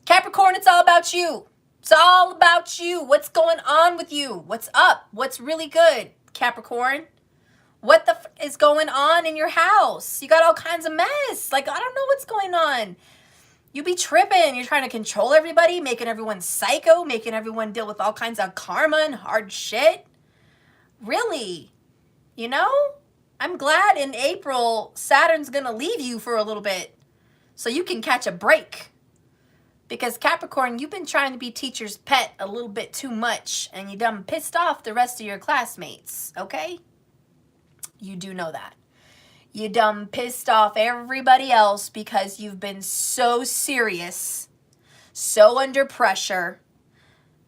Capricorn, it's all about you. It's all about you. What's going on with you? What's up? What's really good, Capricorn? What the is going on in your house? You got all kinds of mess. Like, I don't know what's going on. You be tripping. You're trying to control everybody, making everyone psycho, making everyone deal with all kinds of karma and hard shit. Really? You know? I'm glad in April, Saturn's going to leave you for a little bit so you can catch a break. Because Capricorn, you've been trying to be teacher's pet a little bit too much, and you done pissed off the rest of your classmates, okay? You do know that. You done pissed off everybody else because you've been so serious, so under pressure,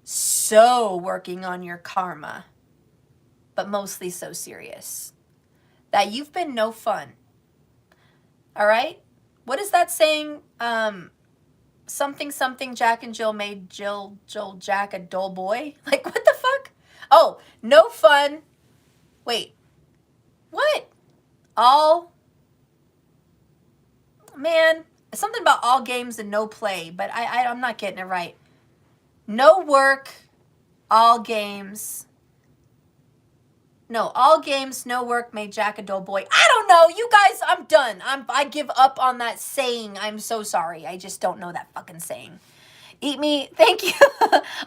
so working on your karma, but mostly so serious, that you've been no fun, all right? What is that saying? Something Jack and Jill made Jill Jack a dull boy. Like, what the fuck? Oh, no fun. Wait, what? Man, something about all games and no play, but I'm not getting it right. No work, all games. No, all games, no work made Jack a dull boy. I don't know. You guys, I'm done. I give up on that saying. I'm so sorry. I just don't know that fucking saying. Eat me. Thank you.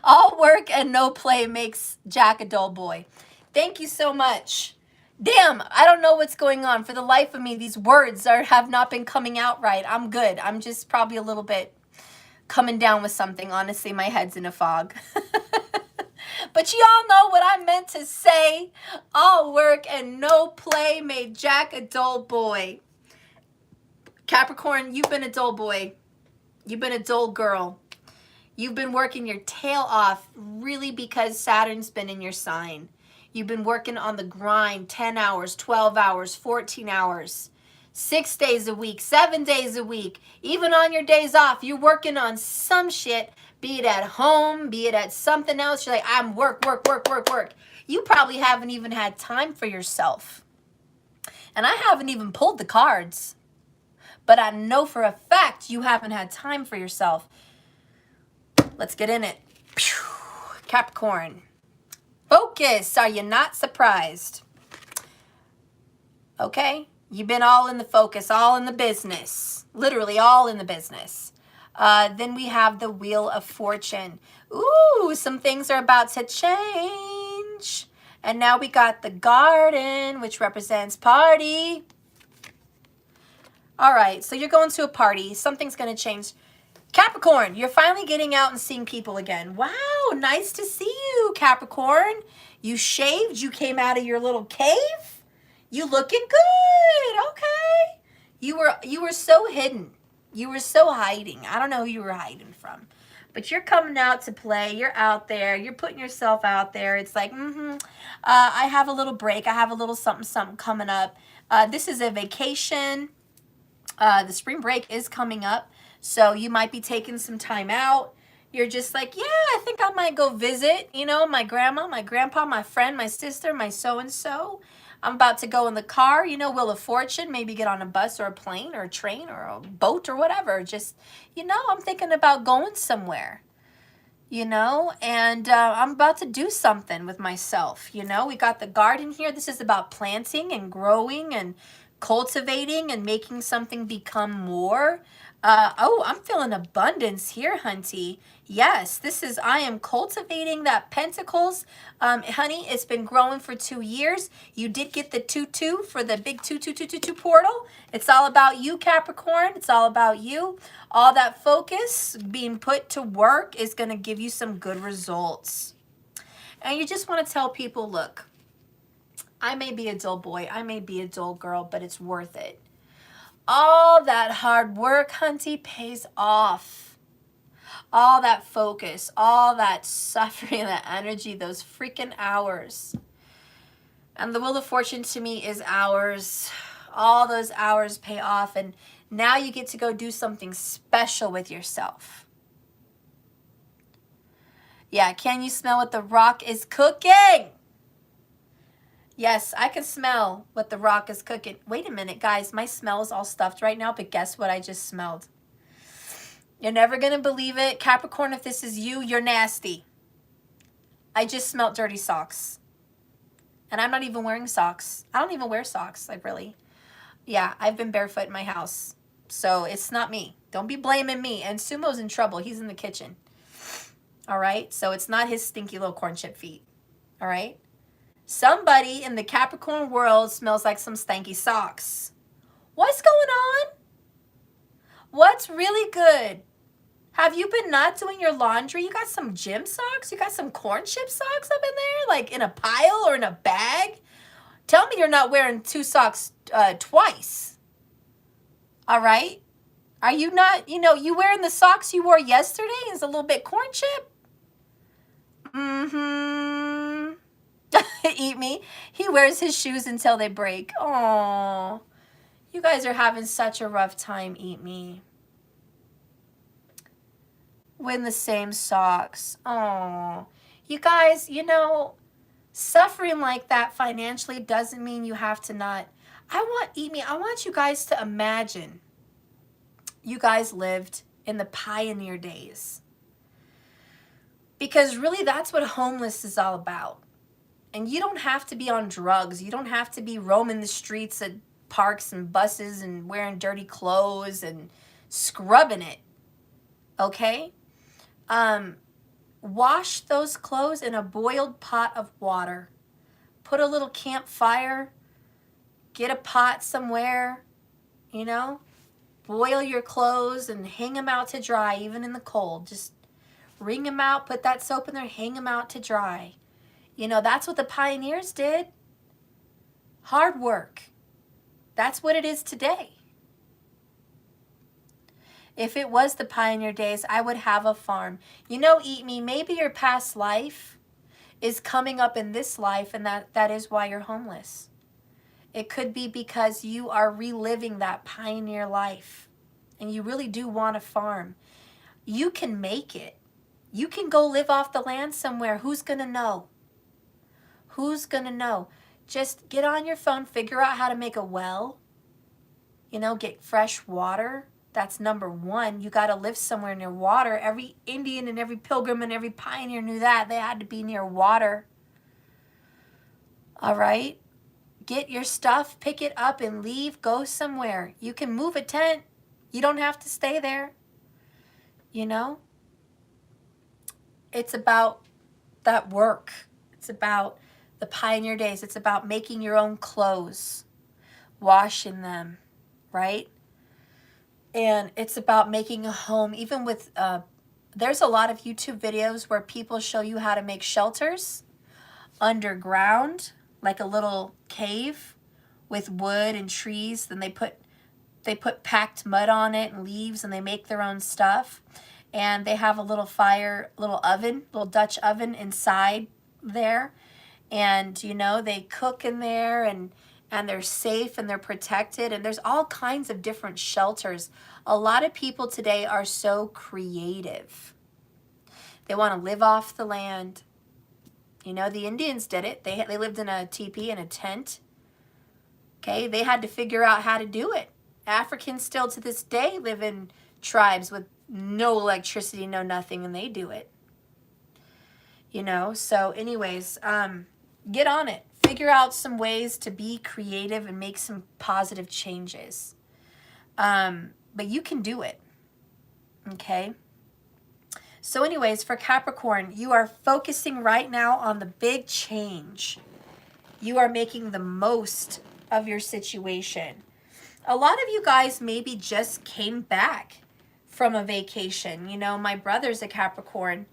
All work and no play makes Jack a dull boy. Thank you so much. Damn, I don't know what's going on. For the life of me, these words have not been coming out right. I'm good. I'm just probably a little bit coming down with something. Honestly, my head's in a fog. But you all know what I meant to say. All work and no play made Jack a dull boy. Capricorn, you've been a dull boy. You've been a dull girl. You've been working your tail off really because Saturn's been in your sign. You've been working on the grind 10 hours, 12 hours, 14 hours. 6 days a week, 7 days a week, even on your days off, you're working on some shit, be it at home, be it at something else. You're like, I'm work. You probably haven't even had time for yourself. And I haven't even pulled the cards, but I know for a fact you haven't had time for yourself. Let's get in it. Capricorn. Focus. Are you not surprised? Okay. You've been all in the focus, all in the business. Literally all in the business. Then we have the Wheel of Fortune. Ooh, some things are about to change. And now we got the Garden, which represents party. All right, so you're going to a party. Something's going to change. Capricorn, you're finally getting out and seeing people again. Wow, nice to see you, Capricorn. You shaved. You came out of your little cave. You looking good. Okay. You were so hidden. You were so hiding. I don't know who you were hiding from. But you're coming out to play. You're out there. You're putting yourself out there. It's like, I have a little break. I have a little something coming up. This is a vacation. The spring break is coming up. So you might be taking some time out. You're just like, yeah, I think I might go visit, my grandma, my grandpa, my friend, my sister, my so-and-so. I'm about to go in the car, Wheel of Fortune, maybe get on a bus or a plane or a train or a boat or whatever. Just, I'm thinking about going somewhere, and I'm about to do something with myself, We got the Garden here. This is about planting and growing and cultivating and making something become more. I'm feeling abundance here, hunty. Yes, I am cultivating that Pentacles. Honey, it's been growing for 2 years. You did get the 2-2 for the big 2-2-2-2-2 portal. It's all about you, Capricorn. It's all about you. All that focus being put to work is going to give you some good results. And you just want to tell people, look, I may be a dull boy. I may be a dull girl, but it's worth it. All that hard work, hunty, pays off. All that focus, all that suffering, that energy, those freaking hours. And the Wheel of Fortune to me is hours. All those hours pay off. And now you get to go do something special with yourself. Yeah, can you smell what the rock is cooking? Yes, I can smell what the rock is cooking. Wait a minute, guys. My smell is all stuffed right now, but guess what I just smelled? You're never going to believe it. Capricorn, if this is you, you're nasty. I just smelled dirty socks. And I'm not even wearing socks. I don't even wear socks, Yeah, I've been barefoot in my house. So it's not me. Don't be blaming me. And Sumo's in trouble. He's in the kitchen. All right? So it's not his stinky little corn chip feet. All right? Somebody in the Capricorn world smells like some stanky socks. What's going on? What's really good? Have you been not doing your laundry? You got some gym socks? You got some corn chip socks up in there? Like in a pile or in a bag? Tell me you're not wearing 2 socks twice. All right? Are you not, you wearing the socks you wore yesterday? Is a little bit corn chip? Eat me. He wears his shoes until they break. Oh, you guys are having such a rough time. Eat me. Wearing the same socks. Oh, you guys, suffering like that financially doesn't mean you have to not. I want you guys to imagine you guys lived in the pioneer days. Because really that's what homeless is all about. And you don't have to be on drugs. You don't have to be roaming the streets at parks and buses and wearing dirty clothes and scrubbing it. Okay? Wash those clothes in a boiled pot of water. Put a little campfire. Get a pot somewhere. Boil your clothes and hang them out to dry, even in the cold. Just wring them out, put that soap in there, hang them out to dry. That's what the pioneers did. Hard work. That's what it is today. If it was the pioneer days, I would have a farm. Eat me, maybe your past life is coming up in this life, and that is why you're homeless. It could be because you are reliving that pioneer life and you really do want a farm. You can make it. You can go live off the land somewhere. Who's going to know? Who's going to know? Just get on your phone, figure out how to make a well, you know, get fresh water. That's number one. You got to live somewhere near water. Every Indian and every pilgrim and every pioneer knew that. They had to be near water. All right? Get your stuff, pick it up and leave. Go somewhere. You can move a tent. You don't have to stay there. You know? It's about that work. It's about the pioneer days. It's about making your own clothes, washing them, right? And it's about making a home. Even with, there's a lot of YouTube videos where people show you how to make shelters underground, like a little cave with wood and trees. Then they put packed mud on it and leaves, and they make their own stuff. And they have a little fire, little oven, little Dutch oven inside there. And, you know, they cook in there, and they're safe and they're protected. And there's all kinds of different shelters. A lot of people today are so creative. They want to live off the land. You know, the Indians did it. They lived in a teepee, in a tent. Okay, they had to figure out how to do it. Africans still to this day live in tribes with no electricity, no nothing, and they do it. You know, so anyways, get on it. Figure out some ways to be creative and make some positive changes. But you can do it. Okay? So anyways, for Capricorn, you are focusing right now on the big change. You are making the most of your situation. A lot of you guys maybe just came back from a vacation. You know, my brother's a Capricorn,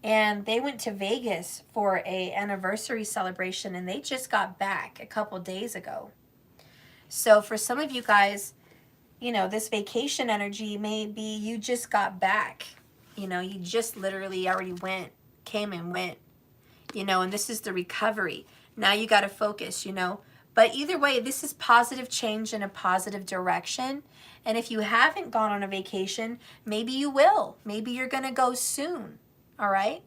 and they went to Vegas for a anniversary celebration, and they just got back a couple days ago. So for some of you guys, you know, this vacation energy may be you just got back. You know, you just literally already came and went, you know, and this is the recovery. Now you got to focus, you know. But either way, this is positive change in a positive direction. And if you haven't gone on a vacation, maybe you will. Maybe you're going to go soon. All right?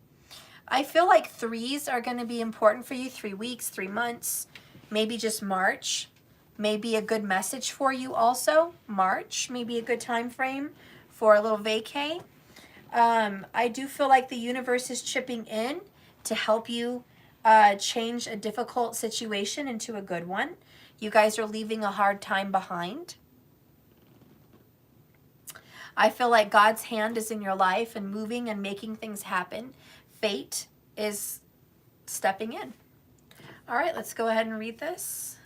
I feel like 3s are going to be important for you. 3 weeks, 3 months, maybe just March. Maybe a good message for you also. March, maybe a good time frame for a little vacay. I do feel like the universe is chipping in to help you change a difficult situation into a good one. You guys are leaving a hard time behind. I feel like God's hand is in your life and moving and making things happen. Fate is stepping in. All right, let's go ahead and read this.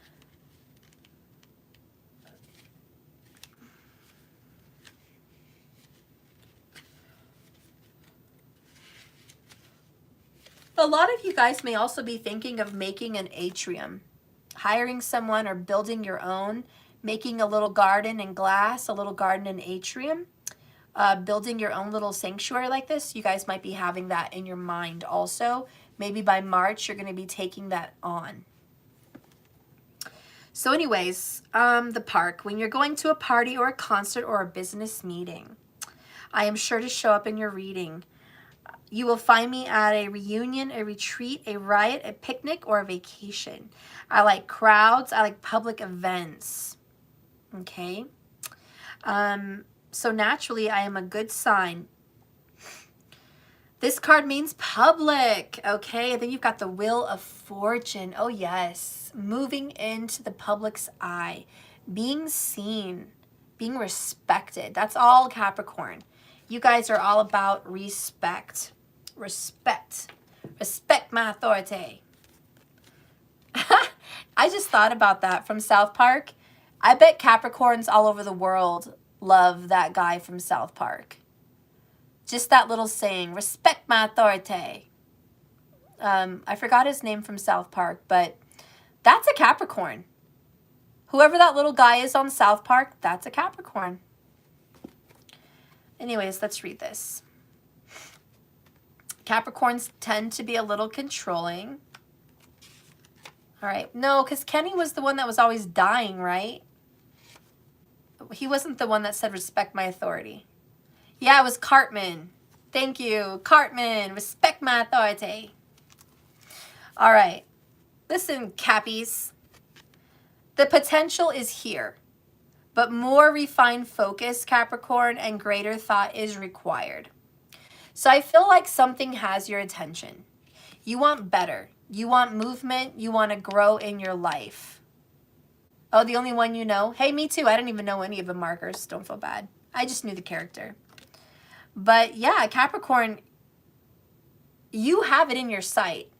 A lot of you guys may also be thinking of making an atrium, hiring someone or building your own, making a little garden in glass, a little garden in atrium, building your own little sanctuary like this. You guys might be having that in your mind also. Maybe by March, you're going to be taking that on. So anyways, the park. When you're going to a party or a concert or a business meeting, I am sure to show up in your reading. You will find me at a reunion, a retreat, a riot, a picnic, or a vacation. I like crowds. I like public events. Okay? So naturally, I am a good sign. This card means public. Okay? And then you've got the Wheel of Fortune. Oh, yes. Moving into the public's eye. Being seen. Being respected. That's all Capricorn. You guys are all about respect. Respect. Respect my authority. I just thought about that from South Park. I bet Capricorns all over the world love that guy from South Park. Just that little saying, respect my authority. I forgot his name from South Park, but that's a Capricorn. Whoever that little guy is on South Park, that's a Capricorn. Anyways, let's read this. Capricorns tend to be a little controlling. All right. No, because Kenny was the one that was always dying, right? He wasn't the one that said, respect my authority. Yeah, it was Cartman. Thank you. Cartman, respect my authority. All right. Listen, Cappies. The potential is here, but more refined focus, Capricorn, and greater thought is required. So I feel like something has your attention. You want better. You want movement. You want to grow in your life. Oh, the only one you know? Hey, me too. I didn't even know any of the markers. Don't feel bad. I just knew the character. But yeah, Capricorn, you have it in your sight.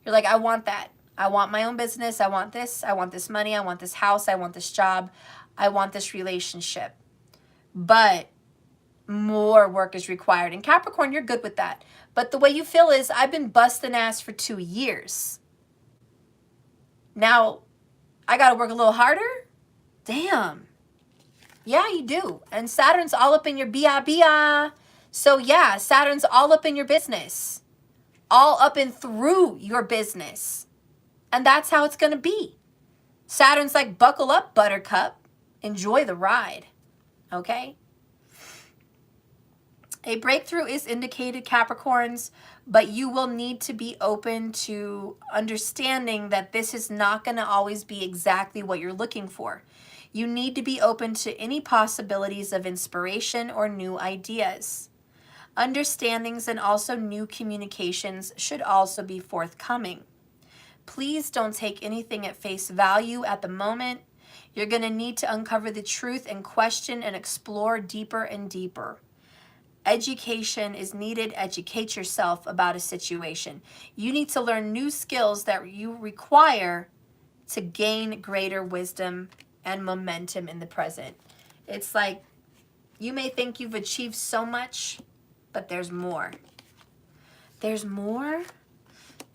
You're like, I want that. I want my own business. I want this. I want this money. I want this house. I want this job. I want this relationship. But more work is required. And Capricorn, you're good with that. But the way you feel is, I've been busting ass for 2 years. Now, I got to work a little harder? Damn. Yeah, you do. And Saturn's all up in your bia. So yeah, Saturn's all up in your business. All up and through your business. And that's how it's going to be. Saturn's like, buckle up, buttercup. Enjoy the ride. Okay? A breakthrough is indicated, Capricorns, but you will need to be open to understanding that this is not going to always be exactly what you're looking for. You need to be open to any possibilities of inspiration or new ideas. Understandings and also new communications should also be forthcoming. Please don't take anything at face value at the moment. You're going to need to uncover the truth and question and explore deeper and deeper. Education is needed. Educate yourself about a situation. You need to learn new skills that you require to gain greater wisdom and momentum in the present. It's like you may think you've achieved so much, but there's more. There's more.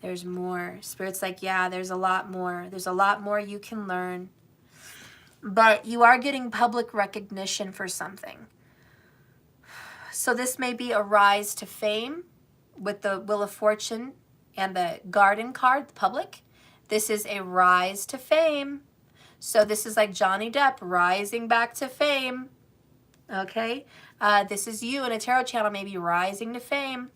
There's more. Spirit's like, yeah, there's a lot more. There's a lot more you can learn. But you are getting public recognition for something. So this may be a rise to fame with the Wheel of Fortune and the Garden card, the public. This is a rise to fame. So this is like Johnny Depp rising back to fame. Okay? This is you in a tarot channel maybe rising to fame.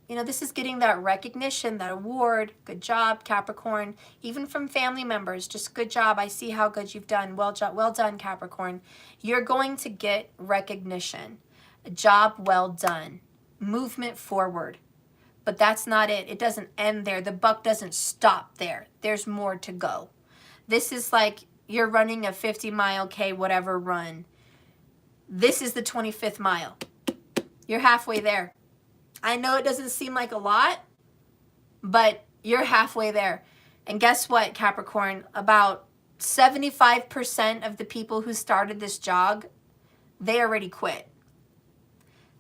You know, this is getting that recognition, that award. Good job, Capricorn. Even from family members, just good job. I see how good you've done. Well done, Capricorn. You're going to get recognition. A job well done. Movement forward. But that's not it. It doesn't end there. The buck doesn't stop there. There's more to go. This is like you're running a 50-mile K whatever run. This is the 25th mile. You're halfway there. I know it doesn't seem like a lot, but you're halfway there. And guess what, Capricorn? About 75% of the people who started this jog, they already quit.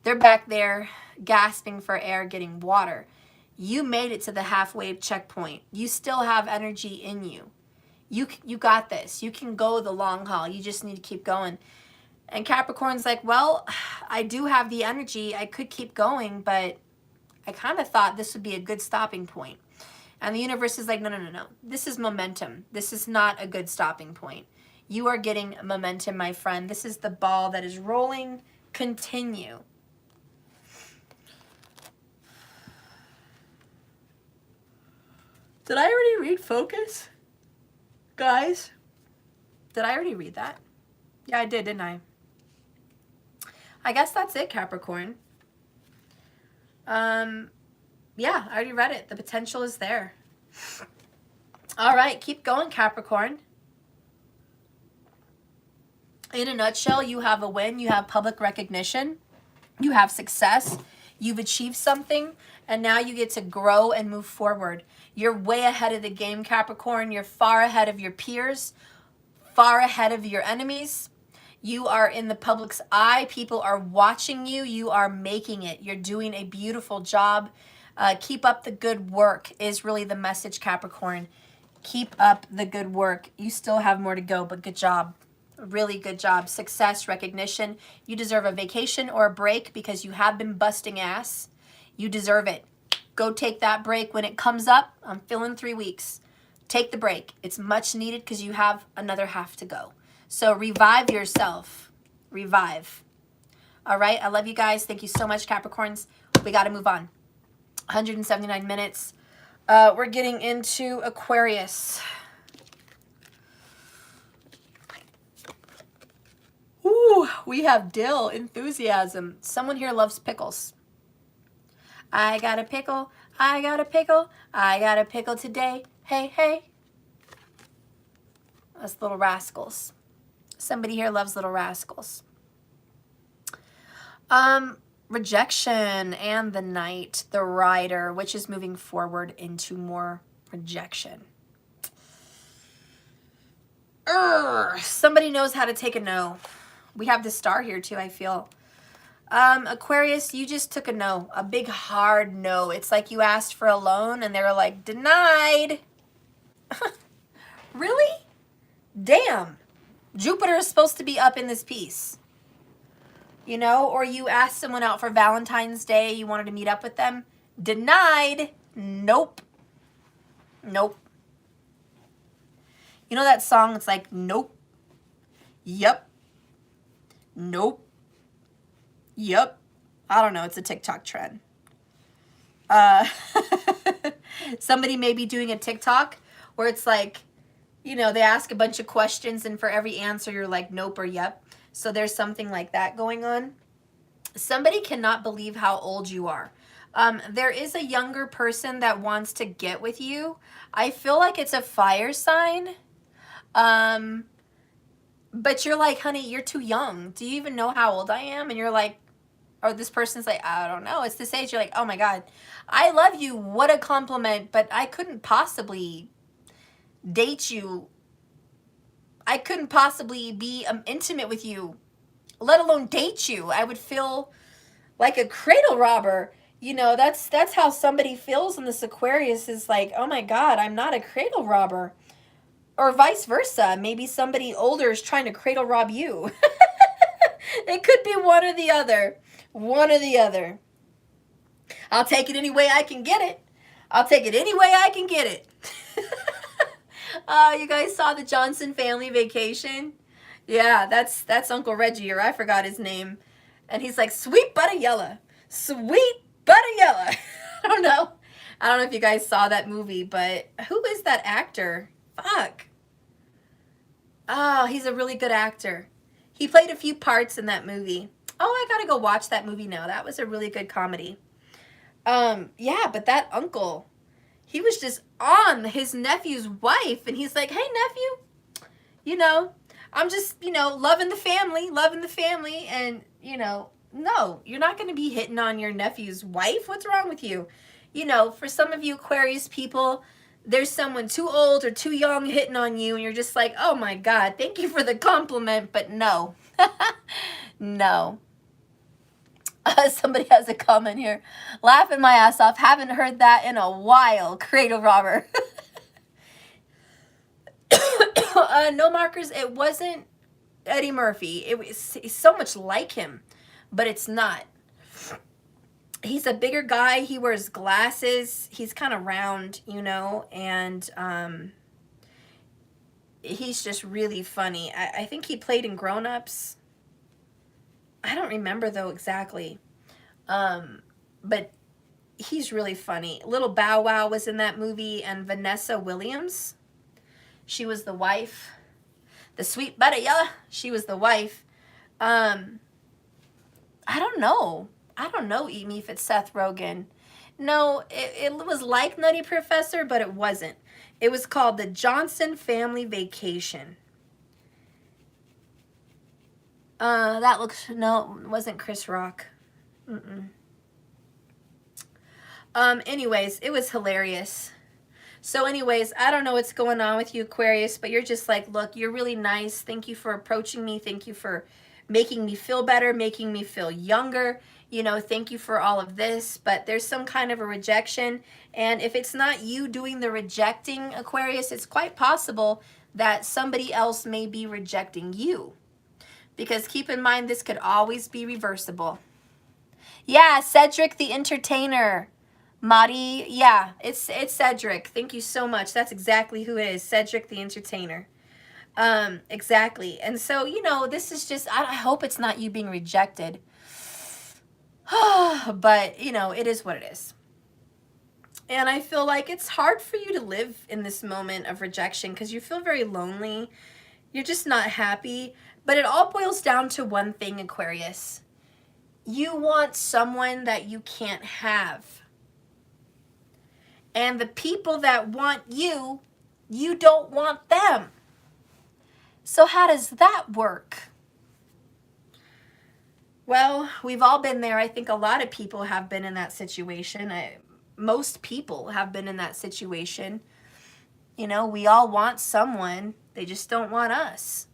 They're back there gasping for air, getting water. You made it to the halfway checkpoint. You still have energy in you. You got this. You can go the long haul. You just need to keep going. And Capricorn's like, well, I do have the energy. I could keep going, but I kind of thought this would be a good stopping point. And the universe is like, no. This is momentum. This is not a good stopping point. You are getting momentum, my friend. This is the ball that is rolling. Continue. Did I already read Focus? Guys? Did I already read that? Yeah, I did, didn't I? I guess that's it, Capricorn. Yeah, I already read it. The potential is there. All right, keep going, Capricorn. In a nutshell, you have a win. You have public recognition. You have success. You've achieved something, and now you get to grow and move forward. You're way ahead of the game, Capricorn. You're far ahead of your peers, far ahead of your enemies. You are in the public's eye. People are watching you. You are making it. You're doing a beautiful job. Keep up the good work is really the message, Capricorn. Keep up the good work. You still have more to go, but good job. Really good job. Success, recognition. You deserve a vacation or a break because you have been busting ass. You deserve it. Go take that break when it comes up. I'm feeling 3 weeks. Take the break. It's much needed because you have another half to go. So revive yourself. Revive. All right. I love you guys. Thank you so much, Capricorns. We got to move on. 179 minutes. We're getting into Aquarius. Ooh, we have dill, enthusiasm. Someone here loves pickles. I got a pickle. I got a pickle. I got a pickle today. Hey, hey. That's Little Rascals. Somebody here loves Little Rascals. Rejection and the Knight, the Rider, which is moving forward into more rejection. Somebody knows how to take a no. We have the Star here too, I feel. Aquarius, you just took a no. A big hard no. It's like you asked for a loan and they were like, denied. Really? Damn. Jupiter is supposed to be up in this piece. You know, or you asked someone out for Valentine's Day, you wanted to meet up with them. Denied. Nope. Nope. You know that song? It's like, nope. Yep. Nope. Yep. I don't know. It's a TikTok trend. Somebody may be doing a TikTok where it's like, you know, they ask a bunch of questions and for every answer you're like, nope or yep. So there's something like that going on. Somebody cannot believe how old you are. There is a younger person that wants to get with you. I feel like it's a fire sign. But you're like, honey, you're too young. Do you even know how old I am? And you're like, or this person's like, I don't know. It's this age. You're like, oh my God, I love you. What a compliment. But I couldn't possibly date you. I couldn't possibly be intimate with you, let alone date you. I would feel like a cradle robber. You know, that's how somebody feels in this Aquarius is like, oh my God, I'm not a cradle robber. Or vice versa. Maybe somebody older is trying to cradle rob you. It could be one or the other. One or the other. I'll take it any way I can get it. I'll take it any way I can get it. You guys saw the Johnson family vacation? Yeah, that's Uncle Reggie, or I forgot his name. And he's like, sweet butter yellow. Sweet butter yellow. I don't know if you guys saw that movie, but who is that actor? Fuck. Oh, he's a really good actor. He played a few parts in that movie. Oh, I gotta go watch that movie now. That was a really good comedy. Yeah, but that uncle, he was just on his nephew's wife, and he's like, hey, nephew, you know, I'm just, you know, loving the family, and, you know, no, you're not going to be hitting on your nephew's wife. What's wrong with you? You know, for some of you Aquarius people, there's someone too old or too young hitting on you, and you're just like, oh my God, thank you for the compliment, but no. No. Somebody has a comment here. Laughing my ass off. Haven't heard that in a while. Cradle robber. No markers. It wasn't Eddie Murphy. It's so much like him, but it's not. He's a bigger guy. He wears glasses. He's kind of round, you know, and he's just really funny. I think he played in Grown Ups. I don't remember though exactly. But he's really funny. Little Bow Wow was in that movie, and Vanessa Williams, she was the wife. The sweet butter, yeah, she was the wife. I don't know. Amy, if it's Seth Rogen. No, it was like Nutty Professor, but it wasn't. It was called The Johnson Family Vacation. That looks, no, it wasn't Chris Rock. Anyways, it was hilarious. So anyways, I don't know what's going on with you, Aquarius, but you're just like, look, you're really nice. Thank you for approaching me. Thank you for making me feel better, making me feel younger. You know, thank you for all of this, but there's some kind of a rejection. And if it's not you doing the rejecting, Aquarius, it's quite possible that somebody else may be rejecting you. Because keep in mind, this could always be reversible. Yeah, Cedric the Entertainer. Mari, yeah, it's Cedric. Thank you so much. That's exactly who it is. Cedric the entertainer. Exactly. And so, you know, this is just, I hope it's not you being rejected. But, you know, it is what it is. And I feel like it's hard for you to live in this moment of rejection because you feel very lonely. You're just not happy. But it all boils down to one thing, Aquarius. You want someone that you can't have. And the people that want you, you don't want them. So how does that work? Well, we've all been there. I think a lot of people have been in that situation. Most people have been in that situation. You know, we all want someone. They just don't want us.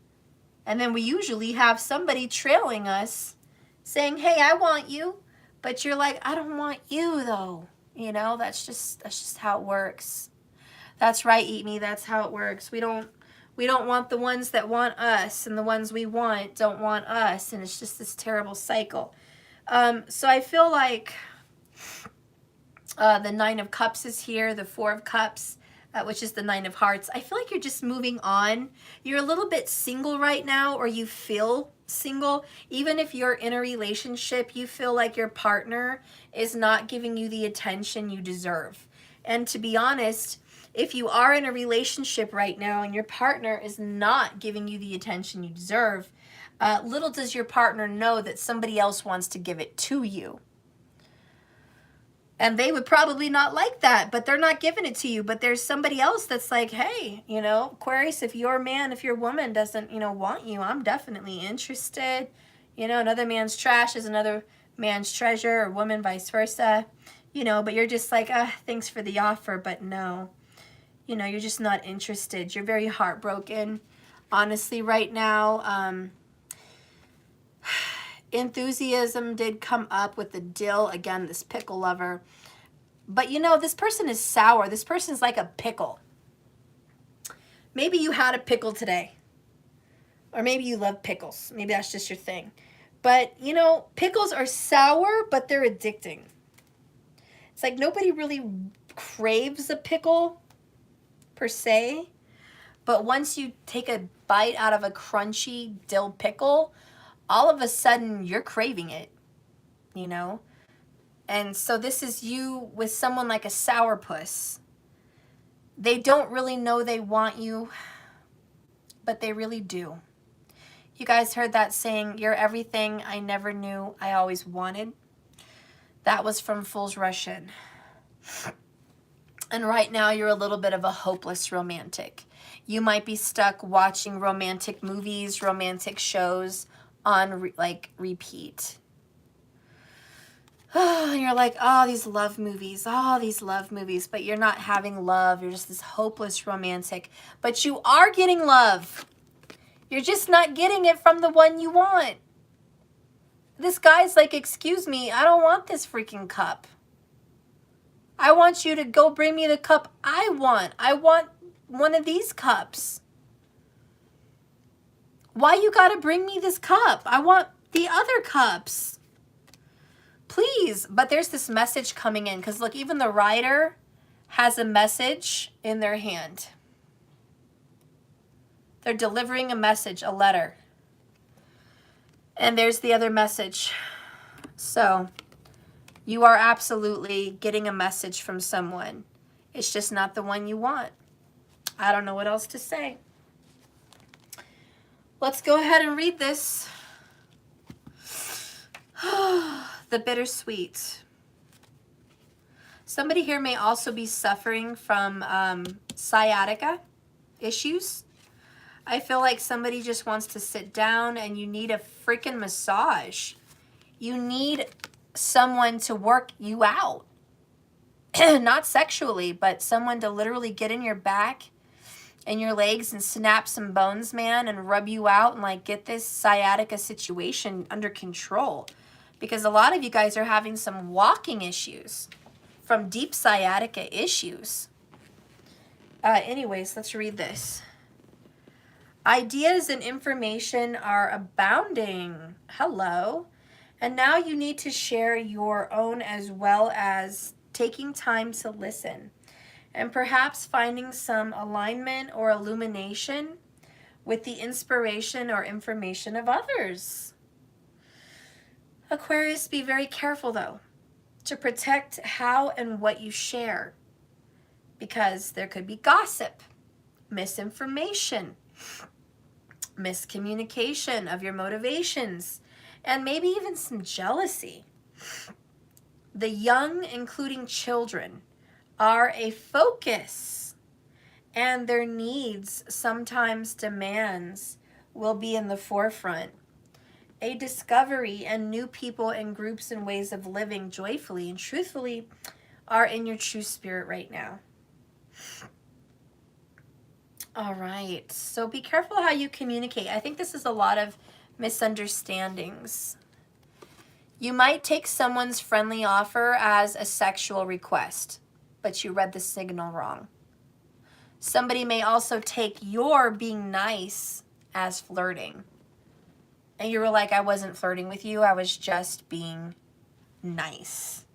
And then we usually have somebody trailing us saying, hey, I want you. But you're like, I don't want you though. You know, that's just how it works. That's right, Eat Me. That's how it works. We don't want the ones that want us, and the ones we want don't want us, and it's just this terrible cycle. So I feel like the Nine of Cups is here, the Four of Cups, which is the Nine of Hearts. I feel like you're just moving on. You're a little bit single right now, or you feel single. Even if you're in a relationship, you feel like your partner is not giving you the attention you deserve. And to be honest, if you are in a relationship right now and your partner is not giving you the attention you deserve, little does your partner know that somebody else wants to give it to you. And they would probably not like that, but they're not giving it to you. But there's somebody else that's like, hey, you know, Aquarius, if your man, if your woman doesn't, you know, want you, I'm definitely interested. You know, another man's trash is another man's treasure, or woman, vice versa. You know, but you're just like, thanks for the offer, but no. You know, you're just not interested. You're very heartbroken, honestly, right now. Enthusiasm did come up with the dill. Again, this pickle lover. But, you know, this person is sour. This person's like a pickle. Maybe you had a pickle today. Or maybe you love pickles. Maybe that's just your thing. But, you know, pickles are sour, but they're addicting. It's like nobody really craves a pickle per se, but once you take a bite out of a crunchy dill pickle, all of a sudden you're craving it, you know? And so this is you with someone like a sourpuss. They don't really know they want you, but they really do. You guys heard that saying, you're everything I never knew I always wanted? That was from Fool's Rush In. And right now you're a little bit of a hopeless romantic. You might be stuck watching romantic movies, romantic shows on repeat. And you're like, oh, these love movies, but you're not having love. You're just this hopeless romantic. But you are getting love. You're just not getting it from the one you want. This guy's like, excuse me, I don't want this freaking cup. I want you to go bring me the cup I want. I want one of these cups. Why you gotta bring me this cup? I want the other cups. Please. But there's this message coming in. Because look, even the writer has a message in their hand. They're delivering a message, a letter. And there's the other message. So you are absolutely getting a message from someone. It's just not the one you want. I don't know what else to say. Let's go ahead and read this. The bittersweet. Somebody here may also be suffering from sciatica issues. I feel like somebody just wants to sit down and you need a freaking massage. You need someone to work you out. Not sexually, but someone to literally get in your back and your legs and snap some bones, man, and rub you out and like get this sciatica situation under control. Because a lot of you guys are having some walking issues from deep sciatica issues. Anyways, let's read this. Ideas and information are abounding. Hello. And now you need to share your own as well as taking time to listen, and perhaps finding some alignment or illumination with the inspiration or information of others. Aquarius, be very careful though to protect how and what you share, because there could be gossip, misinformation, miscommunication of your motivations, and maybe even some jealousy. The young, including children, are a focus, and their needs, sometimes demands, will be in the forefront. A discovery and new people and groups and ways of living joyfully and truthfully are in your true spirit right now. All right, so be careful how you communicate. I think this is a lot of misunderstandings. You might take someone's friendly offer as a sexual request, but you read the signal wrong. Somebody may also take your being nice as flirting. And you were like, I wasn't flirting with you, I was just being nice.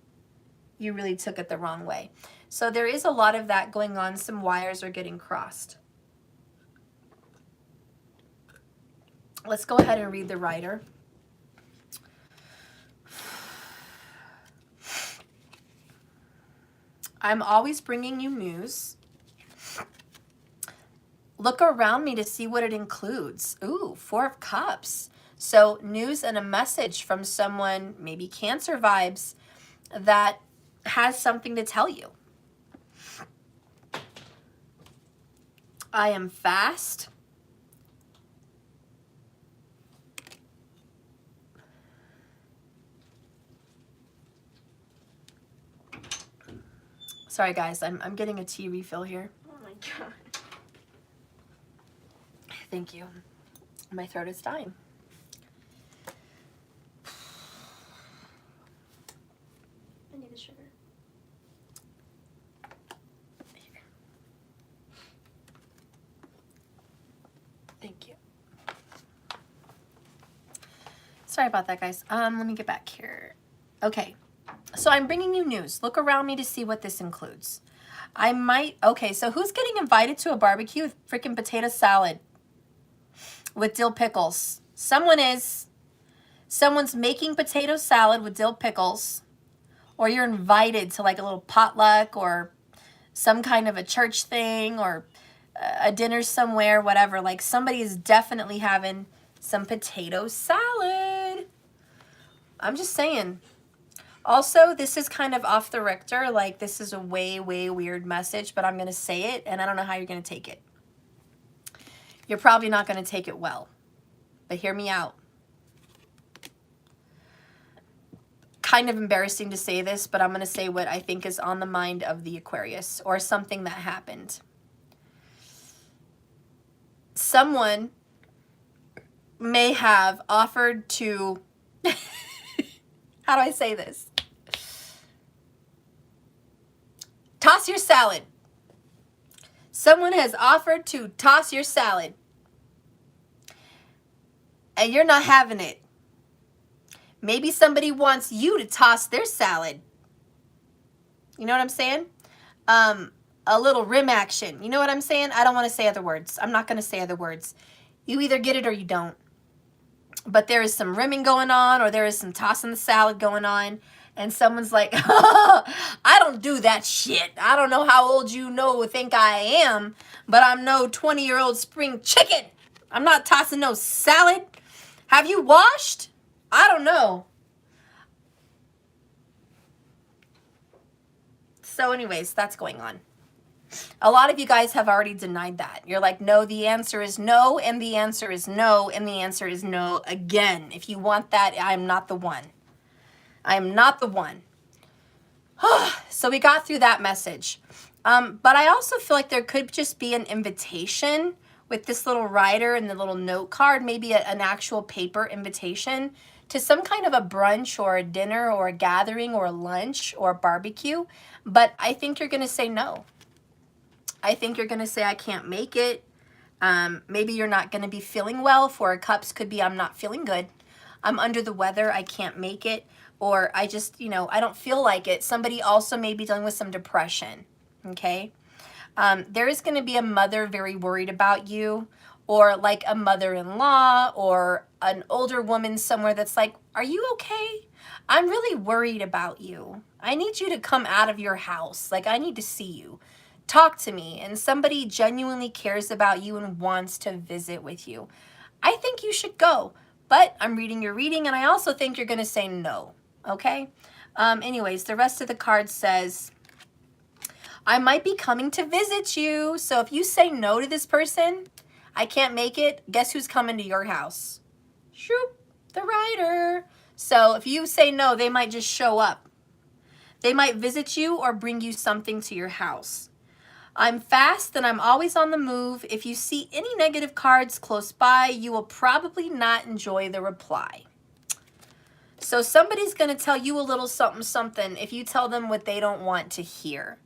You really took it the wrong way. So there is a lot of that going on. Some wires are getting crossed. Let's go ahead and read the writer. I'm always bringing you news. Look around me to see what it includes. Ooh, 4 of Cups. So news and a message from someone, maybe Cancer vibes, that has something to tell you. I am fast. Sorry guys, I'm getting a tea refill here. Oh my god. Thank you. My throat is dying. I need the sugar. Here. Thank you. Sorry about that, guys. Let me get back here. Okay. So I'm bringing you news. Look around me to see what this includes. Okay, so who's getting invited to a barbecue with freaking potato salad with dill pickles? Someone is. Someone's making potato salad with dill pickles, or you're invited to like a little potluck or some kind of a church thing or a dinner somewhere, whatever. Like somebody is definitely having some potato salad. I'm just saying. Also, this is kind of off the Richter, like this is a way, way weird message, but I'm going to say it, and I don't know how you're going to take it. You're probably not going to take it well, but hear me out. Kind of embarrassing to say this, but I'm going to say what I think is on the mind of the Aquarius, or something that happened. Someone may have offered to... How do I say this? Toss your salad. Someone has offered to toss your salad. And you're not having it. Maybe somebody wants you to toss their salad. You know what I'm saying? A little rim action. You know what I'm saying? I don't want to say other words. I'm not going to say other words. You either get it or you don't. But there is some rimming going on, or there is some tossing the salad going on, and someone's like, I don't do that shit. I don't know how old you think I am, but I'm no 20-year-old spring chicken. I'm not tossing no salad. Have you washed? I don't know. So anyways, that's going on. A lot of you guys have already denied that. You're like, no, the answer is no, and the answer is no, and the answer is no again. If you want that, I'm not the one. I am not the one. So we got through that message. But I also feel like there could just be an invitation with this little rider and the little note card, maybe an actual paper invitation to some kind of a brunch or a dinner or a gathering or a lunch or a barbecue. But I think you're going to say no. I think you're going to say, I can't make it. Maybe you're not going to be feeling well. 4 of Cups could be, I'm not feeling good. I'm under the weather, I can't make it, or I just, you know, I don't feel like it. Somebody also may be dealing with some depression, okay? There is going to be a mother very worried about you, or like a mother-in-law or an older woman somewhere that's like, are you okay? I'm really worried about you. I need you to come out of your house. Like, I need to see you. Talk to me. And somebody genuinely cares about you and wants to visit with you. I think you should go. But I'm reading your reading, and I also think you're going to say no. Okay? Anyways, the rest of the card says, I might be coming to visit you. So if you say no to this person, I can't make it, guess who's coming to your house? Shoop, the Rider. So if you say no, they might just show up. They might visit you or bring you something to your house. I'm fast and I'm always on the move. If you see any negative cards close by, you will probably not enjoy the reply. So somebody's going to tell you a little something, something if you tell them what they don't want to hear.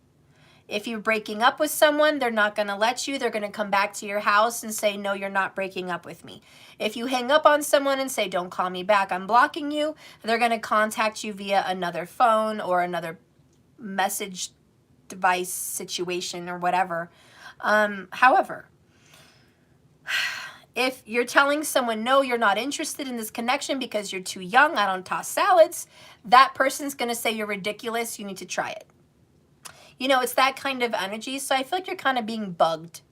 If you're breaking up with someone, they're not going to let you. They're going to come back to your house and say, no, you're not breaking up with me. If you hang up on someone and say, don't call me back, I'm blocking you, they're going to contact you via another phone or another message device situation or whatever. However, if you're telling someone, no, you're not interested in this connection because you're too young, I don't toss salads, that person's going to say you're ridiculous, you need to try it. You know, it's that kind of energy. So I feel like you're kind of being bugged.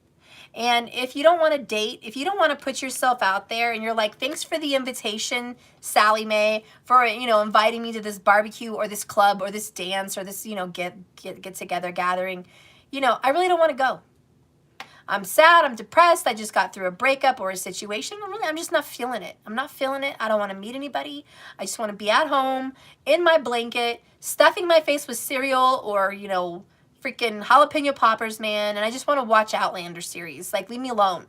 And if you don't want to date, if you don't want to put yourself out there and you're like, thanks for the invitation, Sally Mae, for, you know, inviting me to this barbecue or this club or this dance or this, you know, get together gathering, you know, I really don't want to go. I'm sad, I'm depressed, I just got through a breakup or a situation. I'm just not feeling it. I'm not feeling it. I don't want to meet anybody. I just want to be at home in my blanket, stuffing my face with cereal or, you know, freaking jalapeno poppers, man, and I just want to watch Outlander series. Like, leave me alone.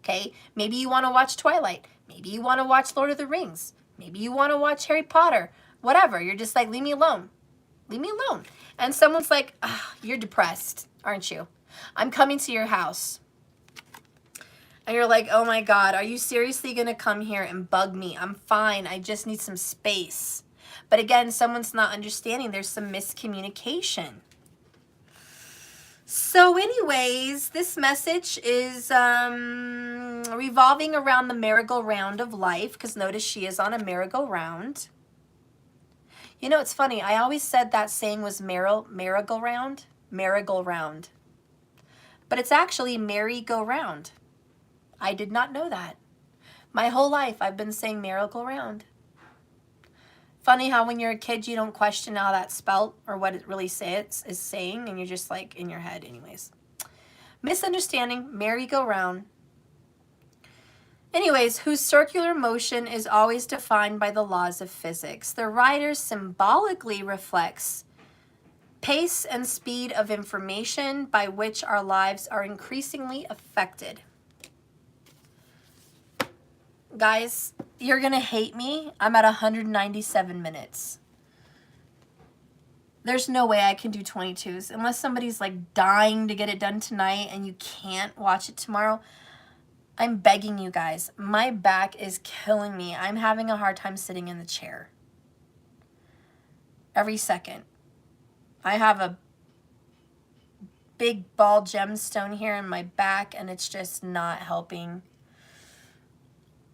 Okay? Maybe you want to watch Twilight. Maybe you want to watch Lord of the Rings. Maybe you want to watch Harry Potter. Whatever. You're just like, leave me alone. Leave me alone. And someone's like, you're depressed, aren't you? I'm coming to your house. And you're like, oh my God, are you seriously going to come here and bug me? I'm fine. I just need some space. But again, someone's not understanding. There's some miscommunication. So anyways, this message is revolving around the merry-go-round of life, because notice she is on a merry-go-round. You know, it's funny. I always said that saying was merry-go-round. Merry-go-round. But it's actually merry-go-round. I did not know that. My whole life I've been saying merry-go-round. Funny how when you're a kid, you don't question how that's spelt or what it really is saying, and you're just like in your head anyways. Misunderstanding, merry-go-round. Anyways, whose circular motion is always defined by the laws of physics. The Rider symbolically reflects pace and speed of information by which our lives are increasingly affected. Guys, you're going to hate me. I'm at 197 minutes. There's no way I can do 22s unless somebody's like dying to get it done tonight and you can't watch it tomorrow. I'm begging you guys. My back is killing me. I'm having a hard time sitting in the chair. Every second. I have a big ball gemstone here in my back and it's just not helping.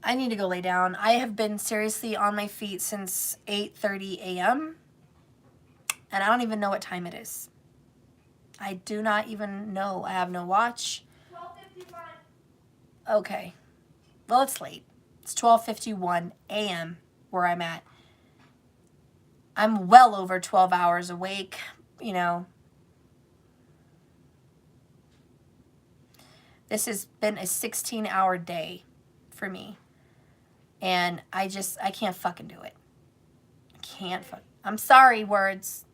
I need to go lay down. I have been seriously on my feet since 8:30 a.m. and I don't even know what time it is. I do not even know. I have no watch. 12:51. Okay. Well, it's late. It's 12:51 a.m. where I'm at. I'm well over 12 hours awake, you know. This has been a 16-hour day for me. And I can't fucking do it. I'm sorry, words.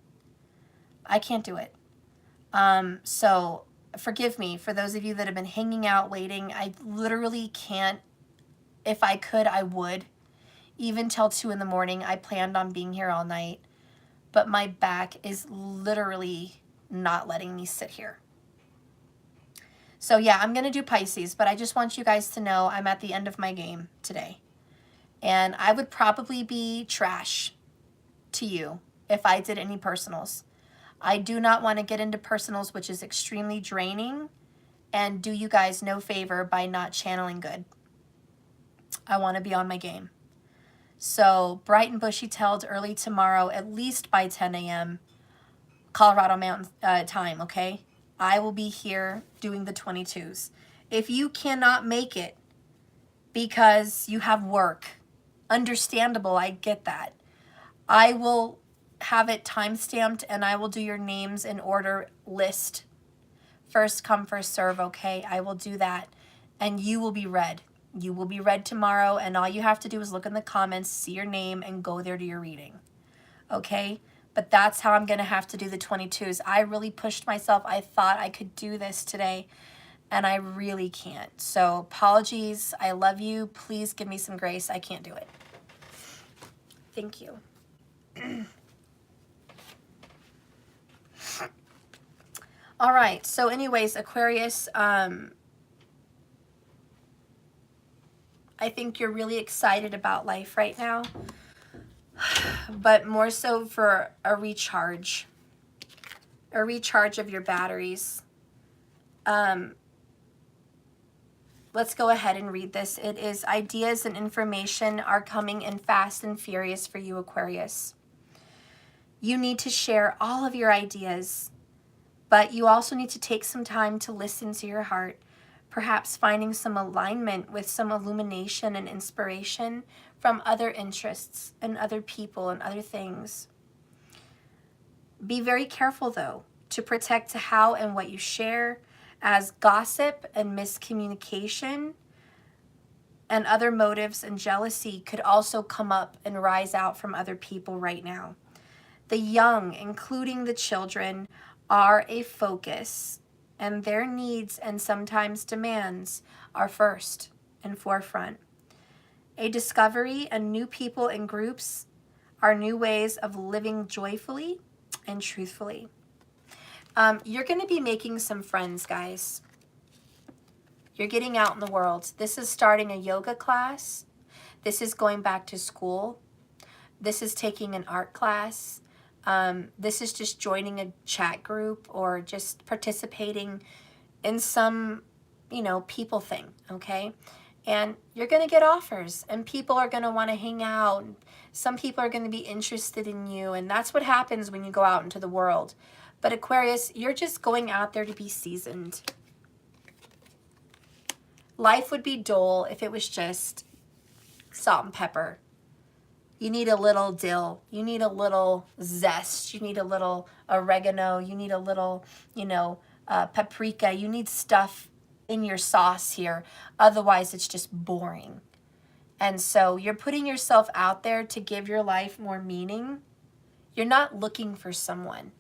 I can't do it. So forgive me for those of you that have been hanging out, waiting. I literally can't. If I could, I would. Even till 2 in the morning. I planned on being here all night. But my back is literally not letting me sit here. So yeah, I'm going to do Pisces. But I just want you guys to know I'm at the end of my game today. And I would probably be trash to you if I did any personals. I do not want to get into personals, which is extremely draining, and do you guys no favor by not channeling good. I want to be on my game. So bright and bushy tailed early tomorrow, at least by 10 a.m. Colorado Mountain time, okay? I will be here doing the 22s. If you cannot make it because you have work, understandable, I get that. I will have it time-stamped and I will do your names in order list. First come, first serve, okay? I will do that. And you will be read. You will be read tomorrow, and all you have to do is look in the comments, see your name, and go there to your reading. Okay? But that's how I'm going to have to do the 22s. I really pushed myself. I thought I could do this today, and I really can't. So apologies. I love you. Please give me some grace. I can't do it. Thank you. All right. So anyways, Aquarius, I think you're really excited about life right now, but more so for a recharge of your batteries. Let's go ahead and read this. It is ideas and information are coming in fast and furious for you, Aquarius. You need to share all of your ideas, but you also need to take some time to listen to your heart. Perhaps finding some alignment with some illumination and inspiration from other interests and other people and other things. Be very careful, though, to protect how and what you share, as gossip and miscommunication and other motives and jealousy could also come up and rise out from other people right now. The young, including the children, are a focus, and their needs and sometimes demands are first and forefront. A discovery and new people and groups are new ways of living joyfully and truthfully. You're going to be making some friends, guys. You're getting out in the world. This is starting a yoga class. This is going back to school. This is taking an art class. This is just joining a chat group or just participating in some, people thing, okay? And you're going to get offers, and people are going to want to hang out. Some people are going to be interested in you, and that's what happens when you go out into the world. But Aquarius, you're just going out there to be seasoned. Life would be dull if it was just salt and pepper. You need a little dill. You need a little zest. You need a little oregano. You need a little, paprika. You need stuff in your sauce here. Otherwise, it's just boring. And so you're putting yourself out there to give your life more meaning. You're not looking for someone.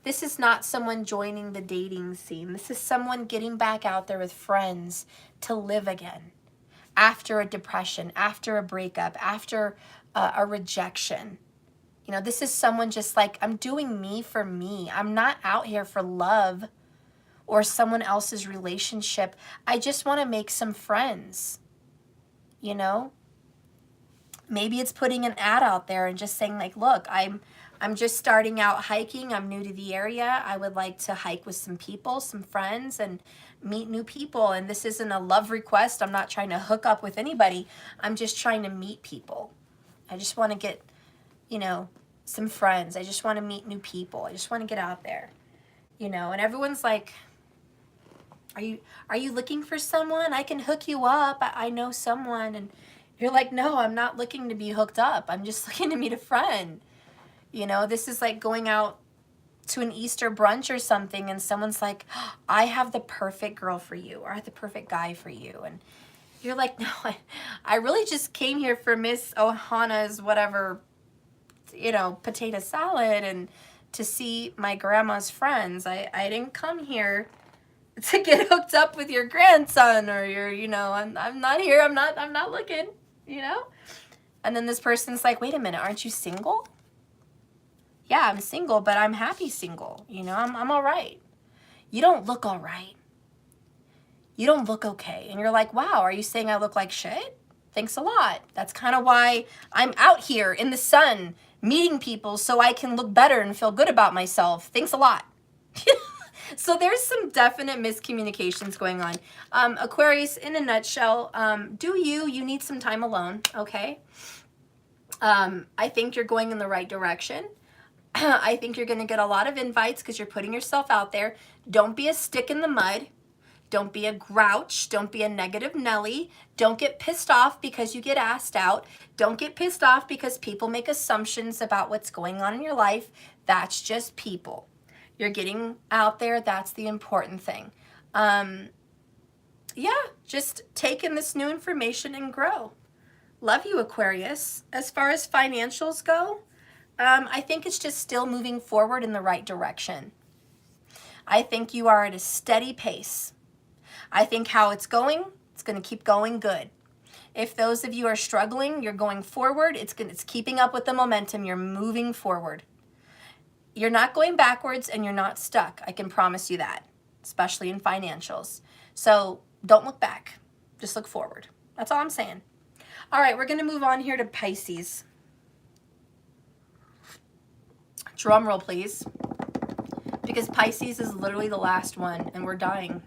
This is not someone joining the dating scene. This is someone getting back out there with friends to live again. After a depression, after a breakup, after a rejection. This is someone just like, I'm doing me for me. I'm not out here for love or someone else's relationship. I just want to make some friends. Maybe it's putting an ad out there and just saying like, look, I'm just starting out hiking. I'm new to the area. I would like to hike with some people, some friends, and meet new people. And this isn't a love request. I'm not trying to hook up with anybody. I'm just trying to meet people. I just want to get, some friends. I just want to meet new people. I just want to get out there, and everyone's like, are you looking for someone? I can hook you up. I know someone. And you're like, no, I'm not looking to be hooked up. I'm just looking to meet a friend. This is like going out to an Easter brunch or something and someone's like, I have the perfect girl for you, or I have the perfect guy for you. And you're like, no, I really just came here for Miss Ohana's whatever, potato salad and to see my grandma's friends. I didn't come here to get hooked up with your grandson or your, I'm not here. I'm not looking, And then this person's like, wait a minute, aren't you single? Yeah, I'm single, but I'm happy single. I'm all right. You don't look all right. You don't look okay. And you're like, wow, are you saying I look like shit? Thanks a lot. That's kind of why I'm out here in the sun meeting people so I can look better and feel good about myself. Thanks a lot. So there's some definite miscommunications going on. Aquarius, in a nutshell, you need some time alone, okay? I think you're going in the right direction. I think you're going to get a lot of invites because you're putting yourself out there. Don't be a stick in the mud. Don't be a grouch. Don't be a negative Nelly. Don't get pissed off because you get asked out. Don't get pissed off because people make assumptions about what's going on in your life. That's just people. You're getting out there. That's the important thing. Yeah, just take in this new information and grow. Love you, Aquarius. As far as financials go, I think it's just still moving forward in the right direction. I think you are at a steady pace. I think how it's going to keep going good. If those of you are struggling, you're going forward. It's keeping up with the momentum. You're moving forward. You're not going backwards and you're not stuck. I can promise you that, especially in financials. So don't look back. Just look forward. That's all I'm saying. All right, we're going to move on here to Pisces. Drum roll, please. Because Pisces is literally the last one and we're dying.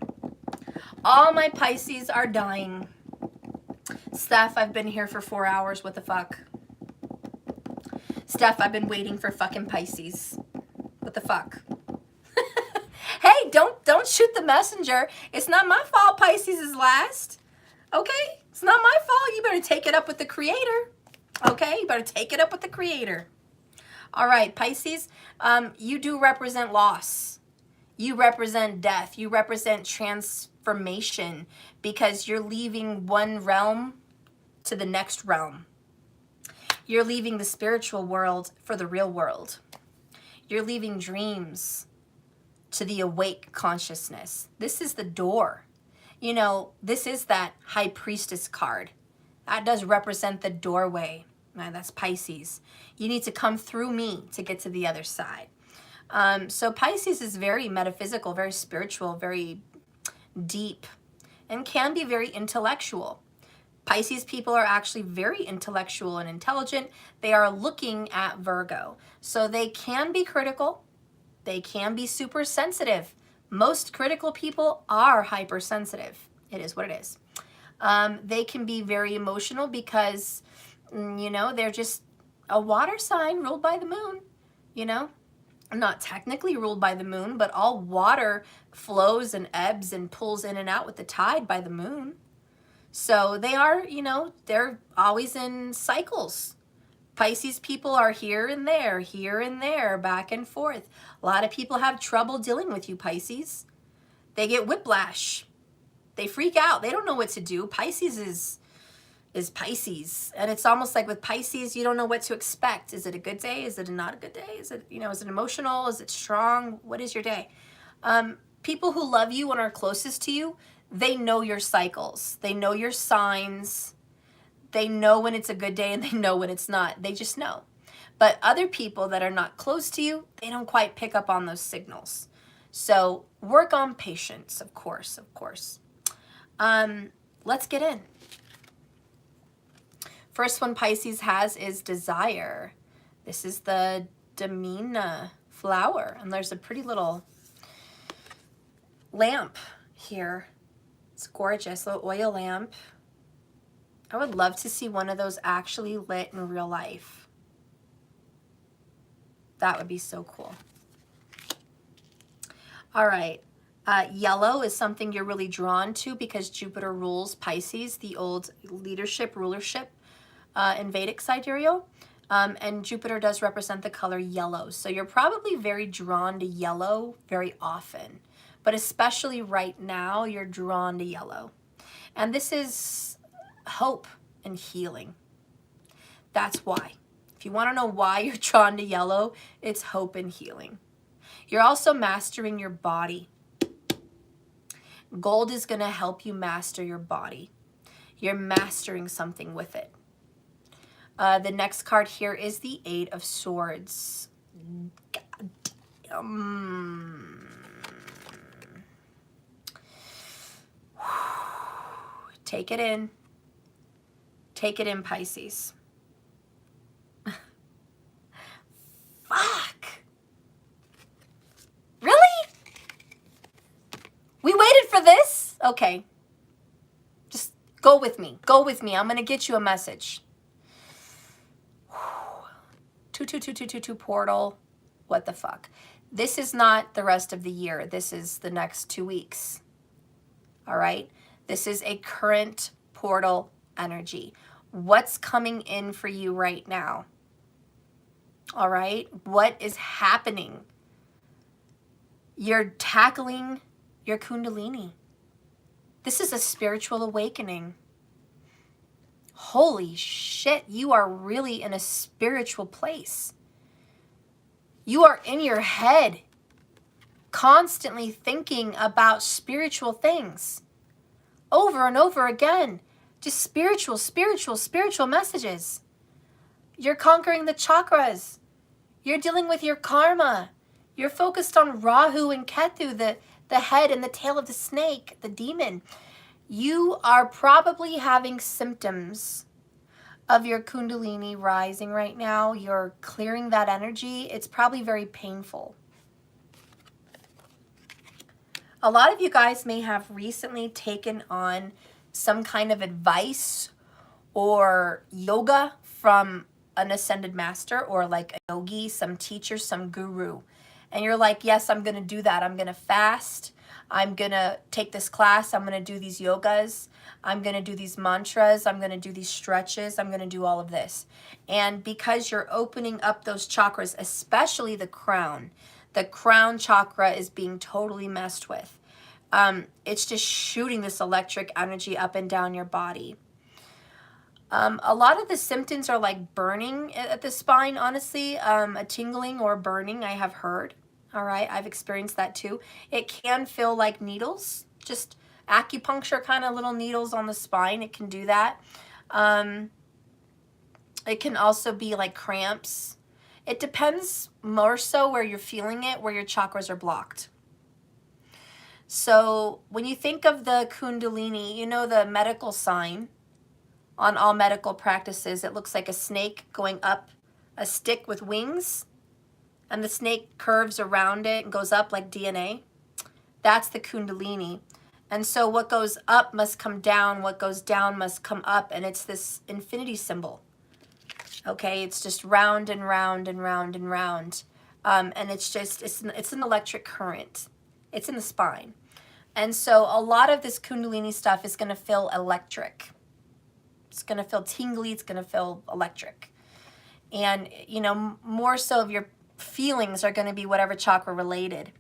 All my Pisces are dying. Steph, I've been here for 4 hours. What the fuck? Steph, I've been waiting for fucking Pisces. What the fuck? Hey, don't shoot the messenger. It's not my fault Pisces is last. Okay? It's not my fault. You better take it up with the creator. Okay? You better take it up with the creator. All right, Pisces, you do represent loss. You represent death. You represent transformation because you're leaving one realm to the next realm. You're leaving the spiritual world for the real world. You're leaving dreams to the awake consciousness. This is the door. You know, this is that High Priestess card. That does represent the doorway. That's Pisces. You need to come through me to get to the other side. So Pisces is very metaphysical, very spiritual, very deep, and can be very intellectual. Pisces people are actually very intellectual and intelligent. They are looking at Virgo. So they can be critical. They can be super sensitive. Most critical people are hypersensitive. It is what it is. They can be very emotional because, you know, they're just a water sign ruled by the moon, you know. Not technically ruled by the moon, but all water flows and ebbs and pulls in and out with the tide by the moon. So they are, you know, they're always in cycles. Pisces people are here and there, back and forth. A lot of people have trouble dealing with you, Pisces. They get whiplash. They freak out. They don't know what to do. Pisces is Pisces. And it's almost like with Pisces, you don't know what to expect. Is it a good day? Is it not a good day? Is it, you know, is it emotional? Is it strong? What is your day? People who love you and are closest to you, they know your cycles. They know your signs. They know when it's a good day and they know when it's not. They just know. But other people that are not close to you, they don't quite pick up on those signals. So work on patience, of course, of course. Let's get in. First one Pisces has is desire. This is the Demina flower. And there's a pretty little lamp here. It's gorgeous, little oil lamp. I would love to see one of those actually lit in real life. That would be so cool. All right. Yellow is something you're really drawn to because Jupiter rules Pisces, the old leadership, rulership in Vedic sidereal. And Jupiter does represent the color yellow. So you're probably very drawn to yellow very often. But especially right now, you're drawn to yellow. And this is hope and healing. That's why. If you want to know why you're drawn to yellow, it's hope and healing. You're also mastering your body. Gold is going to help you master your body. You're mastering something with it. The next card here is the Eight of Swords. Take it in. Take it in, Pisces. Fuck. Really? We waited for this? Okay. Just go with me. Go with me. I'm going to get you a message. 22222 portal. What the fuck? This is not the rest of the year. This is the next 2 weeks. All right? This is a current portal energy. What's coming in for you right now? All right? What is happening? You're tackling your Kundalini. This is a spiritual awakening. Holy shit, you are really in a spiritual place. You are in your head, constantly thinking about spiritual things. Over and over again. Just spiritual messages. You're conquering the chakras. You're dealing with your karma. You're focused on Rahu and Ketu, the head and the tail of the snake, the demon. You are probably having symptoms of your Kundalini rising right now. You're clearing that energy. It's probably very painful. A lot of you guys may have recently taken on some kind of advice or yoga from an ascended master or like a yogi, some teacher, some guru. And you're like, yes, I'm going to do that. I'm going to fast. I'm going to take this class. I'm going to do these yogas. I'm going to do these mantras. I'm going to do these stretches. I'm going to do all of this. And because you're opening up those chakras, especially the crown chakra is being totally messed with. It's just shooting this electric energy up and down your body. A lot of the symptoms are like burning at the spine, honestly, a tingling or burning, I have heard. All right, I've experienced that too. It can feel like needles, just acupuncture kind of little needles on the spine. It can do that. It can also be like cramps. It depends more so where you're feeling it, where your chakras are blocked. So when you think of the Kundalini, you know the medical sign on all medical practices, it looks like a snake going up a stick with wings, and the snake curves around it and goes up like DNA. That's the Kundalini. And so what goes up must come down, what goes down must come up, and it's this infinity symbol. Okay, it's just round and round and round and round. And it's an electric current. It's in the spine. And so a lot of this Kundalini stuff is going to feel electric. It's going to feel tingly. It's going to feel electric. And, you know, more so of your feelings are going to be whatever chakra related.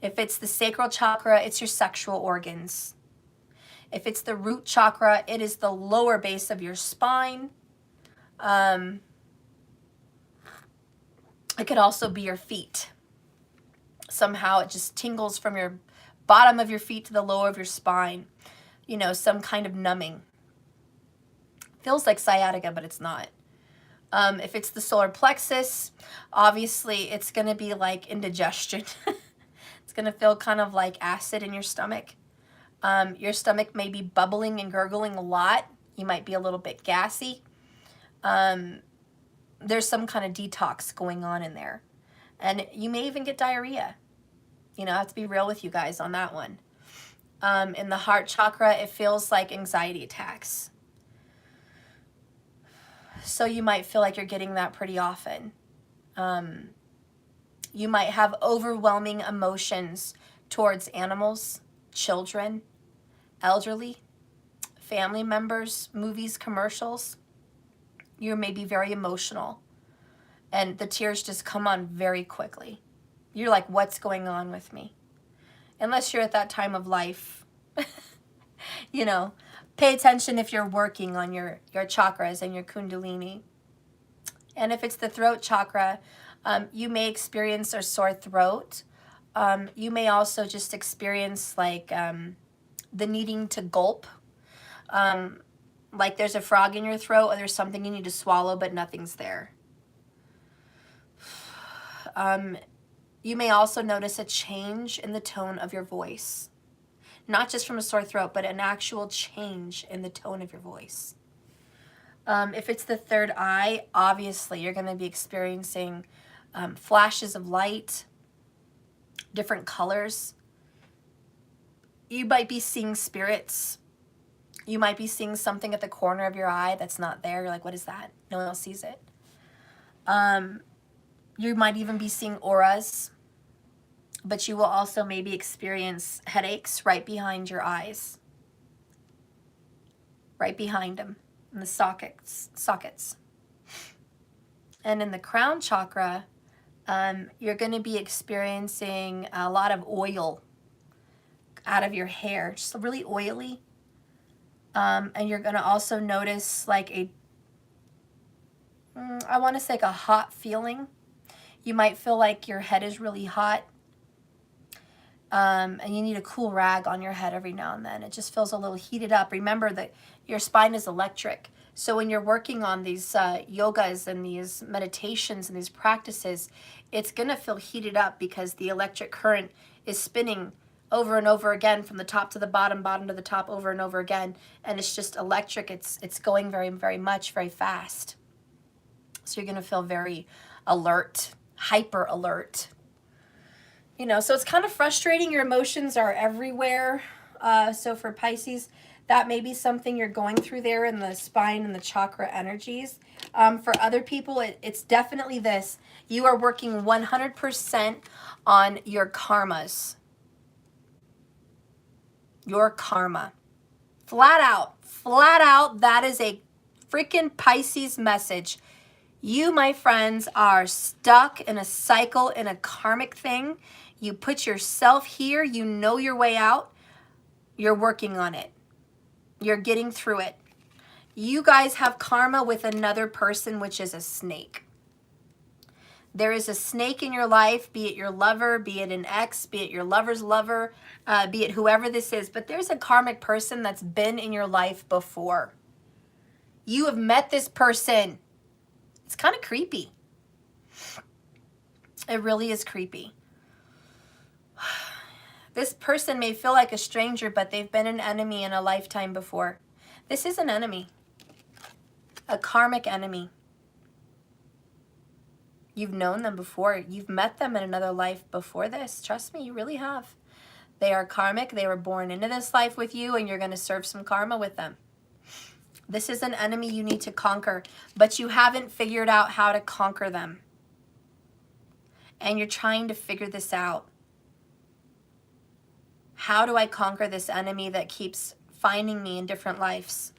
If it's the sacral chakra, it's your sexual organs. If it's the root chakra, it is the lower base of your spine. It could also be your feet. Somehow it just tingles from your bottom of your feet to the lower of your spine. You know, some kind of numbing. Feels like sciatica, but it's not. If it's the solar plexus, obviously it's going to be like indigestion. It's going to feel kind of like acid in your stomach. Your stomach may be bubbling and gurgling a lot. You might be a little bit gassy. There's some kind of detox going on in there. And you may even get diarrhea. You know, I have to be real with you guys on that one. In the heart chakra, it feels like anxiety attacks. So you might feel like you're getting that pretty often. You might have overwhelming emotions towards animals, children, elderly, family members, movies, commercials. You may be very emotional, and the tears just come on very quickly. You're like, what's going on with me? Unless you're at that time of life. You know, pay attention if you're working on your chakras and your Kundalini. And if it's the throat chakra, you may experience a sore throat. You may also just experience like the needing to gulp. Like there's a frog in your throat or there's something you need to swallow but nothing's there. You may also notice a change in the tone of your voice. Not just from a sore throat, but an actual change in the tone of your voice. If it's the third eye, obviously you're going to be experiencing flashes of light, different colors. You might be seeing spirits. You might be seeing something at the corner of your eye that's not there. You're like, what is that? No one else sees it. You might even be seeing auras, but you will also maybe experience headaches right behind your eyes, right behind them, in the sockets. And in the crown chakra, you're going to be experiencing a lot of oil out of your hair, just really oily. And you're going to also notice like I want to say like a hot feeling. You might feel like your head is really hot. And you need a cool rag on your head every now and then. It just feels a little heated up. Remember that your spine is electric. So when you're working on these yogas and these meditations and these practices, it's going to feel heated up because the electric current is spinning over and over again from the top to the bottom, bottom to the top, over and over again. And it's just electric. It's going very, very much, very fast. So you're going to feel very alert, hyper alert. You know, so it's kind of frustrating. Your emotions are everywhere. So for Pisces, that may be something you're going through there in the spine and the chakra energies. For other people, it's definitely this. You are working 100% on your karmas. Your karma. Flat out, that is a freaking Pisces message. You, my friends, are stuck in a cycle, in a karmic thing. You put yourself here. You know your way out. You're working on it. You're getting through it. You guys have karma with another person, which is a snake. There is a snake in your life, be it your lover, be it an ex, be it your lover's lover, be it whoever this is. But there's a karmic person that's been in your life before. You have met this person. It's kind of creepy. It really is creepy. This person may feel like a stranger, but they've been an enemy in a lifetime before. This is an enemy. A karmic enemy. You've known them before. You've met them in another life before this. Trust me, you really have. They are karmic. They were born into this life with you, and you're going to serve some karma with them. This is an enemy you need to conquer, but you haven't figured out how to conquer them. And you're trying to figure this out. How do I conquer this enemy that keeps finding me in different lives?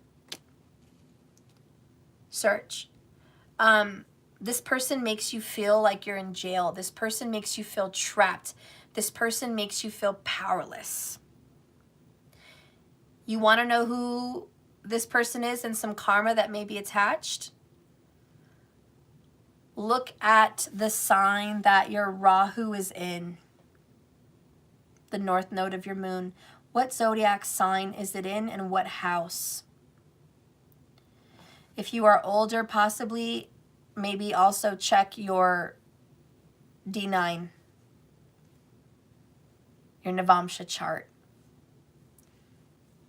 Search. This person makes you feel like you're in jail. This person makes you feel trapped. This person makes you feel powerless. You want to know who this person is and some karma that may be attached? Look at the sign that your Rahu is in. The north node of your moon. What zodiac sign is it in and what house? If you are older, possibly, maybe also check your D9, your Navamsha chart,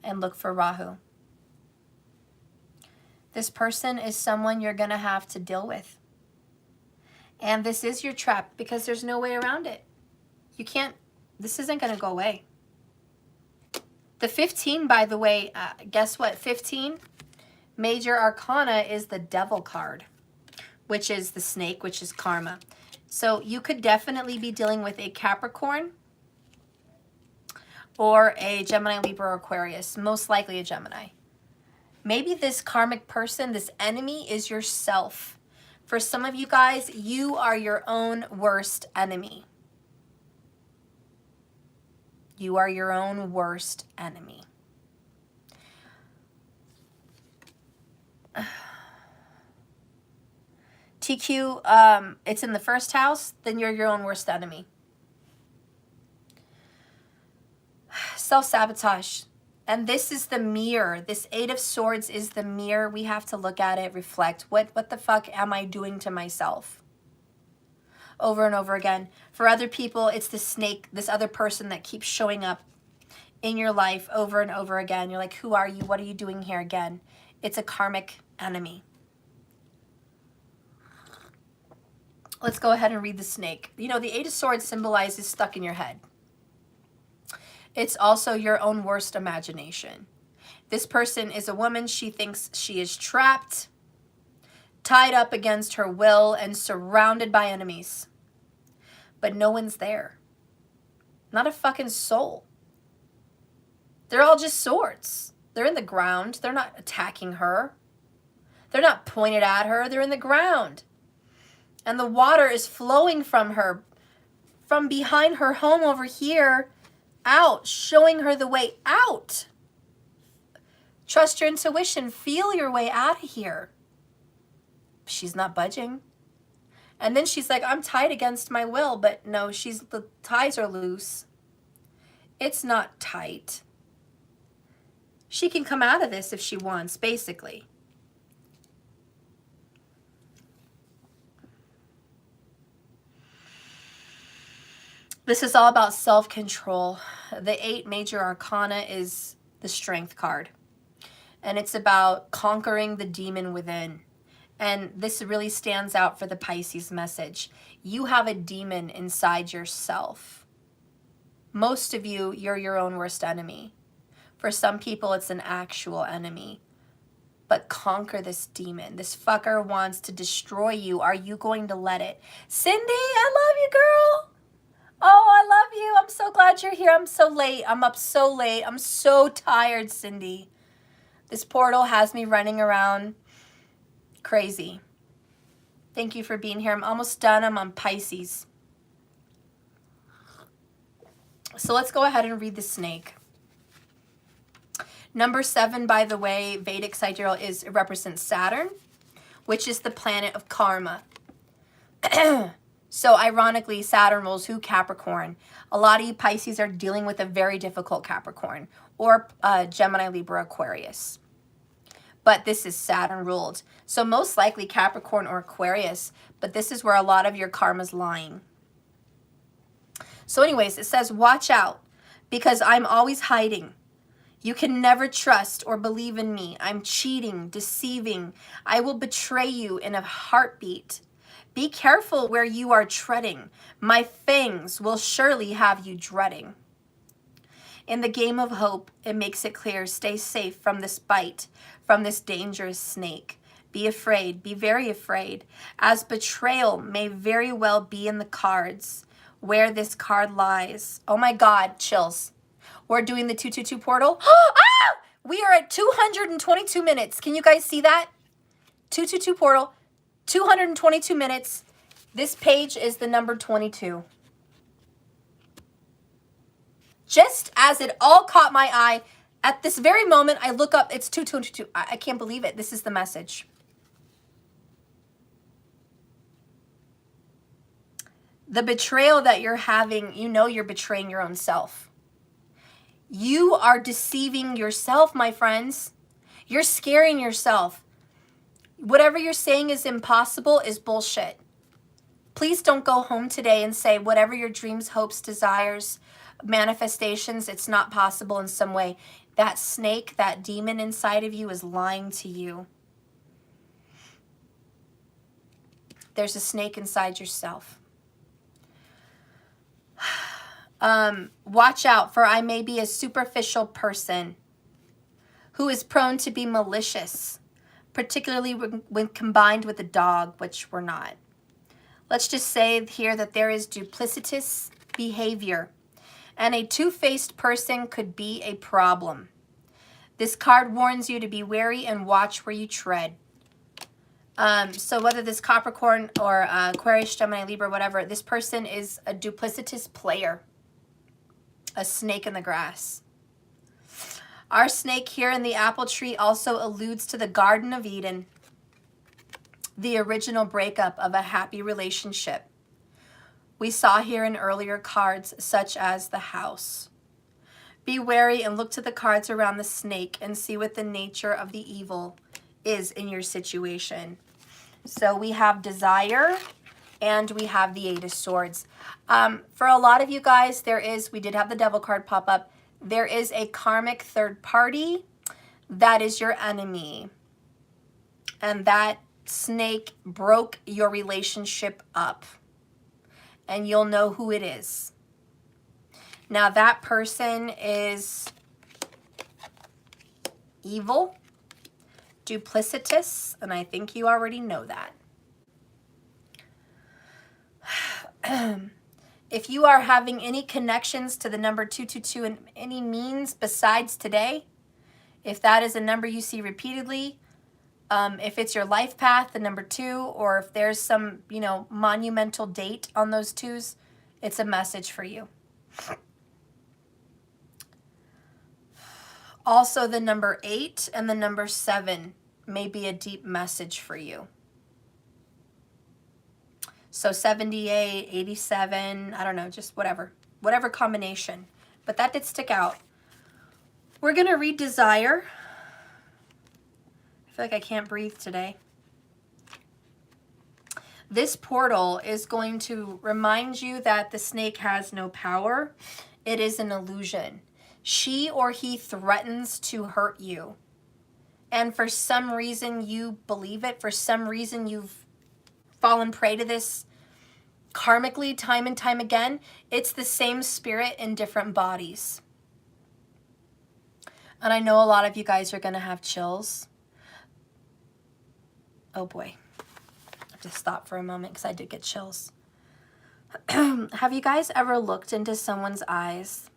and look for Rahu. This person is someone you're going to have to deal with. And this is your trap because there's no way around it. You can't, this isn't going to go away. The 15, by the way, guess what? 15, major arcana is the devil card, which is the snake, which is karma. So you could definitely be dealing with a Capricorn or a Gemini, Libra, or Aquarius. Most likely a Gemini. Maybe this karmic person, this enemy, is yourself. For some of you guys, you are your own worst enemy. You are your own worst enemy. TQ, it's in the first house, then you're your own worst enemy. Self-sabotage. And this is the mirror. This 8 of Swords is the mirror. We have to look at it, reflect. What the fuck am I doing to myself? Over and over again. For other people, it's the snake, this other person that keeps showing up in your life over and over again. You're like, who are you? What are you doing here again? It's a karmic enemy. Let's go ahead and read the snake. You know, the Eight of Swords symbolizes stuck in your head. It's also your own worst imagination. This person is a woman. She thinks she is trapped, tied up against her will, and surrounded by enemies. But no one's there. Not a fucking soul. They're all just swords. They're in the ground. They're not attacking her. They're not pointed at her. They're in the ground. And the water is flowing from her, from behind her home over here, out, showing her the way out. Trust your intuition. Feel your way out of here. She's not budging. And then she's like, I'm tied against my will. But no, the ties are loose. It's not tight. She can come out of this if she wants, basically. This is all about self-control. The 8 major arcana is the strength card. And it's about conquering the demon within. And this really stands out for the Pisces message. You have a demon inside yourself. Most of you, you're your own worst enemy. For some people, it's an actual enemy. But conquer this demon. This fucker wants to destroy you. Are you going to let it? Cindy, I love you, girl. Oh, I love you. I'm so glad you're here. I'm so late. I'm up so late. I'm so tired, Cindy. This portal has me running around crazy. Thank you for being here. I'm almost done. I'm on Pisces. So let's go ahead and read the snake. Number 7, by the way, Vedic sidereal represents Saturn, which is the planet of karma. So ironically, Saturn rules who? Capricorn. A lot of you Pisces are dealing with a very difficult Capricorn or Gemini, Libra, Aquarius. But this is Saturn ruled. So most likely Capricorn or Aquarius, but this is where a lot of your karma's lying. So anyways, it says, watch out because I'm always hiding. You can never trust or believe in me. I'm cheating, deceiving. I will betray you in a heartbeat. Be careful where you are treading. My fangs will surely have you dreading. In the game of hope, it makes it clear, stay safe from this bite, from this dangerous snake. Be afraid, be very afraid, as betrayal may very well be in the cards, where this card lies. Oh my God, chills. We're doing the 222 portal. Ah! We are at 222 minutes. Can you guys see that? 222 portal. 222 minutes. This page is the number 22. Just as it all caught my eye, at this very moment, I look up, it's 222. I can't believe it. This is the message. The betrayal that you're having, you know you're betraying your own self. You are deceiving yourself, my friends. You're scaring yourself. Whatever you're saying is impossible is bullshit. Please don't go home today and say whatever your dreams, hopes, desires, manifestations, it's not possible in some way. That snake, that demon inside of you is lying to you. There's a snake inside yourself. Watch out, for I may be a superficial person who is prone to be malicious, particularly when combined with a dog, which we're not. Let's just say here that there is duplicitous behavior, and a two-faced person could be a problem. This card warns you to be wary and watch where you tread. So whether this Capricorn or Aquarius, Gemini, Libra, whatever, this person is a duplicitous player, a snake in the grass. Our snake here in the apple tree also alludes to the Garden of Eden, the original breakup of a happy relationship. We saw here in earlier cards, such as the house. Be wary and look to the cards around the snake and see what the nature of the evil is in your situation. So we have desire and we have the Eight of Swords. For a lot of you guys, we did have the Devil card pop up. There is a karmic third party that is your enemy. And that snake broke your relationship up, and you'll know who it is. Now that person is evil, duplicitous, and I think you already know that. If you are having any connections to the number 222 in any means besides today, if that is a number you see repeatedly, if it's your life path, the number 2, or if there's some, you know, monumental date on those 2s, it's a message for you. Also, the number 8 and the number 7 may be a deep message for you. So 78, 87, I don't know, just whatever combination. But that did stick out. We're going to read desire. I feel like I can't breathe today. This portal is going to remind you that the snake has no power. It is an illusion. She or he threatens to hurt you. And for some reason you believe it. For some reason you've fallen prey to this karmically time and time again. It's the same spirit in different bodies. And I know a lot of you guys are going to have chills. Oh boy. I have to stop for a moment because I did get chills. Have you guys ever looked into someone's eyes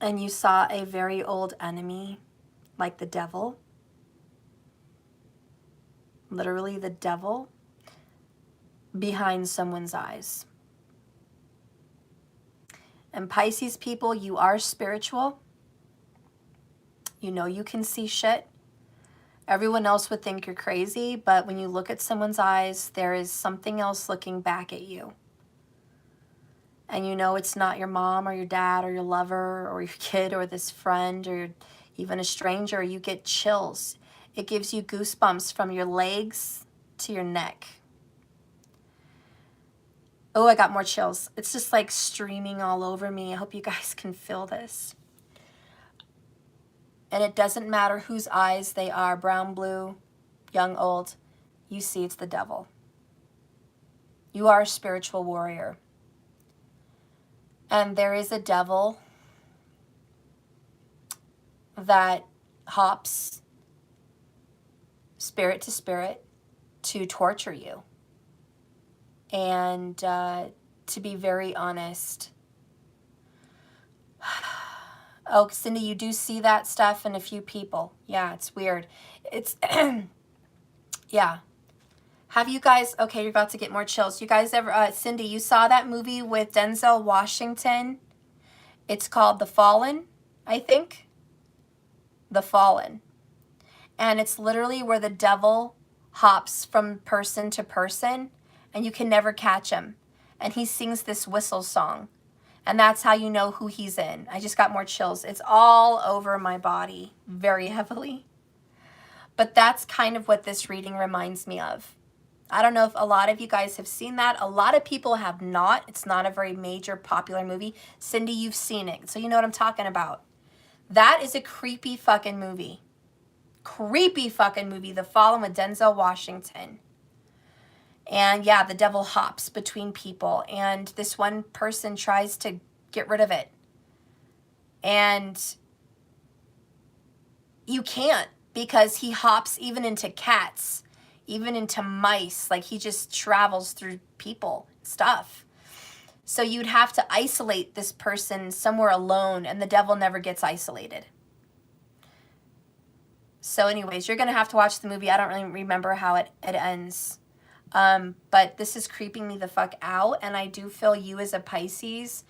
and you saw a very old enemy, like the devil? Literally the devil behind someone's eyes. And Pisces people, you are spiritual. You know you can see shit. Everyone else would think you're crazy, but when you look at someone's eyes, there is something else looking back at you. And you know it's not your mom or your dad or your lover or your kid or this friend or even a stranger. You get chills. It gives you goosebumps from your legs to your neck. Oh, I got more chills. It's just like streaming all over me. I hope you guys can feel this. And it doesn't matter whose eyes they are, brown, blue, young, old. You see it's the devil. You are a spiritual warrior. And there is a devil that hops spirit to spirit to torture you. And to be very honest, oh, Cindy, you do see that stuff in a few people. Yeah, it's weird. It's, yeah. Have you guys, okay, you're about to get more chills. You guys ever, Cindy, you saw that movie with Denzel Washington? It's called The Fallen, I think. The Fallen. And it's literally where the devil hops from person to person and you can never catch him. And he sings this whistle song. And that's how you know who he's in. I just got more chills. It's all over my body very heavily. But that's kind of what this reading reminds me of. I don't know if a lot of you guys have seen that. A lot of people have not. It's not a very major popular movie. Cindy, you've seen it, so you know what I'm talking about. That is a creepy fucking movie. Creepy fucking movie. The Fallen with Denzel Washington. And yeah, the devil hops between people. And this one person tries to get rid of it. And you can't, because he hops even into cats, even into mice. Like he just travels through people, stuff. So you'd have to isolate this person somewhere alone, and the devil never gets isolated. So anyways, you're going to have to watch the movie. I don't really remember how it ends. But this is creeping me the fuck out. And I do feel you as a Pisces,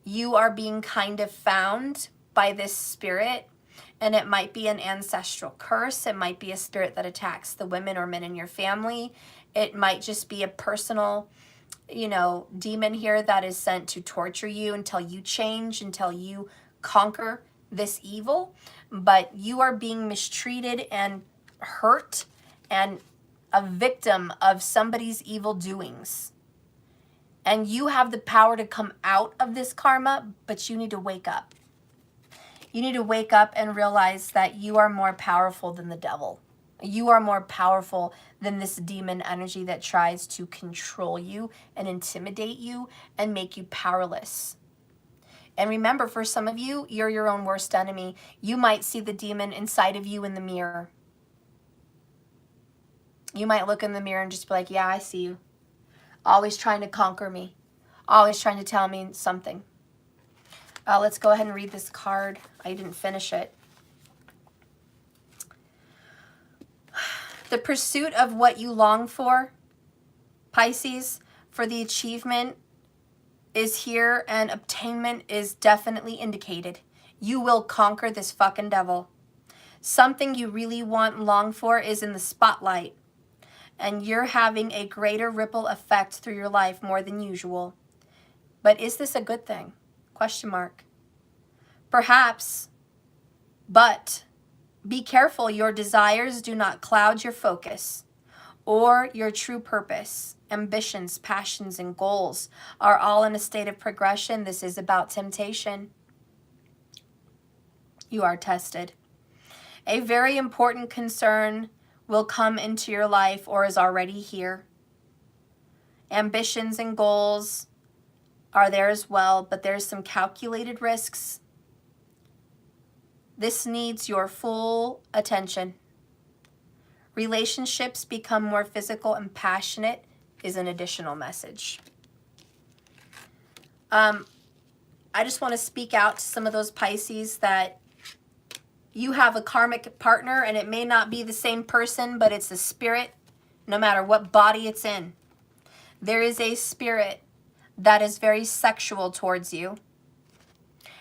you are being kind of found by this spirit. And it might be an ancestral curse. It might be a spirit that attacks the women or men in your family. It might just be a personal, you know, demon here that is sent to torture you until you change, until you conquer this evil. But you are being mistreated and hurt and a victim of somebody's evil doings. And you have the power to come out of this karma, but you need to wake up. You need to wake up and realize that you are more powerful than the devil. You are more powerful than this demon energy that tries to control you and intimidate you and make you powerless. And remember, for some of you, you're your own worst enemy. You might see the demon inside of you in the mirror. You might look in the mirror and just be like, yeah, I see you. Always trying to conquer me. Always trying to tell me something. Let's go ahead and read this card. I didn't finish it. The pursuit of what you long for, Pisces, for the achievement is here, and obtainment is definitely indicated. You will conquer this fucking devil. Something you really want and long for is in the spotlight, and you're having a greater ripple effect through your life more than usual. But is this a good thing? Question mark. Perhaps, but be careful your desires do not cloud your focus or your true purpose. Ambitions, passions, and goals are all in a state of progression. This is about temptation. You are tested. A very important concern will come into your life or is already here. Ambitions and goals are there as well, but there's some calculated risks. This needs your full attention. Relationships become more physical and passionate is an additional message. I just want to speak out to some of those Pisces that you have a karmic partner, and it may not be the same person, but it's a spirit, no matter what body it's in. There is a spirit that is very sexual towards you.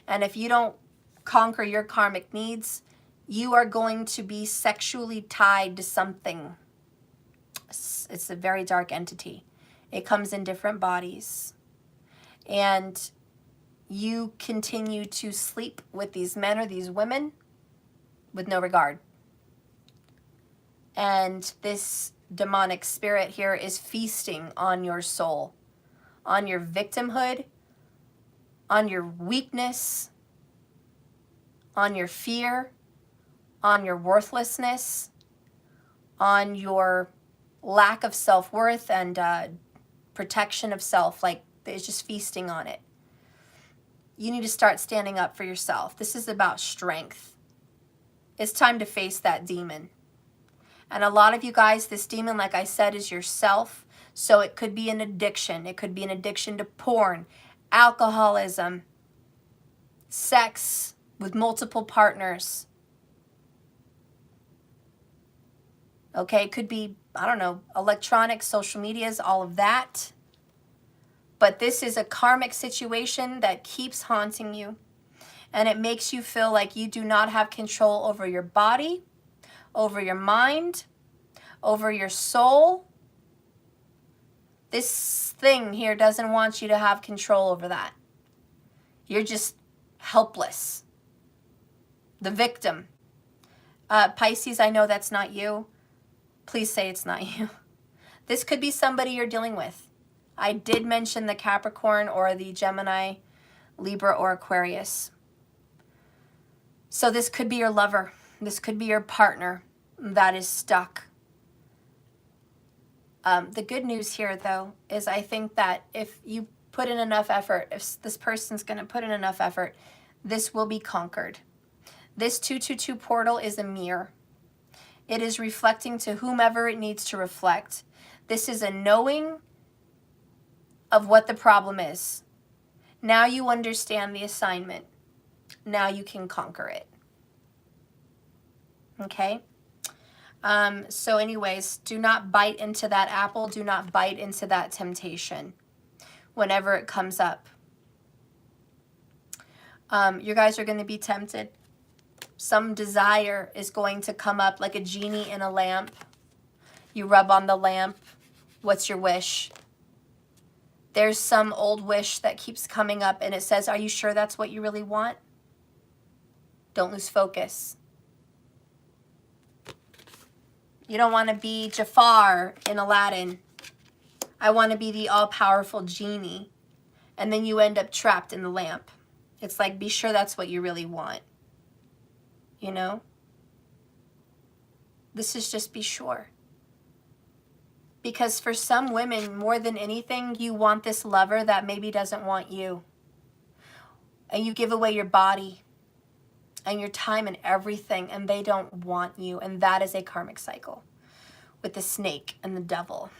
And if you don't conquer your karmic needs, you are going to be sexually tied to something. It's a very dark entity. It comes in different bodies. And you continue to sleep with these men or these women with no regard. And this demonic spirit here is feasting on your soul, on your victimhood, on your weakness, on your fear, on your worthlessness, on your lack of self-worth and protection of self. Like, it's just feasting on it. You need to start standing up for yourself. This is about strength. It's time to face that demon. And a lot of you guys, this demon, like I said, is yourself. So it could be an addiction. It could be an addiction to porn, alcoholism, sex with multiple partners. Okay, it could be, I don't know, electronics, social medias, all of that. But this is a karmic situation that keeps haunting you. And it makes you feel like you do not have control over your body, over your mind, over your soul. This thing here doesn't want you to have control over that. You're just helpless. The victim. Pisces, I know that's not you. Please say it's not you. This could be somebody you're dealing with. I did mention the Capricorn or the Gemini, Libra, or Aquarius. So this could be your lover. This could be your partner that is stuck. The good news here, though, is I think that if you put in enough effort, if this person's going to put in enough effort, this will be conquered. This 222 portal is a mirror. It is reflecting to whomever it needs to reflect. This is a knowing of what the problem is. Now you understand the assignment. Now you can conquer it. Okay? So anyways, do not bite into that apple. Do not bite into that temptation whenever it comes up. You guys are going to be tempted. Some desire is going to come up like a genie in a lamp. You rub on the lamp. What's your wish? There's some old wish that keeps coming up and it says, are you sure that's what you really want? Don't lose focus. You don't want to be Jafar in Aladdin. I want to be the all-powerful genie. And then you end up trapped in the lamp. It's like, be sure that's what you really want. You know? This is just be sure. Because for some women, more than anything, you want this lover that maybe doesn't want you. And you give away your body and your time and everything, and they don't want you. And that is a karmic cycle with the snake and the devil.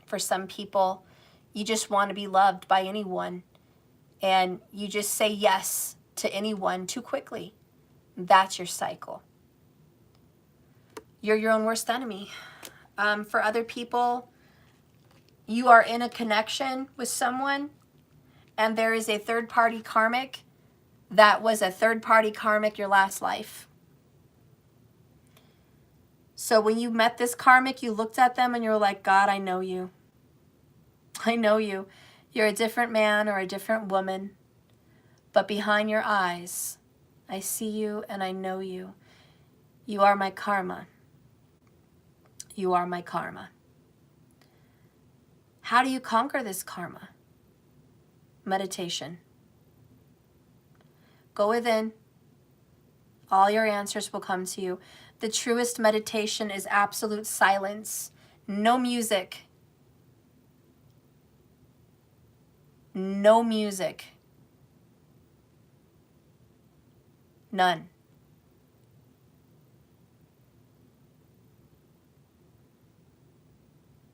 For some people, you just want to be loved by anyone, and you just say yes to anyone too quickly. That's your cycle. You're your own worst enemy. For other people, you are in a connection with someone, and there is a third-party karmic that was a third-party karmic your last life. So when you met this karmic, you looked at them and you were like, God, I know you. I know you. You're a different man or a different woman, but behind your eyes, I see you and I know you. You are my karma. You are my karma. How do you conquer this karma? Meditation. Go within. All your answers will come to you. The truest meditation is absolute silence. No music. No music. None.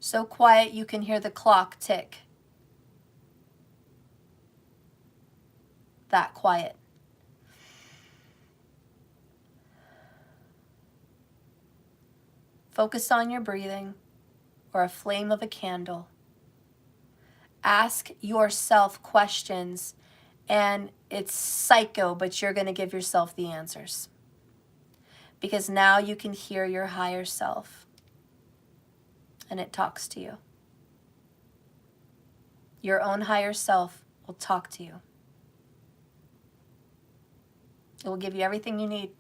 So quiet you can hear the clock tick. That quiet. Focus on your breathing or a flame of a candle. Ask yourself questions, and it's psycho, but you're going to give yourself the answers. Because now you can hear your higher self, and it talks to you. Your own higher self will talk to you. It will give you everything you need.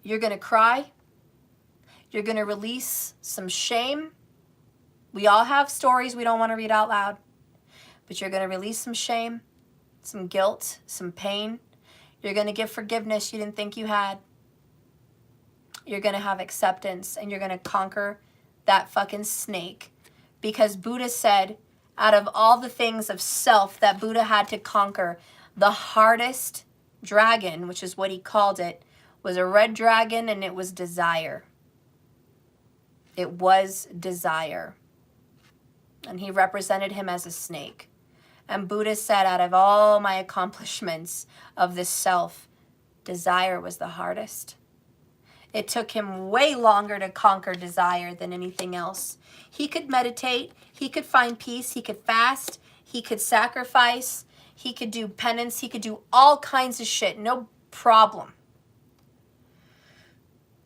You're going to cry. You're going to release some shame. We all have stories we don't want to read out loud. But you're going to release some shame, some guilt, some pain. You're going to give forgiveness you didn't think you had. You're going to have acceptance, and you're going to conquer that fucking snake. Because Buddha said, out of all the things of self that Buddha had to conquer, the hardest dragon, which is what he called it, was a red dragon, and it was desire. It was desire. And he represented him as a snake. And Buddha said, out of all my accomplishments of this self, desire was the hardest. It took him way longer to conquer desire than anything else. He could meditate, he could find peace, he could fast, he could sacrifice, he could do penance, he could do all kinds of shit, no problem.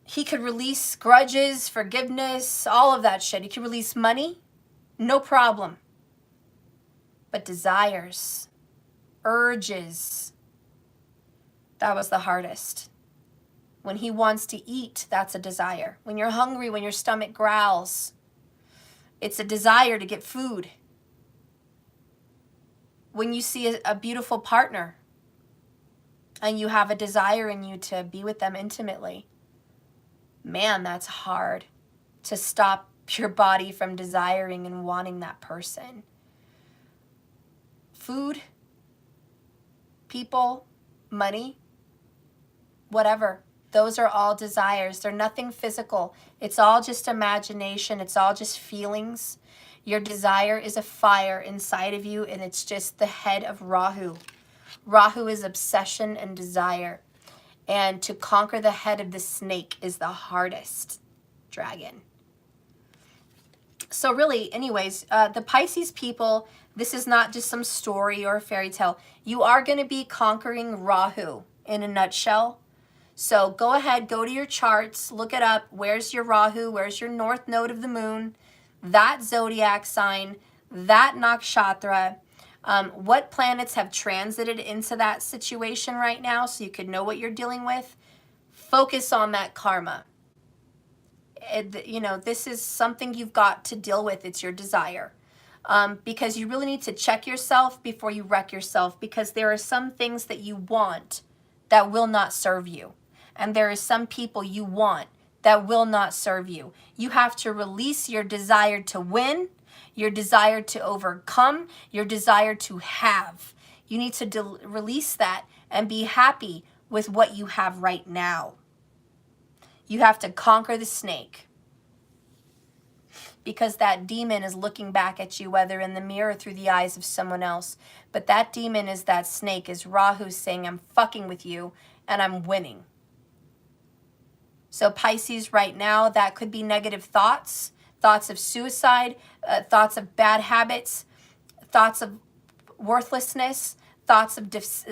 He could release grudges, forgiveness, all of that shit. He could release money, no problem. But desires, urges, that was the hardest. When he wants to eat, that's a desire. When you're hungry, when your stomach growls, it's a desire to get food. When you see a beautiful partner and you have a desire in you to be with them intimately, man, that's hard to stop your body from desiring and wanting that person. Food, people, money, whatever. Those are all desires. They're nothing physical. It's all just imagination. It's all just feelings. Your desire is a fire inside of you, and it's just the head of Rahu. Rahu is obsession and desire. And to conquer the head of the snake is the hardest dragon. So really, anyways, the Pisces people, this is not just some story or a fairy tale. You are going to be conquering Rahu in a nutshell. So go ahead, go to your charts, look it up. Where's your Rahu? Where's your north node of the moon? That zodiac sign, that nakshatra. What planets have transited into that situation right now so you could know what you're dealing with? Focus on that karma. This is something you've got to deal with. It's your desire. Because you really need to check yourself before you wreck yourself, because there are some things that you want that will not serve you. and there is some people you want that will not serve you. You have to release your desire to win, your desire to overcome, your desire to have. You need to release that and be happy with what you have right now. You have to conquer the snake, because that demon is looking back at you, whether in the mirror or through the eyes of someone else. But that demon is that snake, is Rahu saying, I'm fucking with you and I'm winning. So Pisces, right now, that could be negative thoughts, thoughts of suicide, thoughts of bad habits, thoughts of worthlessness, thoughts of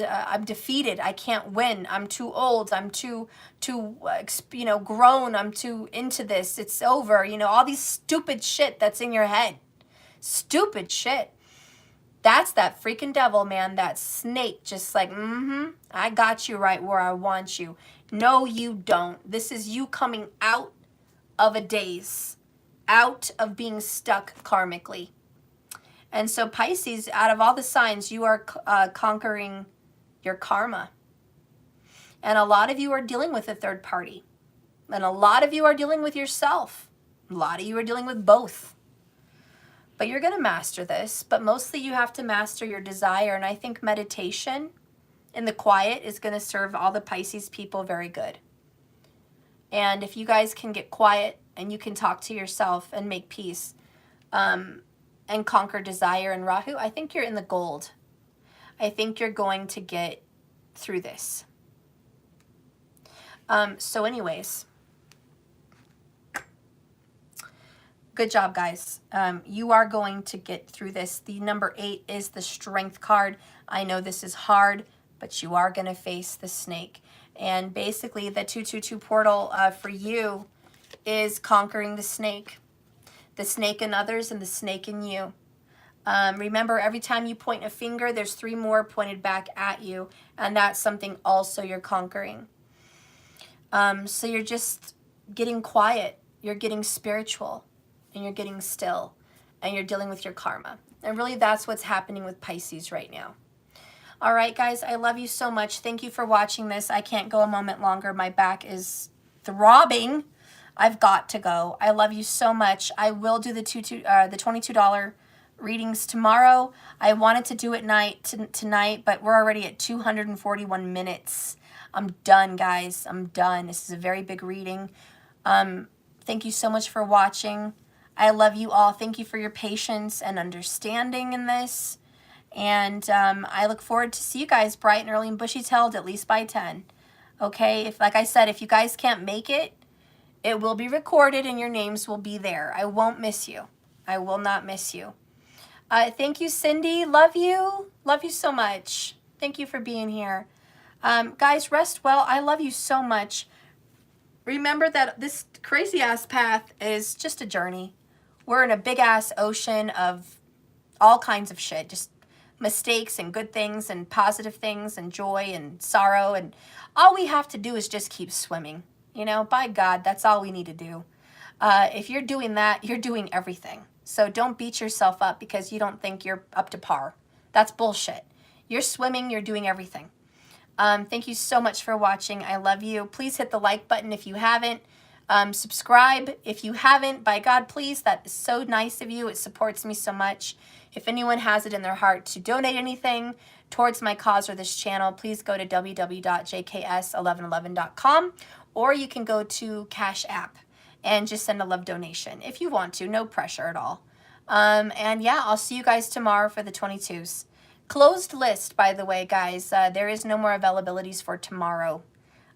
I'm defeated, I can't win, I'm too old, I'm too grown, I'm too into this, it's over, all these stupid shit that's in your head. Stupid shit. That's that freaking devil, man, that snake, just like, I got you right where I want you. No, you don't. This is you coming out of a daze, out of being stuck karmically. And so Pisces, out of all the signs, you are conquering your karma. And a lot of you are dealing with a third party. And a lot of you are dealing with yourself. A lot of you are dealing with both. But you're going to master this. But mostly you have to master your desire. And I think meditation in the quiet is going to serve all the Pisces people very good. And if you guys can get quiet and you can talk to yourself and make peace, and conquer desire and Rahu, I think you're in the gold. I think you're going to get through this. So anyways, good job, guys. You are going to get through this. The number 8 is the strength card. I know this is hard, but you are going to face the snake. And basically the 222 portal for you is conquering the snake in others and the snake in you. Remember, every time you point a finger, there's 3 more pointed back at you, and that's something also you're conquering. So you're just getting quiet, you're getting spiritual, and you're getting still, and you're dealing with your karma. And really, that's what's happening with Pisces right now. All right, guys, I love you so much. Thank you for watching this. I can't go a moment longer. My back is throbbing. I've got to go. I love you so much. I will do the $22 readings tomorrow. I wanted to do it tonight, but we're already at 241 minutes. I'm done, guys. I'm done. This is a very big reading. Thank you so much for watching. I love you all. Thank you for your patience and understanding in this. And I look forward to see you guys bright and early and bushy-tailed, at least by 10. Okay? Like I said, if you guys can't make it, it will be recorded and your names will be there. I won't miss you. I will not miss you. Thank you, Cindy. Love you. Love you so much. Thank you for being here. Guys, rest well. I love you so much. Remember that this crazy-ass path is just a journey. We're in a big-ass ocean of all kinds of shit. Just mistakes and good things and positive things and joy and sorrow. And all we have to do is just keep swimming. By God, that's all we need to do. If you're doing that, you're doing everything. So don't beat yourself up because you don't think you're up to par. That's bullshit. You're swimming, you're doing everything. Thank you so much for watching. I love you. Please hit the like button if you haven't. Subscribe if you haven't. By God, please. That is so nice of you. It supports me so much. If anyone has it in their heart to donate anything towards my cause or this channel, please go to www.jks1111.com, or you can go to Cash App and just send a love donation if you want to. No pressure at all. And yeah, I'll see you guys tomorrow for the 22s. Closed list, by the way, guys. There is no more availabilities for tomorrow.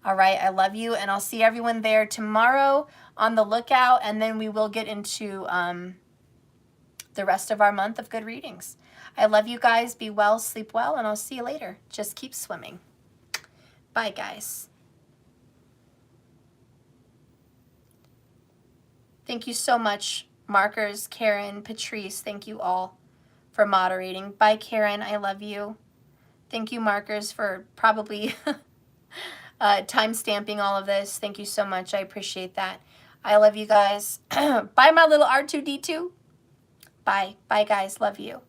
All right, I love you, and I'll see everyone there tomorrow. On the lookout, and then we will get into the rest of our month of good readings. I love you guys. Be well, sleep well, and I'll see you later. Just keep swimming. Bye, guys. Thank you so much, Markers, Karen, Patrice. Thank you all for moderating. Bye, Karen. I love you. Thank you, Markers, for probably time stamping all of this. Thank you so much. I appreciate that. I love you guys. Bye, my little R2-D2. Bye. Bye, guys. Love you.